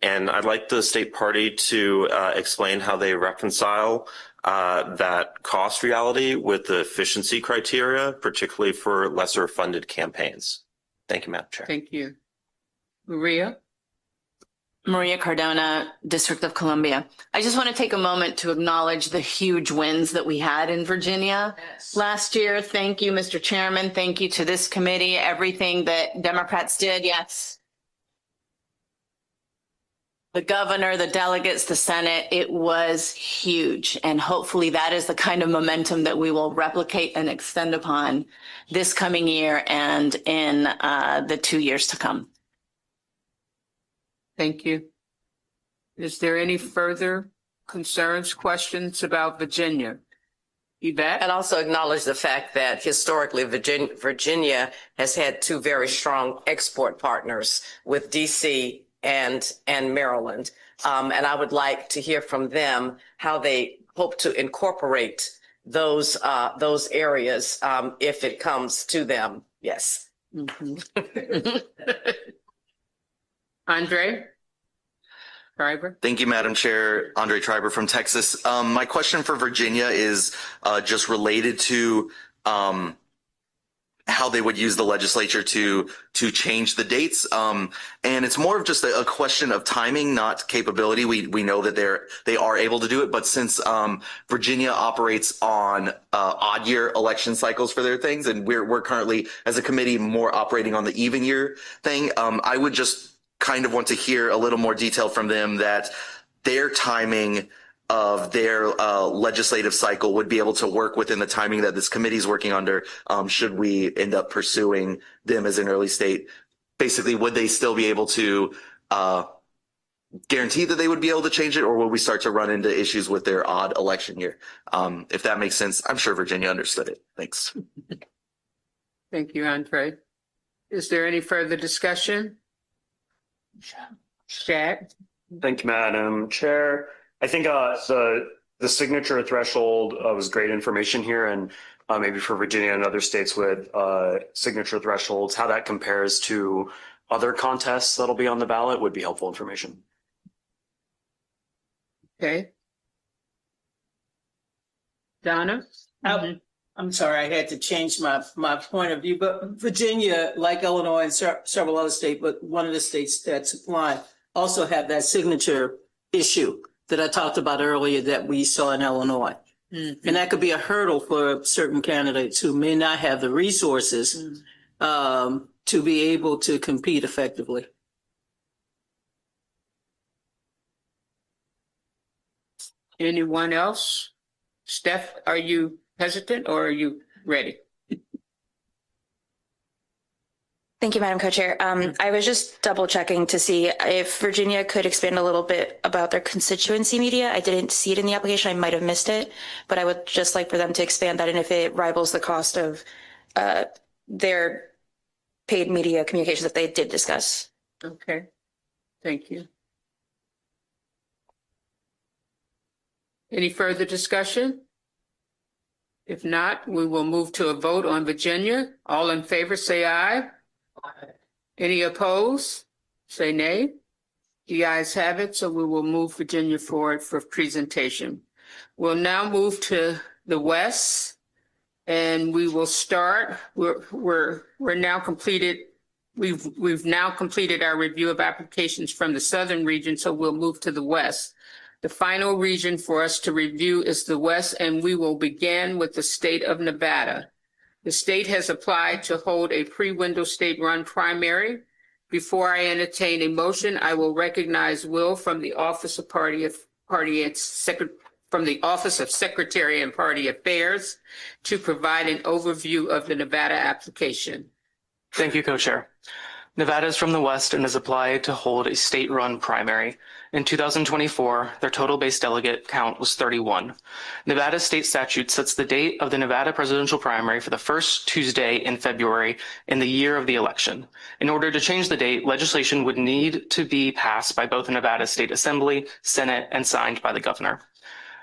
And I'd like the state party to explain how they reconcile that cost reality with the efficiency criteria, particularly for lesser funded campaigns. Thank you, Madam Chair. Thank you. Maria? Maria Cardona, District of Columbia. I just want to take a moment to acknowledge the huge wins that we had in Virginia last year. Thank you, Mr. Chairman. Thank you to this committee, everything that Democrats did. Yes. The governor, the delegates, the Senate, it was huge. And hopefully that is the kind of momentum that we will replicate and extend upon this coming year and in the 2 years to come. Thank you. Is there any further concerns, questions about Virginia? Yvette? And also acknowledge the fact that historically Virginia has had two very strong export partners with DC and Maryland. And I would like to hear from them how they hope to incorporate those areas if it comes to them. Yes. Mm-hmm. Andre Schreiber. Thank you, Madam Chair. Andre Schreiber from Texas. My question for Virginia is just related to how they would use the legislature to change the dates. And it's more of just a question of timing, not capability. We know that they are able to do it, but since Virginia operates on odd year election cycles for their things, and we're currently as a committee more operating on the even year thing, I would just kind of want to hear a little more detail from them that their timing of their legislative cycle would be able to work within the timing that this committee is working under, should we end up pursuing them as an early state. Basically, would they still be able to guarantee that they would be able to change it, or will we start to run into issues with their odd election year? If that makes sense, I'm sure Virginia understood it. Thanks. Thank you, Andre. Is there any further discussion? Shad? Thank you, Madam Chair. I think the signature threshold was great information here, and maybe for Virginia and other states with signature thresholds, how that compares to other contests that'll be on the ballot would be helpful information. Okay. Donna? I'm sorry, I had to change my point of view, but Virginia, like Illinois and several other states, but one of the states that supply also have that signature issue that I talked about earlier that we saw in Illinois. Mm-hmm. And that could be a hurdle for certain candidates who may not have the resources to be able to compete effectively. Anyone else? Steph, are you hesitant or are you ready? Thank you, Madam Co-Chair. I was just double checking to see if Virginia could expand a little bit about their constituency media. I didn't see it in the application. I might have missed it, but I would just like for them to expand that and if it rivals the cost of their paid media communications that they did discuss. Okay, thank you. Any further discussion? If not, we will move to a vote on Virginia. All in favor, say aye. Any opposed? Say nay. The ayes have it, so we will move Virginia forward for presentation. We'll now move to the West, and we will start. We're now completed. We've now completed our review of applications from the Southern region, so we'll move to the West. The final region for us to review is the West, and we will begin with the state of Nevada. The state has applied to hold a pre-window state-run primary. Before I entertain a motion, I will recognize Will from the Office of Secretary and Party Affairs to provide an overview of the Nevada application. Thank you, Co-Chair. Nevada is from the West and has applied to hold a state-run primary. In 2024, their total base delegate count was 31. Nevada state statute sets the date of the Nevada presidential primary for the first Tuesday in February in the year of the election. In order to change the date, legislation would need to be passed by both the Nevada State Assembly, Senate, and signed by the governor.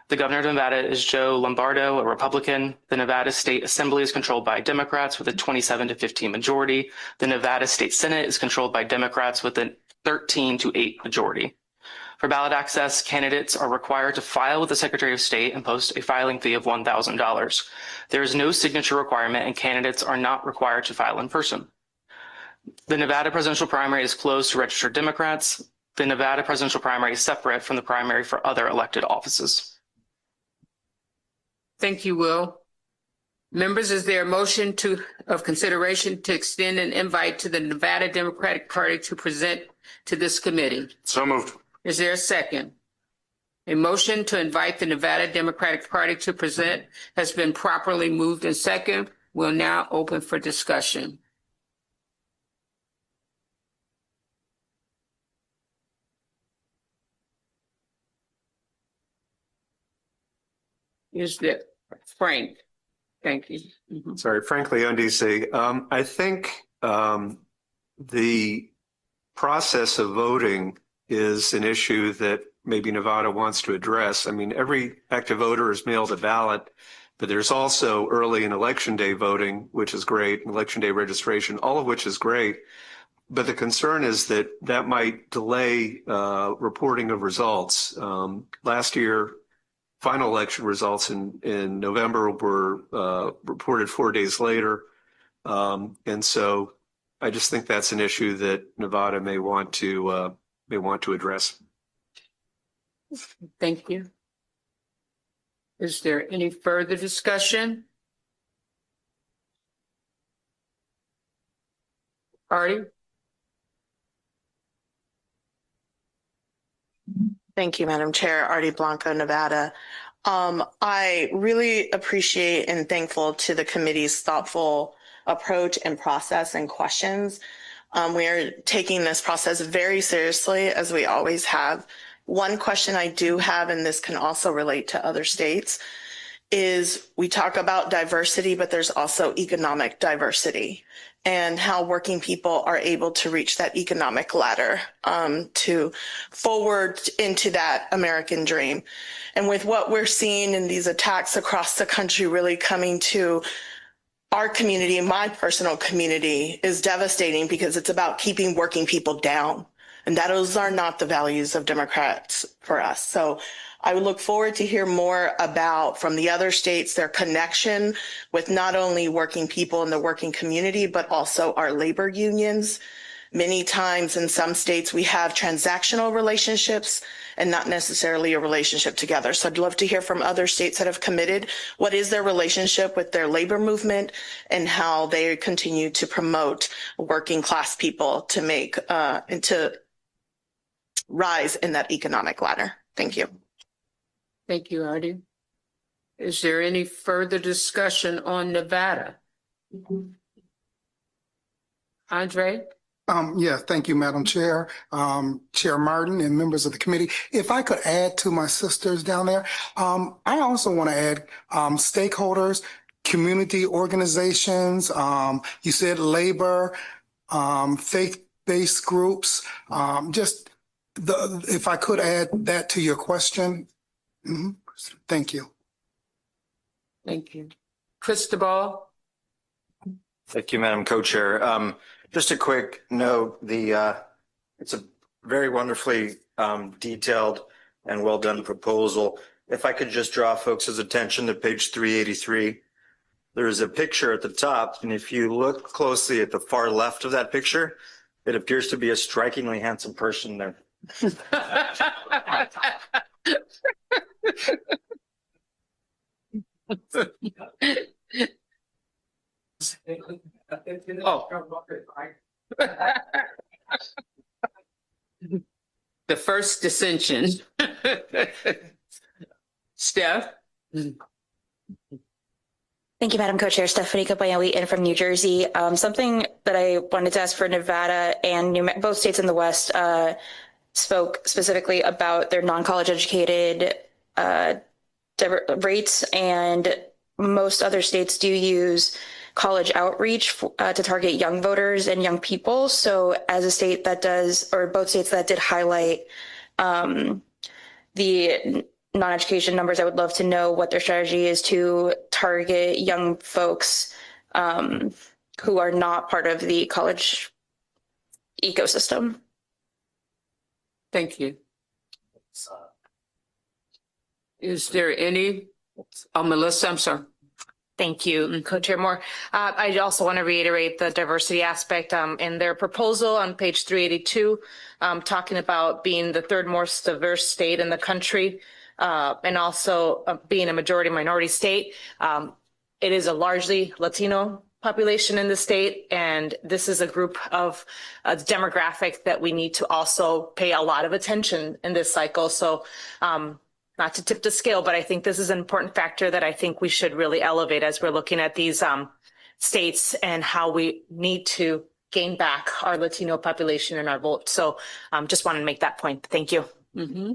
The governor of Nevada is Joe Lombardo, a Republican. The Nevada State Assembly is controlled by Democrats with a 27-15 majority. The Nevada State Senate is controlled by Democrats with a 13-8 majority. For ballot access, candidates are required to file with the Secretary of State and post a filing fee of $1,000. There is no signature requirement, and candidates are not required to file in person. The Nevada presidential primary is closed to registered Democrats. The Nevada presidential primary is separate from the primary for other elected offices. Thank you, Will. Members, is there a motion of consideration to extend an invite to the Nevada Democratic Party to present to this committee? So moved. Is there a second? A motion to invite the Nevada Democratic Party to present has been properly moved and second. We'll now open for discussion. Is there Frank? Thank you. Mm-hmm. Sorry, Frank Leon, DC. I think the process of voting is an issue that maybe Nevada wants to address. I mean, every active voter is mailed a ballot, but there's also early and election day voting, which is great, election day registration, all of which is great. But the concern is that that might delay reporting of results. Last year, final election results in November were reported 4 days later. And so I just think that's an issue that Nevada may want to address. Thank you. Is there any further discussion? Artie? Thank you, Madam Chair. Artie Blanco, Nevada. I really appreciate and thankful to the committee's thoughtful approach and process and questions. We are taking this process very seriously, as we always have. One question I do have, and this can also relate to other states, is we talk about diversity, but there's also economic diversity and how working people are able to reach that economic ladder to forward into that American dream. And with what we're seeing in these attacks across the country really coming to our community, my personal community, is devastating because it's about keeping working people down. And those are not the values of Democrats for us. So I would look forward to hear more about from the other states, their connection with not only working people in the working community, but also our labor unions. Many times in some states, we have transactional relationships and not necessarily a relationship together. So I'd love to hear from other states that have committed. What is their relationship with their labor movement and how they continue to promote working class people to make and to rise in that economic ladder. Thank you. Thank you, Artie. Is there any further discussion on Nevada? Andre? Yeah, thank you, Madam Chair, Chair Martin, and members of the committee. If I could add to my sisters down there, I also want to add stakeholders, community organizations, you said labor, faith-based groups, if I could add that to your question. Mm-hmm. Thank you. Thank you. Cristobal? Thank you, Madam Co-Chair. Just a quick note, it's a very wonderfully detailed and well done proposal. If I could just draw folks' attention to page 383, there is a picture at the top, and if you look closely at the far left of that picture, it appears to be a strikingly handsome person there. The first dissension. Steph? Thank you, Madam Co-Chair. Stephanie Campagnoli from New Jersey. Something that I wanted to ask for Nevada and both states in the West spoke specifically about their non-college educated rates, and most other states do use college outreach to target young voters and young people. So as a state that does, or both states that did highlight the non-education numbers, I would love to know what their strategy is to target young folks who are not part of the college ecosystem. Thank you. Is there any? Oh, Melissa, I'm sorry. Thank you, Co-Chair Moore. I also want to reiterate the diversity aspect in their proposal on page 382, talking about being the third most diverse state in the country, and also being a majority minority state. It is a largely Latino population in the state, and this is a group of a demographic that we need to also pay a lot of attention in this cycle. So not to tip the scale, but I think this is an important factor that I think we should really elevate as we're looking at these states and how we need to gain back our Latino population and our vote. So just wanted to make that point. Thank you. Mm-hmm.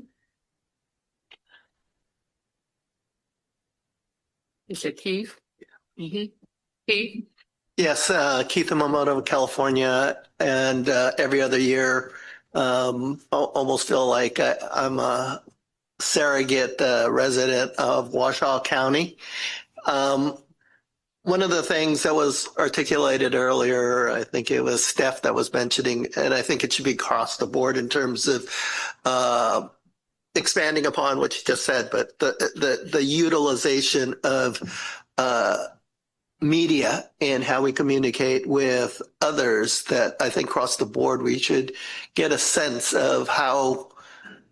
Is it Keith? Mm-hmm. Keith? Yes, Keith Yamamoto, California, and every other year, almost feel like I'm a surrogate resident of Washoe County. one of the things that was articulated earlier, I think it was Steph that was mentioning, and I think it should be across the board in terms of expanding upon what you just said, but the utilization of media and how we communicate with others, that I think across the board we should get a sense of how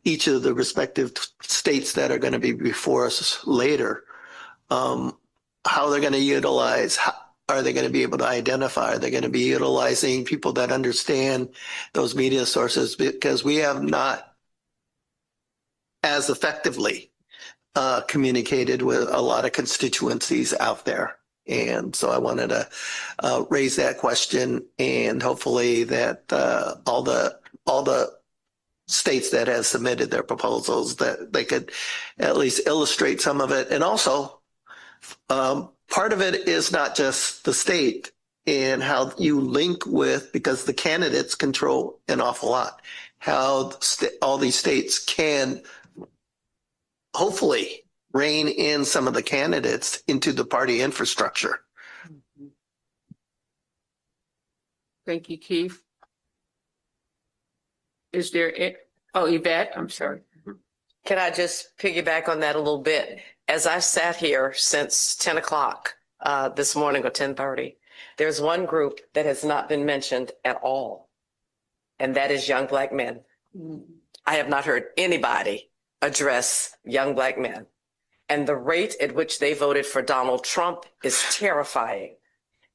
each of the respective states that are going to be before us later, how they're going to utilize, are they going to be able to identify, are they going to be utilizing people that understand those media sources, because we have not as effectively communicated with a lot of constituencies out there. And so I wanted to raise that question, and hopefully that all the states that have submitted their proposals, that they could at least illustrate some of it. And also, part of it is not just the state and how you link with, because the candidates control an awful lot, how all these states can hopefully rein in some of the candidates into the party infrastructure. Thank you, Keith. Is there, Yvette, I'm sorry. Can I just piggyback on that a little bit? As I've sat here since 10 o'clock this morning or 10:30, there's one group that has not been mentioned at all, and that is young Black men. I have not heard anybody address young Black men. And the rate at which they voted for Donald Trump is terrifying.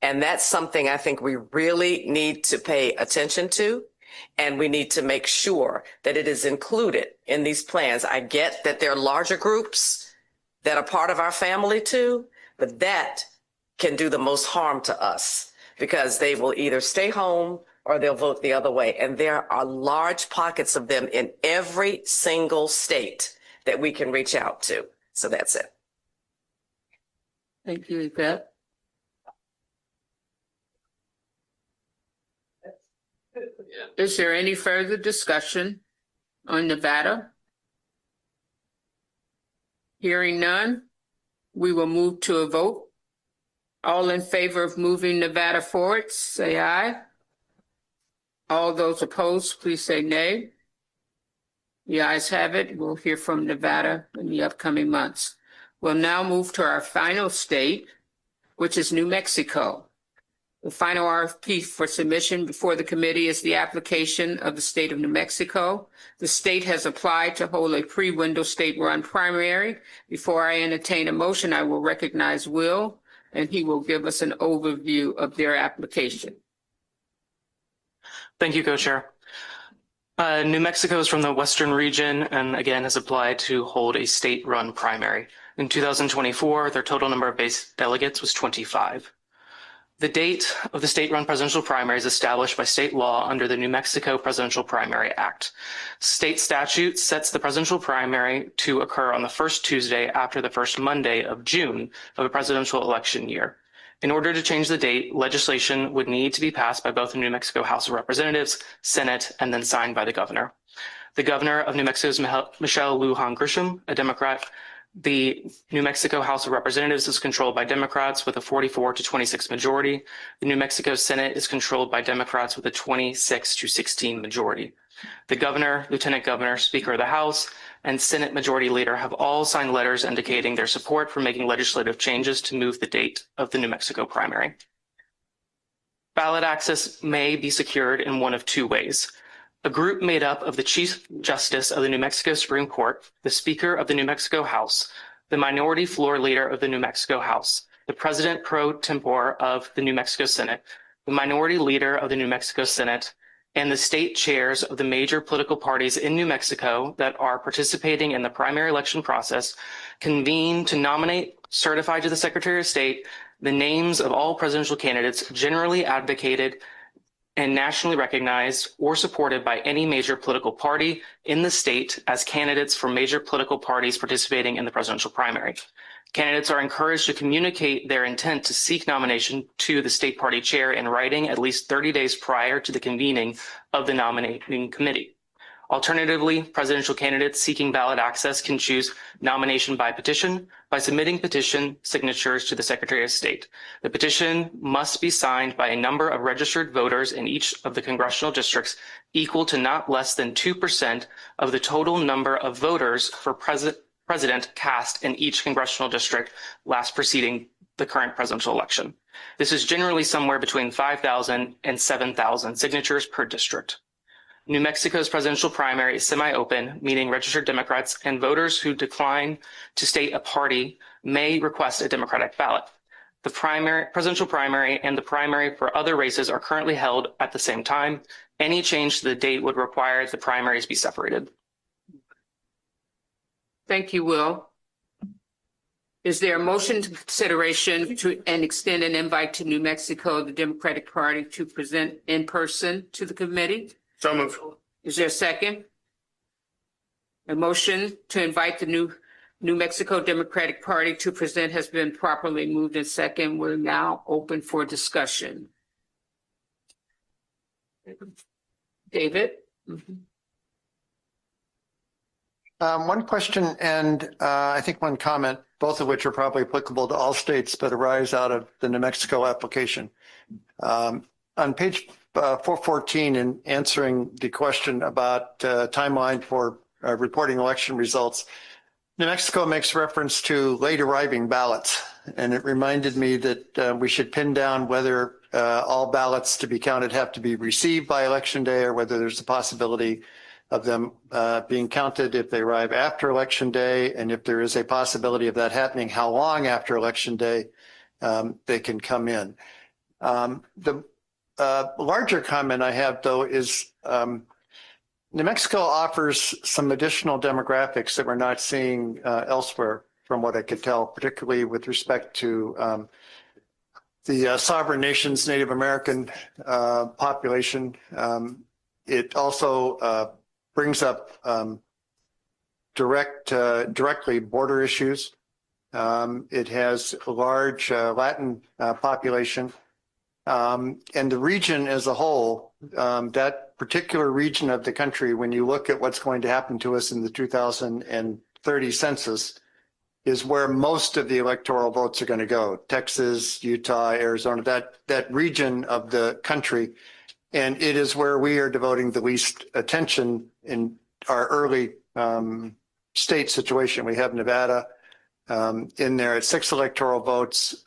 And that's something I think we really need to pay attention to. And we need to make sure that it is included in these plans. I get that there are larger groups that are part of our family too, but that can do the most harm to us, because they will either stay home or they'll vote the other way. And there are large pockets of them in every single state that we can reach out to. So that's it. Thank you, Yvette. Is there any further discussion on Nevada? Hearing none, we will move to a vote. All in favor of moving Nevada forward, say aye. All those opposed, please say nay. The ayes have it. We'll hear from Nevada in the upcoming months. We'll now move to our final state, which is New Mexico. The final RFP for submission before the committee is the application of the state of New Mexico. The state has applied to hold a pre-window state-run primary. Before I entertain a motion, I will recognize Will, and he will give us an overview of their application. Thank you, Co-Chair. New Mexico is from the Western region and again has applied to hold a state-run primary. In 2024, their total number of base delegates was 25. The date of the state-run presidential primary is established by state law under the New Mexico Presidential Primary Act. State statute sets the presidential primary to occur on the first Tuesday after the first Monday of June of a presidential election year. In order to change the date, legislation would need to be passed by both the New Mexico House of Representatives, Senate, and then signed by the governor. The governor of New Mexico is Michelle Lujan Grisham, a Democrat. The New Mexico House of Representatives is controlled by Democrats with a 44-26 majority. The New Mexico Senate is controlled by Democrats with a 26-16 majority. The governor, lieutenant governor, speaker of the House, and Senate Majority Leader have all signed letters indicating their support for making legislative changes to move the date of the New Mexico primary. Ballot access may be secured in one of two ways. A group made up of the Chief Justice of the New Mexico Supreme Court, the Speaker of the New Mexico House, the Minority Floor Leader of the New Mexico House, the President pro tempore of the New Mexico Senate, the Minority Leader of the New Mexico Senate, and the state chairs of the major political parties in New Mexico that are participating in the primary election process convene to nominate, certify to the Secretary of State the names of all presidential candidates generally advocated and nationally recognized or supported by any major political party in the state as candidates for major political parties participating in the presidential primary. Candidates are encouraged to communicate their intent to seek nomination to the state party chair in writing at least 30 days prior to the convening of the nominating committee. Alternatively, presidential candidates seeking ballot access can choose nomination by petition by submitting petition signatures to the Secretary of State. The petition must be signed by a number of registered voters in each of the congressional districts equal to not less than 2% of the total number of voters for president cast in each congressional district last preceding the current presidential election. This is generally somewhere between 5,000 and 7,000 signatures per district. New Mexico's presidential primary is semi-open, meaning registered Democrats and voters who decline to state a party may request a Democratic ballot. The presidential primary and the primary for other races are currently held at the same time. Any change to the date would require the primaries be separated. Thank you, Will. Is there a motion to consideration to and extend an invite to New Mexico, the Democratic Party, to present in person to the committee? So moved. Is there a second? A motion to invite the New Mexico Democratic Party to present has been properly moved and second. We're now open for discussion. David? One question and I think one comment, both of which are probably applicable to all states, but arise out of the New Mexico application. On page 414, in answering the question about timeline for reporting election results, New Mexico makes reference to late arriving ballots, and it reminded me that we should pin down whether all ballots to be counted have to be received by Election Day, or whether there's a possibility of them being counted if they arrive after Election Day, and if there is a possibility of that happening, how long after Election Day they can come in. The larger comment I have, though, is New Mexico offers some additional demographics that we're not seeing elsewhere, from what I could tell, particularly with respect to the sovereign nation's Native American population. It also brings up directly border issues. It has a large Latin population. And the region as a whole, that particular region of the country, when you look at what's going to happen to us in the 2030 census, is where most of the electoral votes are going to go. Texas, Utah, Arizona, that region of the country. And it is where we are devoting the least attention in our early state situation. We have Nevada in there at 6 electoral votes.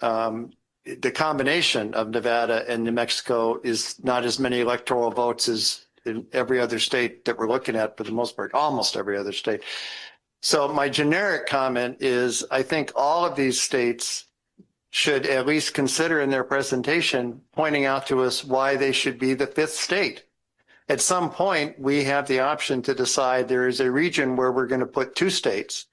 The combination of Nevada and New Mexico is not as many electoral votes as in every other state that we're looking at, for the most part, almost every other state. So my generic comment is, I think all of these states should at least consider in their presentation pointing out to us why they should be the 5th state. At some point, we have the option to decide there is a region where we're going to put 2 states.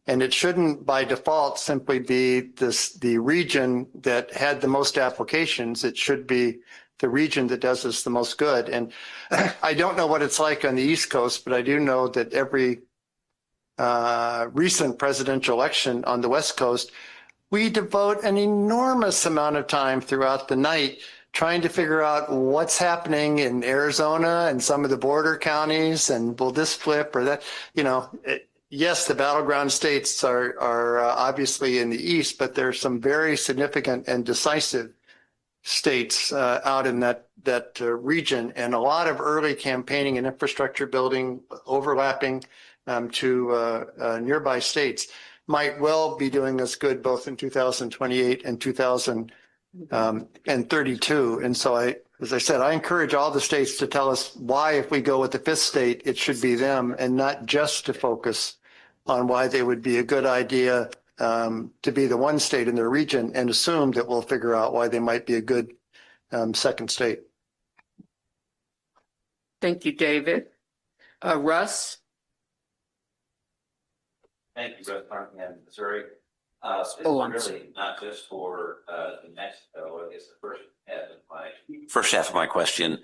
And it shouldn't by default simply be the region that had the most applications. It should be the region that does us the most good. And I don't know what it's like on the East Coast, but I do know that every recent presidential election on the West Coast, we devote an enormous amount of time throughout the night trying to figure out what's happening in Arizona and some of the border counties, and will this flip or that, yes, the battleground states are obviously in the East, but there are some very significant and decisive states out in that region, and a lot of early campaigning and infrastructure building overlapping to nearby states might well be doing us good both in 2028 and 2032. And so as I said, I encourage all the states to tell us why, if we go with the 5th state, it should be them, and not just to focus on why they would be a good idea to be the 1 state in their region, and assume that we'll figure out why they might be a good 2nd state. Thank you, David. Russ? Thank you, Russ Martin, Missouri. Really not just for New Mexico. I guess the first half of my question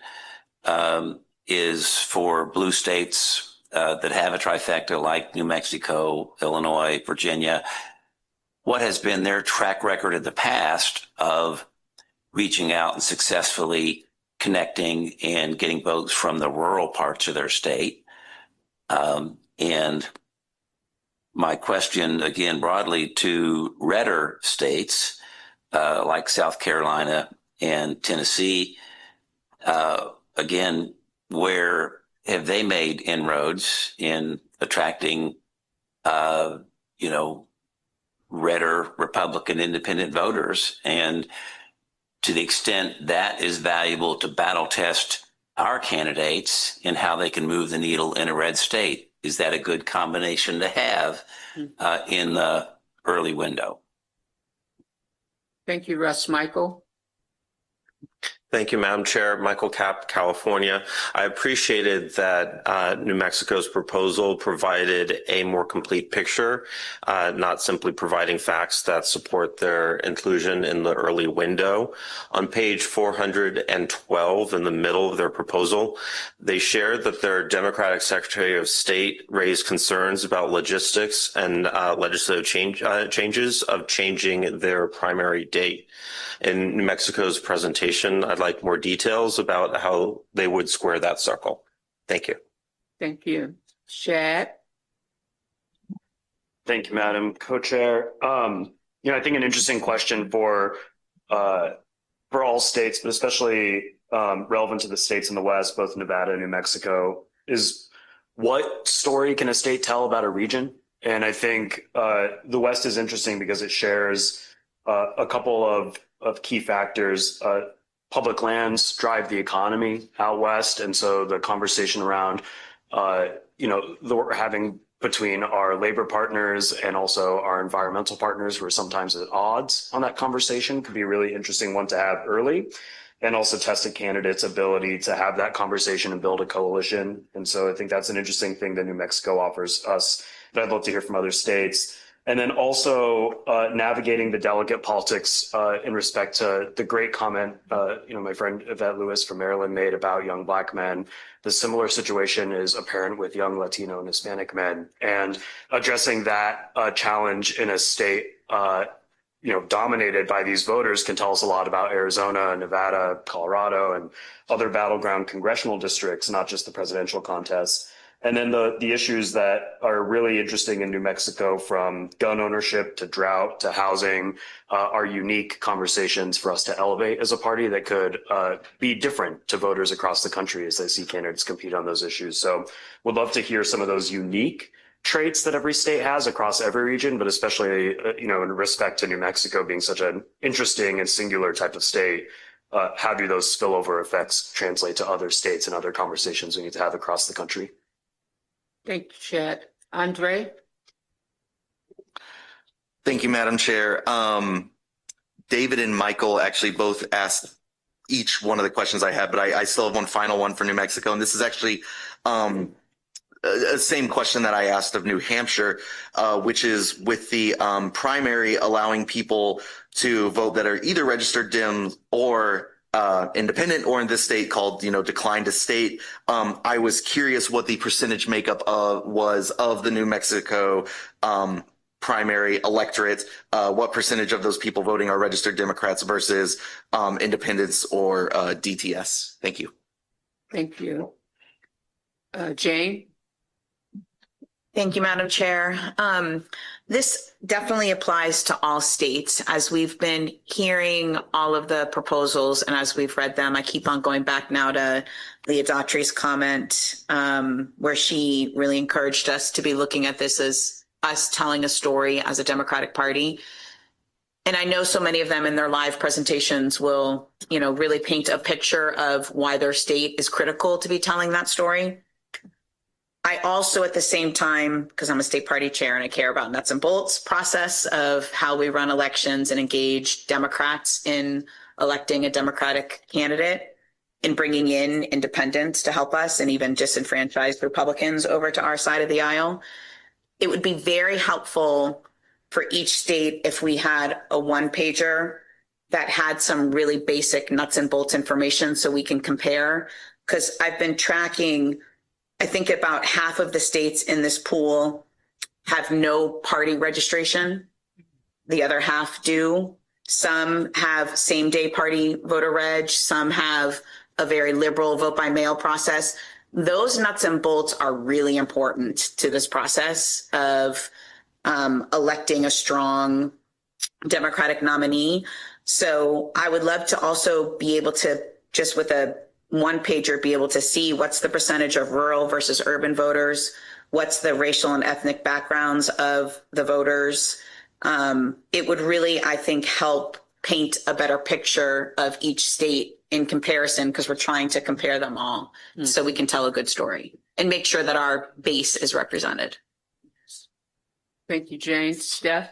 is for blue states that have a trifecta like New Mexico, Illinois, Virginia. What has been their track record in the past of reaching out and successfully connecting and getting votes from the rural parts of their state And my question, again, broadly to redder states like South Carolina and Tennessee, again, where have they made inroads in attracting, redder Republican independent voters? And to the extent that is valuable to battle test our candidates and how they can move the needle in a red state, is that a good combination to have in the early window? Thank you, Russ. Michael? Thank you, Madam Chair. Michael Kapp, California. I appreciated that New Mexico's proposal provided a more complete picture, not simply providing facts that support their inclusion in the early window. On page 412 in the middle of their proposal, they shared that their Democratic Secretary of State raised concerns about logistics and legislative changes of changing their primary date. In New Mexico's presentation, I'd like more details about how they would square that circle. Thank you. Thank you. Shad? Thank you, Madam Co-Chair. I think an interesting question for all states, but especially relevant to the states in the West, both Nevada and New Mexico, is what story can a state tell about a region? And I think the West is interesting because it shares a couple of key factors. Public lands drive the economy out West. And so the conversation around, that we're having between our labor partners and also our environmental partners who are sometimes at odds on that conversation could be a really interesting one to have early, and also test a candidate's ability to have that conversation and build a coalition. And so I think that's an interesting thing that New Mexico offers us that I'd love to hear from other states. And then also navigating the delegate politics in respect to the great comment, my friend Yvette Lewis from Maryland made about young Black men. The similar situation is apparent with young Latino and Hispanic men. And addressing that challenge in a state, dominated by these voters can tell us a lot about Arizona, Nevada, Colorado, and other battleground congressional districts, not just the presidential contest. And then the issues that are really interesting in New Mexico, from gun ownership to drought to housing, are unique conversations for us to elevate as a party that could be different to voters across the country as they see candidates compete on those issues. So would love to hear some of those unique traits that every state has across every region, but especially, in respect to New Mexico being such an interesting and singular type of state. How do those spillover effects translate to other states and other conversations we need to have across the country? Thank you, Chad. Andre? Thank you, Madam Chair. David and Michael actually both asked each one of the questions I had, but I still have one final one for New Mexico. And this is actually the same question that I asked of New Hampshire, which is with the primary allowing people to vote that are either registered Dem or independent, or in this state called, declined to state. I was curious what the percentage makeup was of the New Mexico primary electorate. What percentage of those people voting are registered Democrats versus independents or DTS? Thank you. Thank you. Jane? Thank you, Madam Chair. This definitely applies to all states. As we've been hearing all of the proposals and as we've read them, I keep on going back now to Leah Daughtry's comment, where she really encouraged us to be looking at this as us telling a story as a Democratic Party. And I know so many of them in their live presentations will, really paint a picture of why their state is critical to be telling that story. I also, at the same time, because I'm a state party chair and I care about nuts and bolts process of how we run elections and engage Democrats in electing a Democratic candidate and bringing in independents to help us and even disenfranchised Republicans over to our side of the aisle. It would be very helpful for each state if we had a one-pager that had some really basic nuts and bolts information so we can compare. Because I've been tracking, I think about half of the states in this pool have no party registration. The other half do. Some have same-day party voter reg. Some have a very liberal vote-by-mail process. those nuts and bolts are really important to this process of electing a strong Democratic nominee. So I would love to also be able to, just with a one pager, be able to see what's the percentage of rural versus urban voters, what's the racial and ethnic backgrounds of the voters. It would really, I think, help paint a better picture of each state in comparison, because we're trying to compare them all so we can tell a good story and make sure that our base is represented. Thank you, Jane. Steph?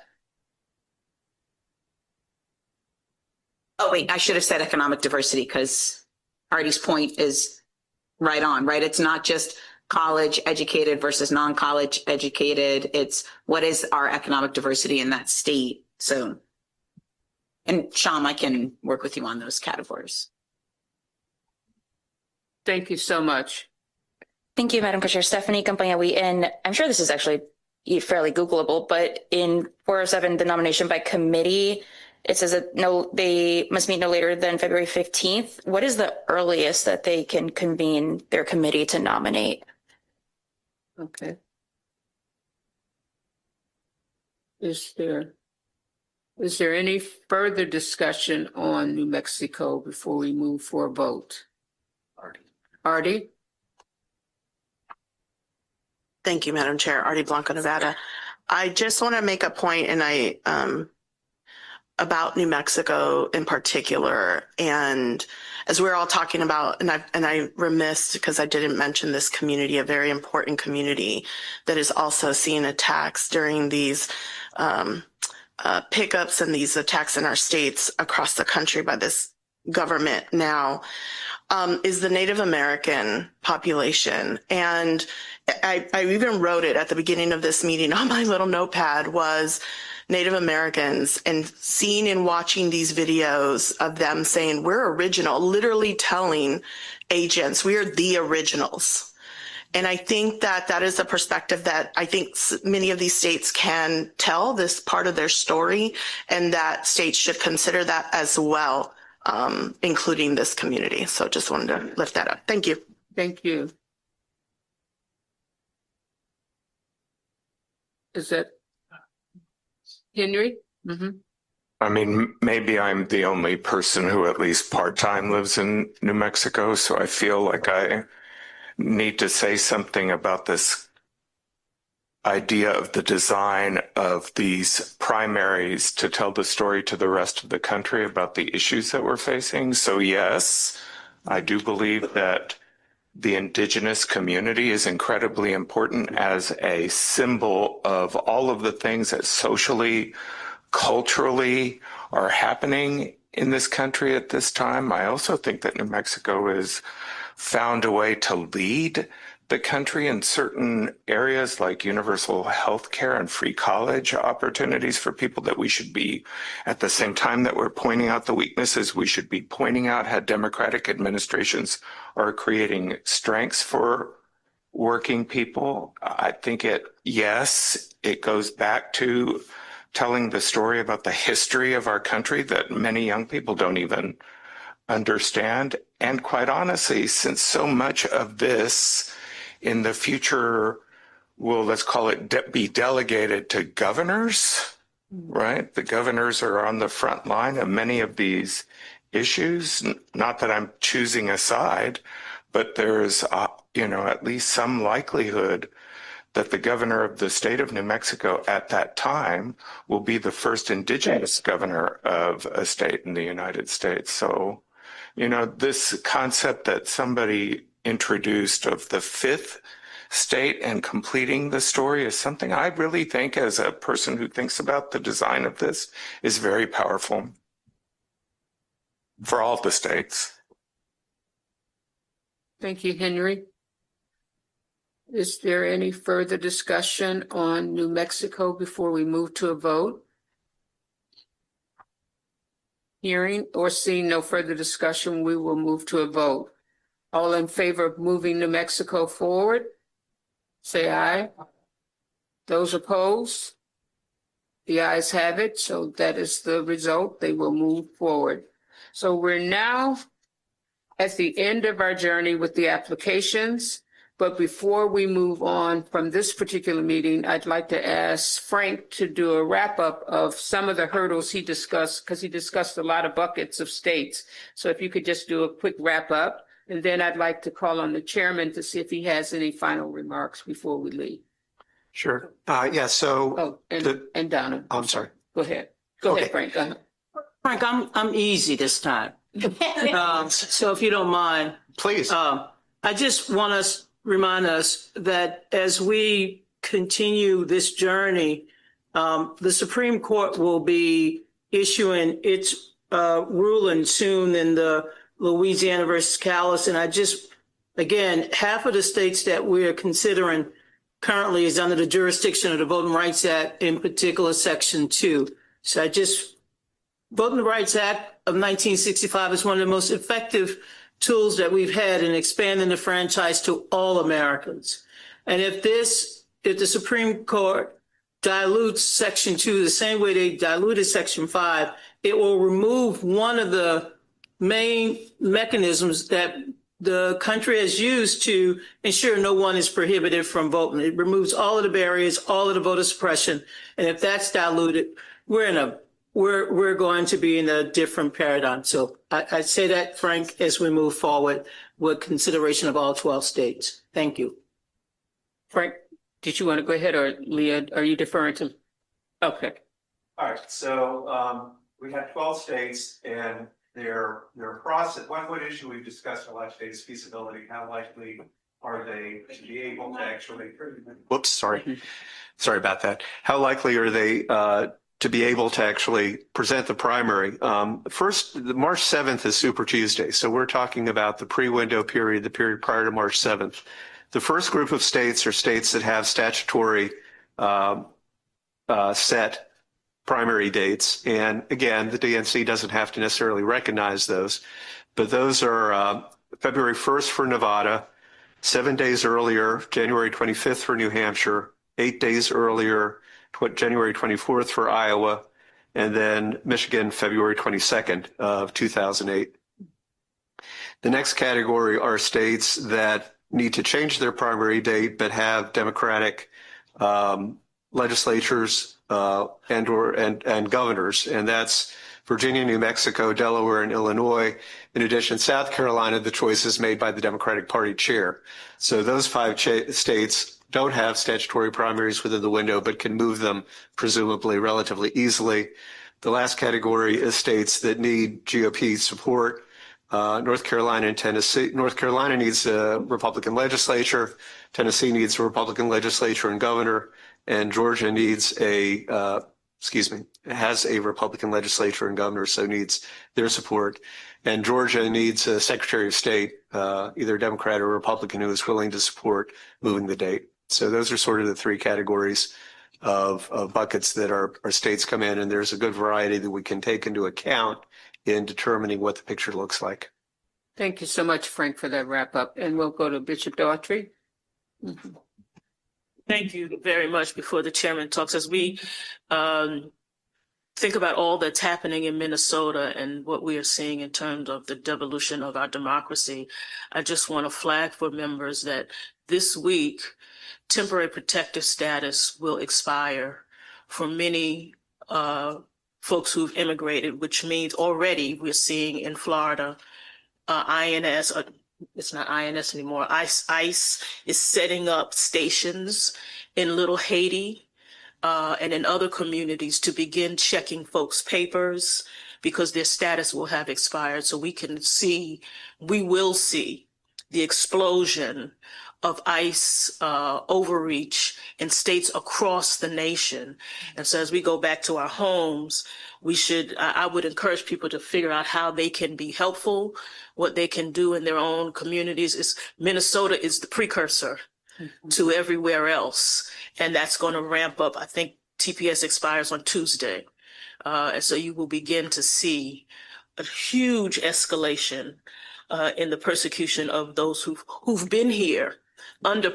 Oh, wait, I should have said economic diversity, because Artie's point is right on, right? It's not just college educated versus non-college educated. It's what is our economic diversity in that state. So, and Sham, I can work with you on those categories. Thank you so much. Thank you, Madam Co-Chair. Stephanie Campagnoli, and I'm sure this is actually fairly Googleable, but in 407, the nomination by committee, it says that they must meet no later than February 15th. What is the earliest that they can convene their committee to nominate? Okay. Is there any further discussion on New Mexico before we move for a vote? Artie? Thank you, Madam Chair. Artie Blanco, Nevada. I just want to make a point, and about New Mexico in particular. And as we're all talking about, and I remiss because I didn't mention this community, a very important community that is also seeing attacks during these pickups and these attacks in our states across the country by this government now, is the Native American population. And I even wrote it at the beginning of this meeting on my little notepad, was Native Americans, and seeing and watching these videos of them saying, we're original, literally telling agents, we are the originals. And I think that that is a perspective that I think many of these states can tell this part of their story, and that states should consider that as well, including this community. So just wanted to lift that up. Thank you. Thank you. Is that Henry? Mm-hmm. I mean, maybe I'm the only person who at least part-time lives in New Mexico, so I feel like I need to say something about this idea of the design of these primaries to tell the story to the rest of the country about the issues that we're facing. So yes, I do believe that the indigenous community is incredibly important as a symbol of all of the things that socially, culturally are happening in this country at this time. I also think that New Mexico has found a way to lead the country in certain areas like universal health care and free college opportunities for people, that we should be, at the same time that we're pointing out the weaknesses, we should be pointing out how Democratic administrations are creating strengths for working people. I think it goes back to telling the story about the history of our country that many young people don't even understand. And quite honestly, since so much of this in the future will, let's call it, be delegated to governors, right? The governors are on the front line of many of these issues. Not that I'm choosing a side, but there's, at least some likelihood that the governor of the state of New Mexico at that time will be the first indigenous governor of a state in the United States. So, this concept that somebody introduced of the fifth state and completing the story is something I really think, as a person who thinks about the design of this, is very powerful for all of the states. Thank you, Henry. Is there any further discussion on New Mexico before we move to a vote? Hearing or seeing no further discussion, we will move to a vote. All in favor of moving New Mexico forward, say aye. Those opposed? The ayes have it, so that is the result. They will move forward. So we're now at the end of our journey with the applications. But before we move on from this particular meeting, I'd like to ask Frank to do a wrap up of some of the hurdles he discussed, because he discussed a lot of buckets of states. So if you could just do a quick wrap up, and then I'd like to call on the chairman to see if he has any final remarks before we leave. Sure. Yeah. So, and Donna. I'm sorry. Go ahead. Go ahead, Frank. Frank, I'm easy this time. So if you don't mind, please. I just want us remind us that as we continue this journey, the Supreme Court will be issuing its ruling soon in the Louisiana versus Callis. And I just, again, half of the states that we're considering currently is under the jurisdiction of the Voting Rights Act, in particular, Section 2. So Voting Rights Act of 1965 is one of the most effective tools that we've had in expanding the franchise to all Americans. And if the Supreme Court dilutes Section 2 the same way they diluted Section 5, it will remove one of the main mechanisms that the country has used to ensure no one is prohibited from voting. It removes all of the barriers, all of the voter suppression. And if that's diluted, we're going to be in a different paradigm. So I say that, Frank, as we move forward with consideration of all 12 states. Thank you. Frank, did you want to go ahead, or Leah, are you deferring to? Okay. All right. So we have 12 states, and their process. One issue we've discussed a lot today is feasibility. How likely are they to be able to actually? Whoops, sorry. Sorry about that. How likely are they to be able to actually present the primary? First, March 7th is Super Tuesday. So we're talking about the pre-window period, the period prior to March 7th. The first group of states are states that have statutory set primary dates. And again, the DNC doesn't have to necessarily recognize those, but those are February 1st for Nevada, 7 days earlier, January 25th for New Hampshire, 8 days earlier, January 24th for Iowa, and then Michigan, February 22nd of 2008. The next category are states that need to change their primary date but have Democratic legislatures and governors, and that's Virginia, New Mexico, Delaware, and Illinois. In addition, South Carolina, the choice is made by the Democratic Party chair. So those 5 states don't have statutory primaries within the window, but can move them presumably relatively easily. The last category is states that need GOP support. North Carolina and Tennessee. North Carolina needs a Republican legislature. Tennessee needs a Republican legislature and governor. And Georgia needs has a Republican legislature and governor, so needs their support. And Georgia needs a Secretary of State, either Democrat or Republican, who is willing to support moving the date. So those are sort of the 3 categories of buckets that our states come in, and there's a good variety that we can take into account in determining what the picture looks like. Thank you so much, Frank, for that wrap up. And we'll go to Bishop Daughtry. Mm-hmm. Thank you very much. Before the chairman talks, as we think about all that's happening in Minnesota and what we are seeing in terms of the devolution of our democracy, I just want to flag for members that this week, temporary protective status will expire for many folks who've immigrated, which means already we're seeing in Florida, INS, it's not INS anymore, ICE is setting up stations in Little Haiti and in other communities to begin checking folks' papers because their status will have expired. So we will see the explosion of ICE overreach in states across the nation. And so as we go back to our homes, I would encourage people to figure out how they can be helpful, what they can do in their own communities. Minnesota is the precursor to everywhere else. And that's going to ramp up. I think TPS expires on Tuesday. And so you will begin to see a huge escalation in the persecution of those who've been here under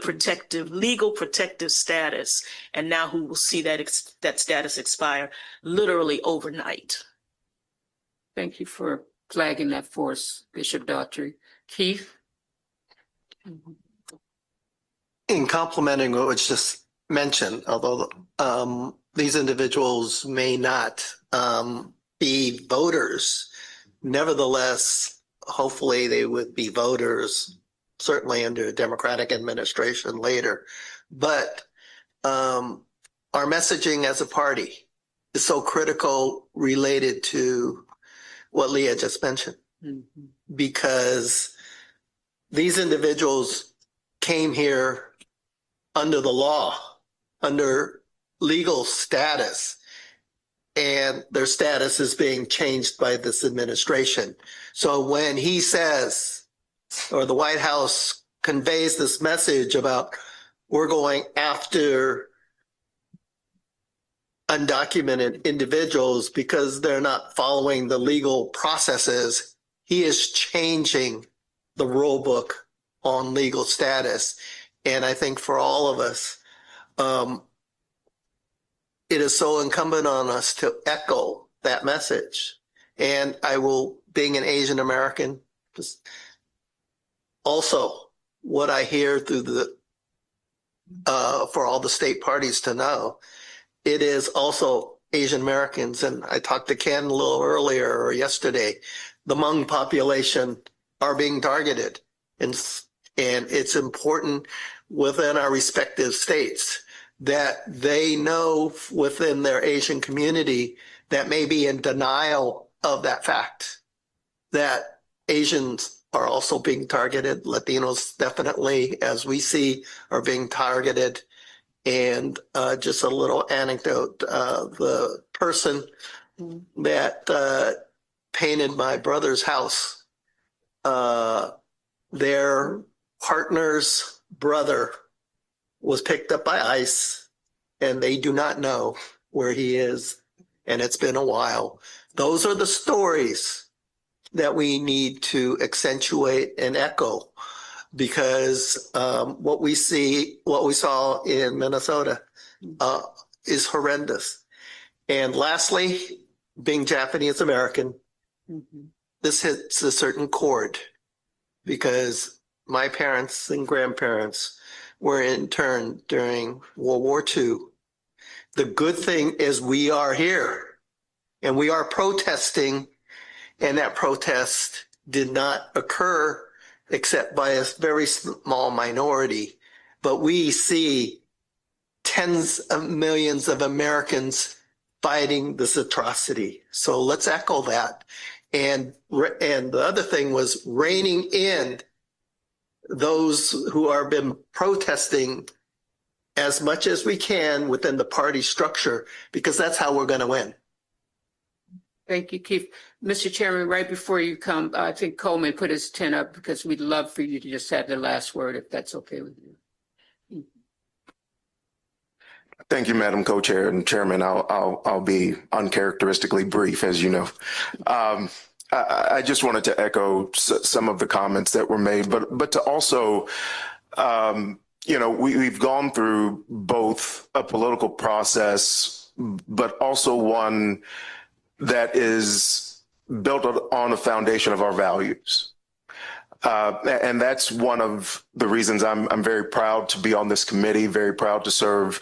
legal protective status, and now who will see that status expire literally overnight. Thank you for flagging that for us, Bishop Daughtry. Keith? In complementing what was just mentioned, although these individuals may not be voters, nevertheless, hopefully they would be voters, certainly under a Democratic administration later. But our messaging as a party is so critical related to what Leah just mentioned, because these individuals came here under the law, under legal status, and their status is being changed by this administration. So when he says, or the White House conveys this message about we're going after undocumented individuals because they're not following the legal processes, he is changing the rule book on legal status. And I think for all of us, it is so incumbent on us to echo that message. And I will, being an Asian American, also what I hear through the, for all the state parties to know, it is also Asian Americans. And I talked to Ken a little earlier or yesterday, the Hmong population are being targeted. And it's important within our respective states that they know within their Asian community that may be in denial of that fact, that Asians are also being targeted. Latinos definitely, as we see, are being targeted. And just a little anecdote, the person that painted my brother's house, their partner's brother was picked up by ICE, and they do not know where he is, and it's been a while. Those are the stories that we need to accentuate and echo, because what we saw in Minnesota is horrendous. And lastly, being Japanese American, this hits a certain chord, because my parents and grandparents were interned during World War II. The good thing is we are here and we are protesting, and that protest did not occur except by a very small minority. But we see tens of millions of Americans fighting this atrocity. So let's echo that. And the other thing was reining in those who have been protesting as much as we can within the party structure, because that's how we're going to win. Thank you, Keith. Mr. Chairman, right before you come, I think Coleman put his 10 up because we'd love for you to just have the last word, if that's okay with you. Thank you, Madam Co-Chair and Chairman. I'll be uncharacteristically brief, as you know. I just wanted to echo some of the comments that were made, but to also, we've gone through both a political process, but also one that is built on a foundation of our values. And that's one of the reasons I'm very proud to be on this committee, very proud to serve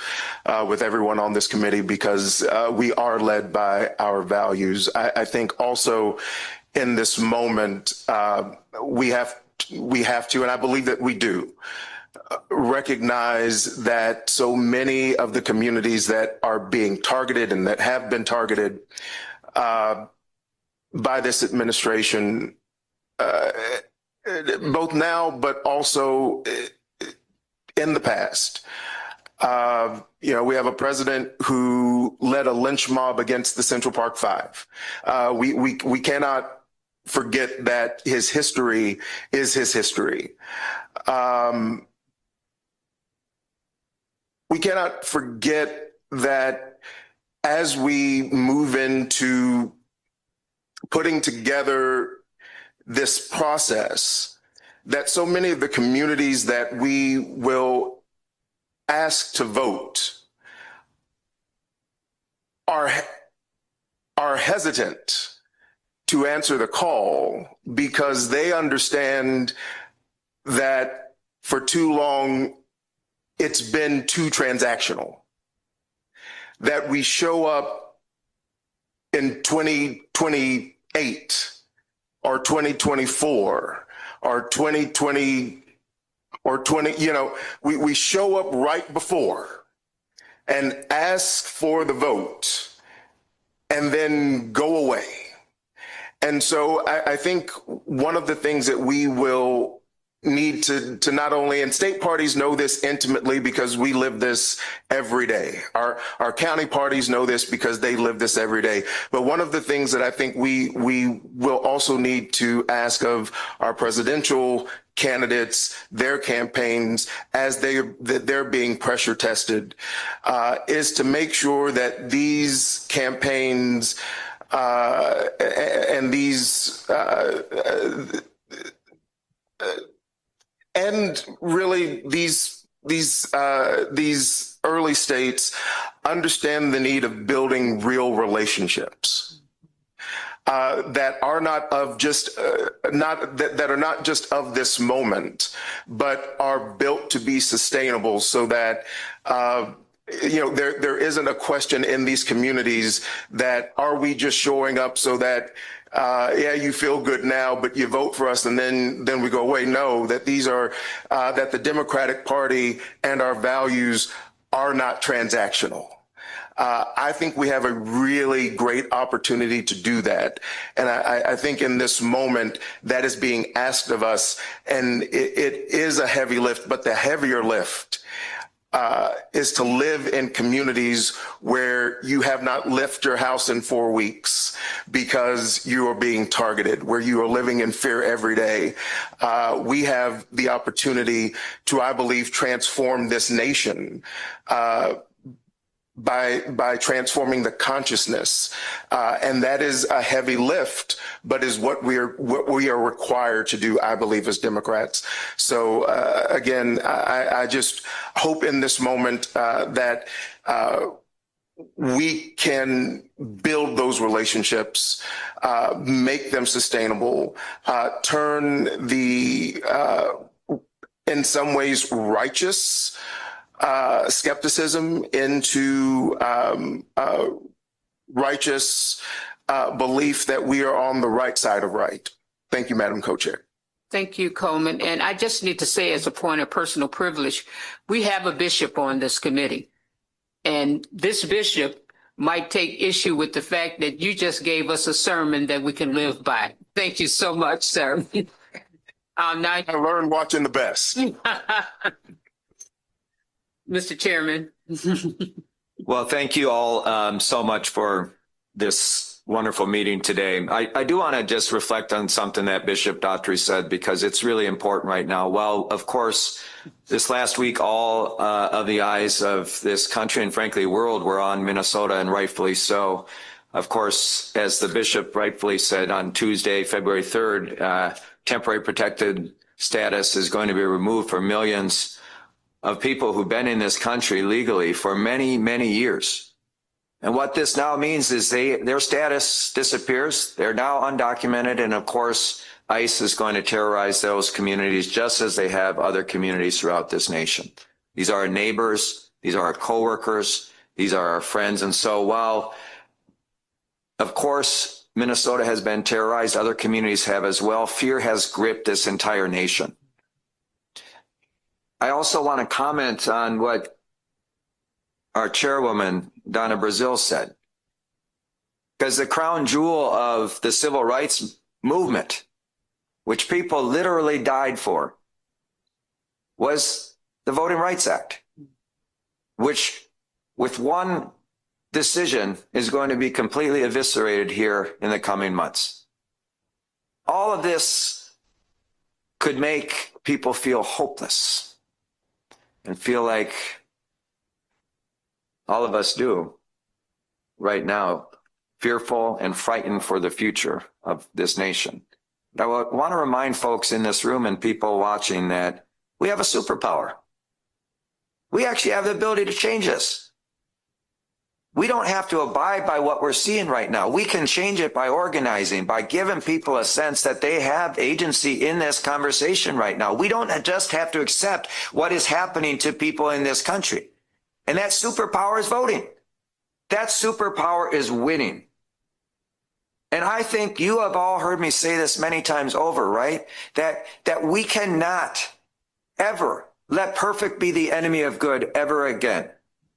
with everyone on this committee, because we are led by our values. I think also in this moment, we have to, and I believe that we do, recognize that so many of the communities that are being targeted and that have been targeted by this administration, both now, but also in the past. We have a president who led a lynch mob against the Central Park Five. We cannot forget that his history is his history. We cannot forget that as we move into putting together this process, that so many of the communities that we will ask to vote are hesitant to answer the call, because they understand that for too long it's been too transactional. That we show up in 2028 or 2024 or 2020 or 20, we show up right before and ask for the vote and then go away. And so I think one of the things that we will need to not only, and state parties know this intimately because we live this every day. Our county parties know this because they live this every day. But one of the things that I think we will also need to ask of our presidential candidates, their campaigns, as they're being pressure tested, is to make sure that these campaigns and these and really these early states understand the need of building real relationships that are not of just that are not just of this moment, but are built to be sustainable, so that there isn't a question in these communities that are we just showing up so that you feel good now, but you vote for us and then we go away. No, that these are that the Democratic Party and our values are not transactional. I think we have a really great opportunity to do that. And I think in this moment that is being asked of us, and it is a heavy lift, but the heavier lift is to live in communities where you have not left your house in 4 weeks because you are being targeted, where you are living in fear every day. We have the opportunity to, I believe, transform this nation by transforming the consciousness, and that is a heavy lift, but is what we are required to do, I believe, as Democrats. So again, I just hope in this moment that we can build those relationships, make them sustainable, turn the in some ways righteous skepticism into righteous belief that we are on the right side of right. Thank you, Madam Co-Chair. Thank you, Coleman. And I just need to say, as a point of personal privilege, we have a bishop on this committee. And this bishop might take issue with the fact that you just gave us a sermon that we can live by. Thank you so much, sir. I learned watching the best. Mr. Chairman. Well, thank you all so much for this wonderful meeting today. I do want to just reflect on something that Bishop Daughtry said, because it's really important right now. Well, of course, this last week, all of the eyes of this country and frankly world were on Minnesota, and rightfully so. Of course, as the bishop rightfully said on Tuesday, February 3rd, temporary protected status is going to be removed for millions of people who've been in this country legally for many, many years. And what this now means is their status disappears. They're now undocumented. And of course, ICE is going to terrorize those communities just as they have other communities throughout this nation. These are our neighbors. These are our coworkers. These are our friends. And so while, of course, Minnesota has been terrorized, other communities have as well, fear has gripped this entire nation. I also want to comment on what our chairwoman, Donna Brazil, said. Because the crown jewel of the civil rights movement, which people literally died for, was the Voting Rights Act, which with one decision is going to be completely eviscerated here in the coming months. All of this could make people feel hopeless and feel like all of us do right now, fearful and frightened for the future of this nation. But I want to remind folks in this room and people watching that we have a superpower. We actually have the ability to change this. We don't have to abide by what we're seeing right now. We can change it by organizing, by giving people a sense that they have agency in this conversation right now. We don't just have to accept what is happening to people in this country. And that superpower is voting. That superpower is winning. And I think you have all heard me say this many times over, right? That we cannot ever let perfect be the enemy of good ever again.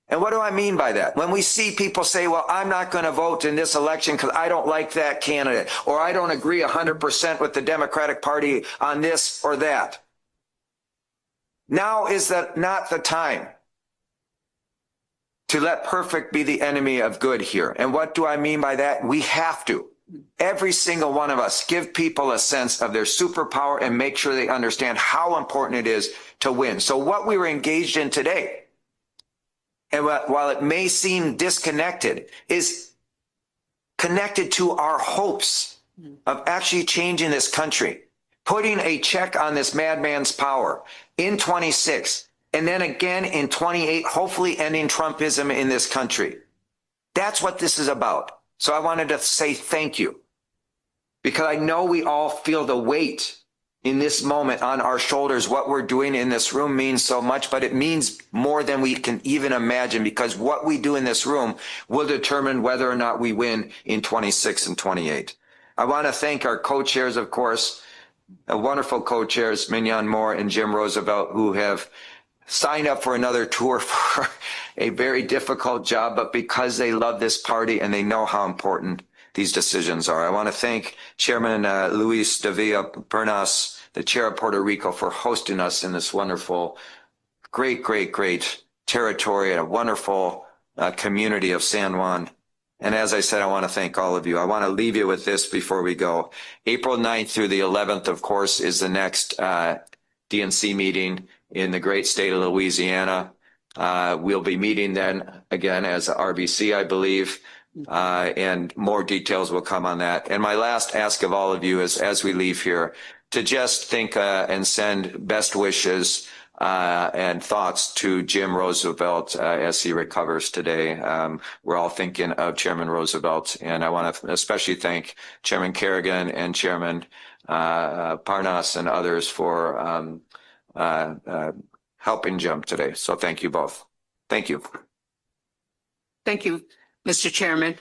And what do I mean by that? When we see people say, well, I'm not going to vote in this election because I don't like that candidate, or I don't agree 100% with the Democratic Party on this or that. Now is that not the time to let perfect be the enemy of good here. And what do I mean by that? We have to, every single one of us, give people a sense of their superpower and make sure they understand how important it is to win. So what we were engaged in today, and while it may seem disconnected, is connected to our hopes of actually changing this country, putting a check on this madman's power in 26, and then again in 28, hopefully ending Trumpism in this country. That's what this is about. So I wanted to say thank you, because I know we all feel the weight in this moment on our shoulders. What we're doing in this room means so much, but it means more than we can even imagine, because what we do in this room will determine whether or not we win in 26 and 28. I want to thank our co-chairs, of course, wonderful co-chairs, Mignon Moore and Jim Roosevelt, who have signed up for another tour for a very difficult job, but because they love this party and they know how important these decisions are. I want to thank Chairman Luis Davila Pernas, the chair of Puerto Rico, for hosting us in this wonderful, great territory and a wonderful community of San Juan. And as I said, I want to thank all of you. I want to leave you with this before we go. April 9th through the 11th, of course, is the next DNC meeting in the great state of Louisiana. We'll be meeting then again as RBC, I believe. And more details will come on that. And my last ask of all of you is, as we leave here, to just think and send best wishes and thoughts to Jim Roosevelt as he recovers today. We're all thinking of Chairman Roosevelt, and I want to especially thank Chairman Kerrigan and Chairman Parnas and others for helping Jim today. So thank you both. Thank you. Thank you, Mr. Chairman.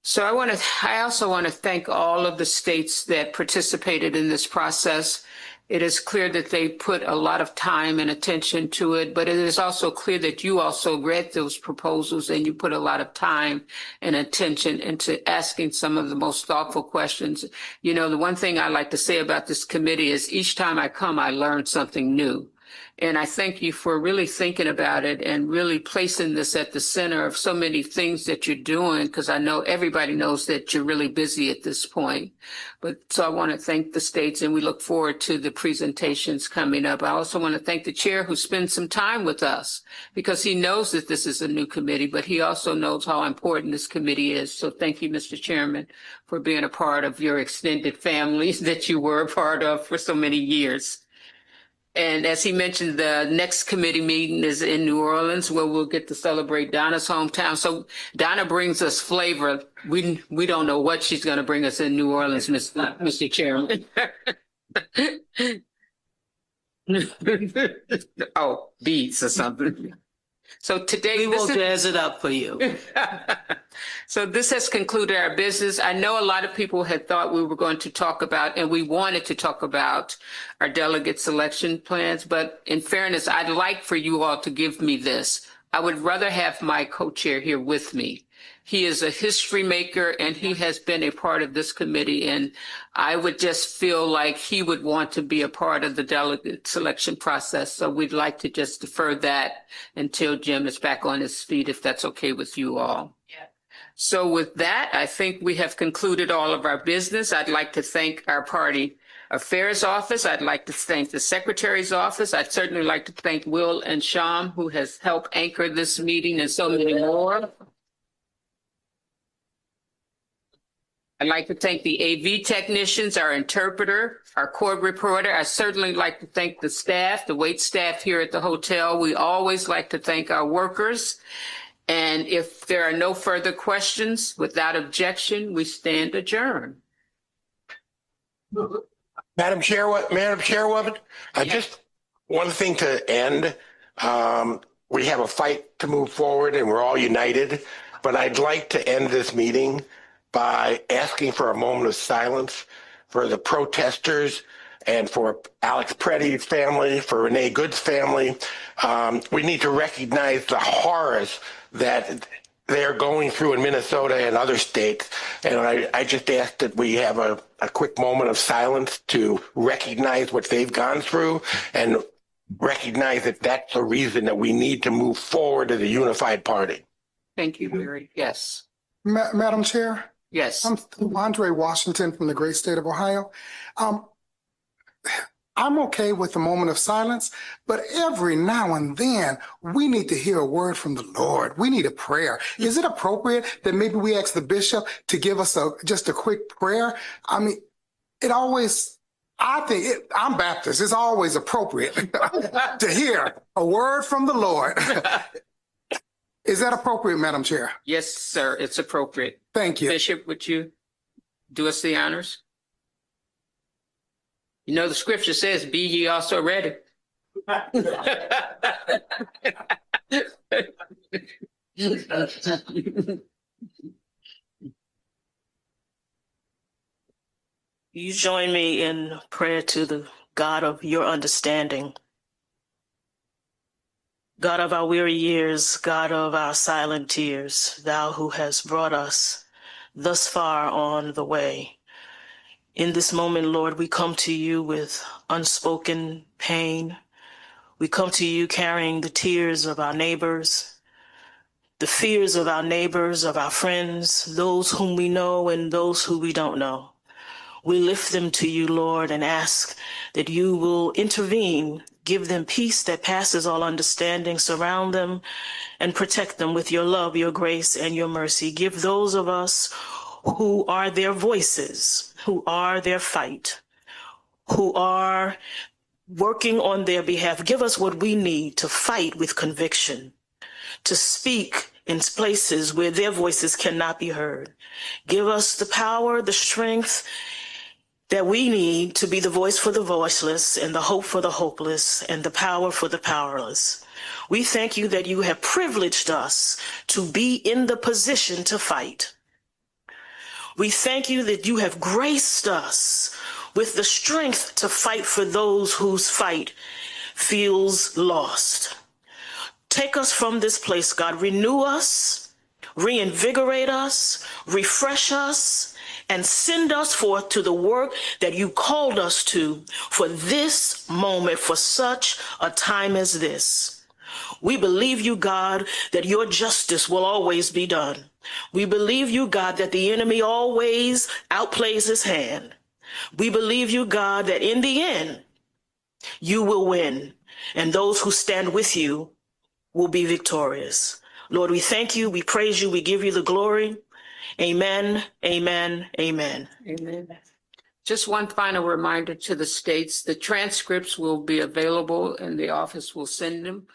So I also want to thank all of the states that participated in this process. It is clear that they put a lot of time and attention to it, but it is also clear that you also read those proposals and you put a lot of time and attention into asking some of the most thoughtful questions. You know, the one thing I like to say about this committee is each time I come, I learn something new. And I thank you for really thinking about it and really placing this at the center of so many things that you're doing, because I know everybody knows that you're really busy at this point. But so I want to thank the states, and we look forward to the presentations coming up. I also want to thank the chair who spends some time with us, because he knows that this is a new committee, but he also knows how important this committee is. So thank you, Mr. Chairman, for being a part of your extended families that you were a part of for so many years. And as he mentioned, the next committee meeting is in New Orleans, where we'll get to celebrate Donna's hometown. So Donna brings us flavor. We don't know what she's going to bring us in New Orleans, Mr. Chairman. Oh, beats or something. So today we will jazz it up for you. So this has concluded our business. I know a lot of people had thought we were going to talk about, and we wanted to talk about, our delegate selection plans. But in fairness, I'd like for you all to give me this. I would rather have my co-chair here with me. He is a history maker, and he has been a part of this committee, and I would just feel like he would want to be a part of the delegate selection process. So we'd like to just defer that until Jim is back on his feet, if that's okay with you all. Yeah. So with that, I think we have concluded all of our business. I'd like to thank our party affairs office. I'd like to thank the secretary's office. I'd certainly like to thank Will and Sham, who has helped anchor this meeting, and so many more. I'd like to thank the AV technicians, our interpreter, our court reporter. I certainly like to thank the staff, the wait staff here at the hotel. We always like to thank our workers. And if there are no further questions, without objection, we stand adjourned. Madam Chairwoman, just one thing to end. We have a fight to move forward and we're all united, but I'd like to end this meeting by asking for a moment of silence for the protesters and for Alex Preddy's family, for Renee Good's family. We need to recognize the horrors that they're going through in Minnesota and other states. And I just ask that we have a quick moment of silence to recognize what they've gone through and recognize that that's the reason that we need to move forward as a unified party. Thank you, Barry. Yes. Madam Chair? Yes. I'm Andre Washington from the great state of Ohio. I'm okay with the moment of silence, but every now and then we need to hear a word from the Lord. We need a prayer. Is it appropriate that maybe we ask the bishop to give us just a quick prayer? I mean, I'm Baptist. It's always appropriate to hear a word from the Lord. Is that appropriate, Madam Chair? Yes, sir. It's appropriate. Thank you. Bishop, would you do us the honors? You know, the scripture says, be ye also ready. You join me in prayer to the God of your understanding. God of our weary years, God of our silent tears, thou who hast brought us thus far on the way. In this moment, Lord, we come to you with unspoken pain. We come to you carrying the tears of our neighbors, the fears of our neighbors, of our friends, those whom we know and those who we don't know. We lift them to you, Lord, and ask that you will intervene, give them peace that passes all understanding, surround them and protect them with your love, your grace, and your mercy. Give those of us who are their voices, who are their fight, who are working on their behalf. Give us what we need to fight with conviction, to speak in places where their voices cannot be heard. Give us the power, the strength that we need to be the voice for the voiceless and the hope for the hopeless and the power for the powerless. We thank you that you have privileged us to be in the position to fight. We thank you that you have graced us with the strength to fight for those whose fight feels lost. Take us from this place, God. Renew us, reinvigorate us, refresh us, and send us forth to the work that you called us to for this moment, for such a time as this. We believe you, God, that your justice will always be done. We believe you, God, that the enemy always outplays his hand. We believe you, God, that in the end, you will win, and those who stand with you will be victorious. Lord, we thank you, we praise you, we give you the glory. Amen, amen, amen. Amen. Just one final reminder to the states, the transcripts will be available and the office will send them.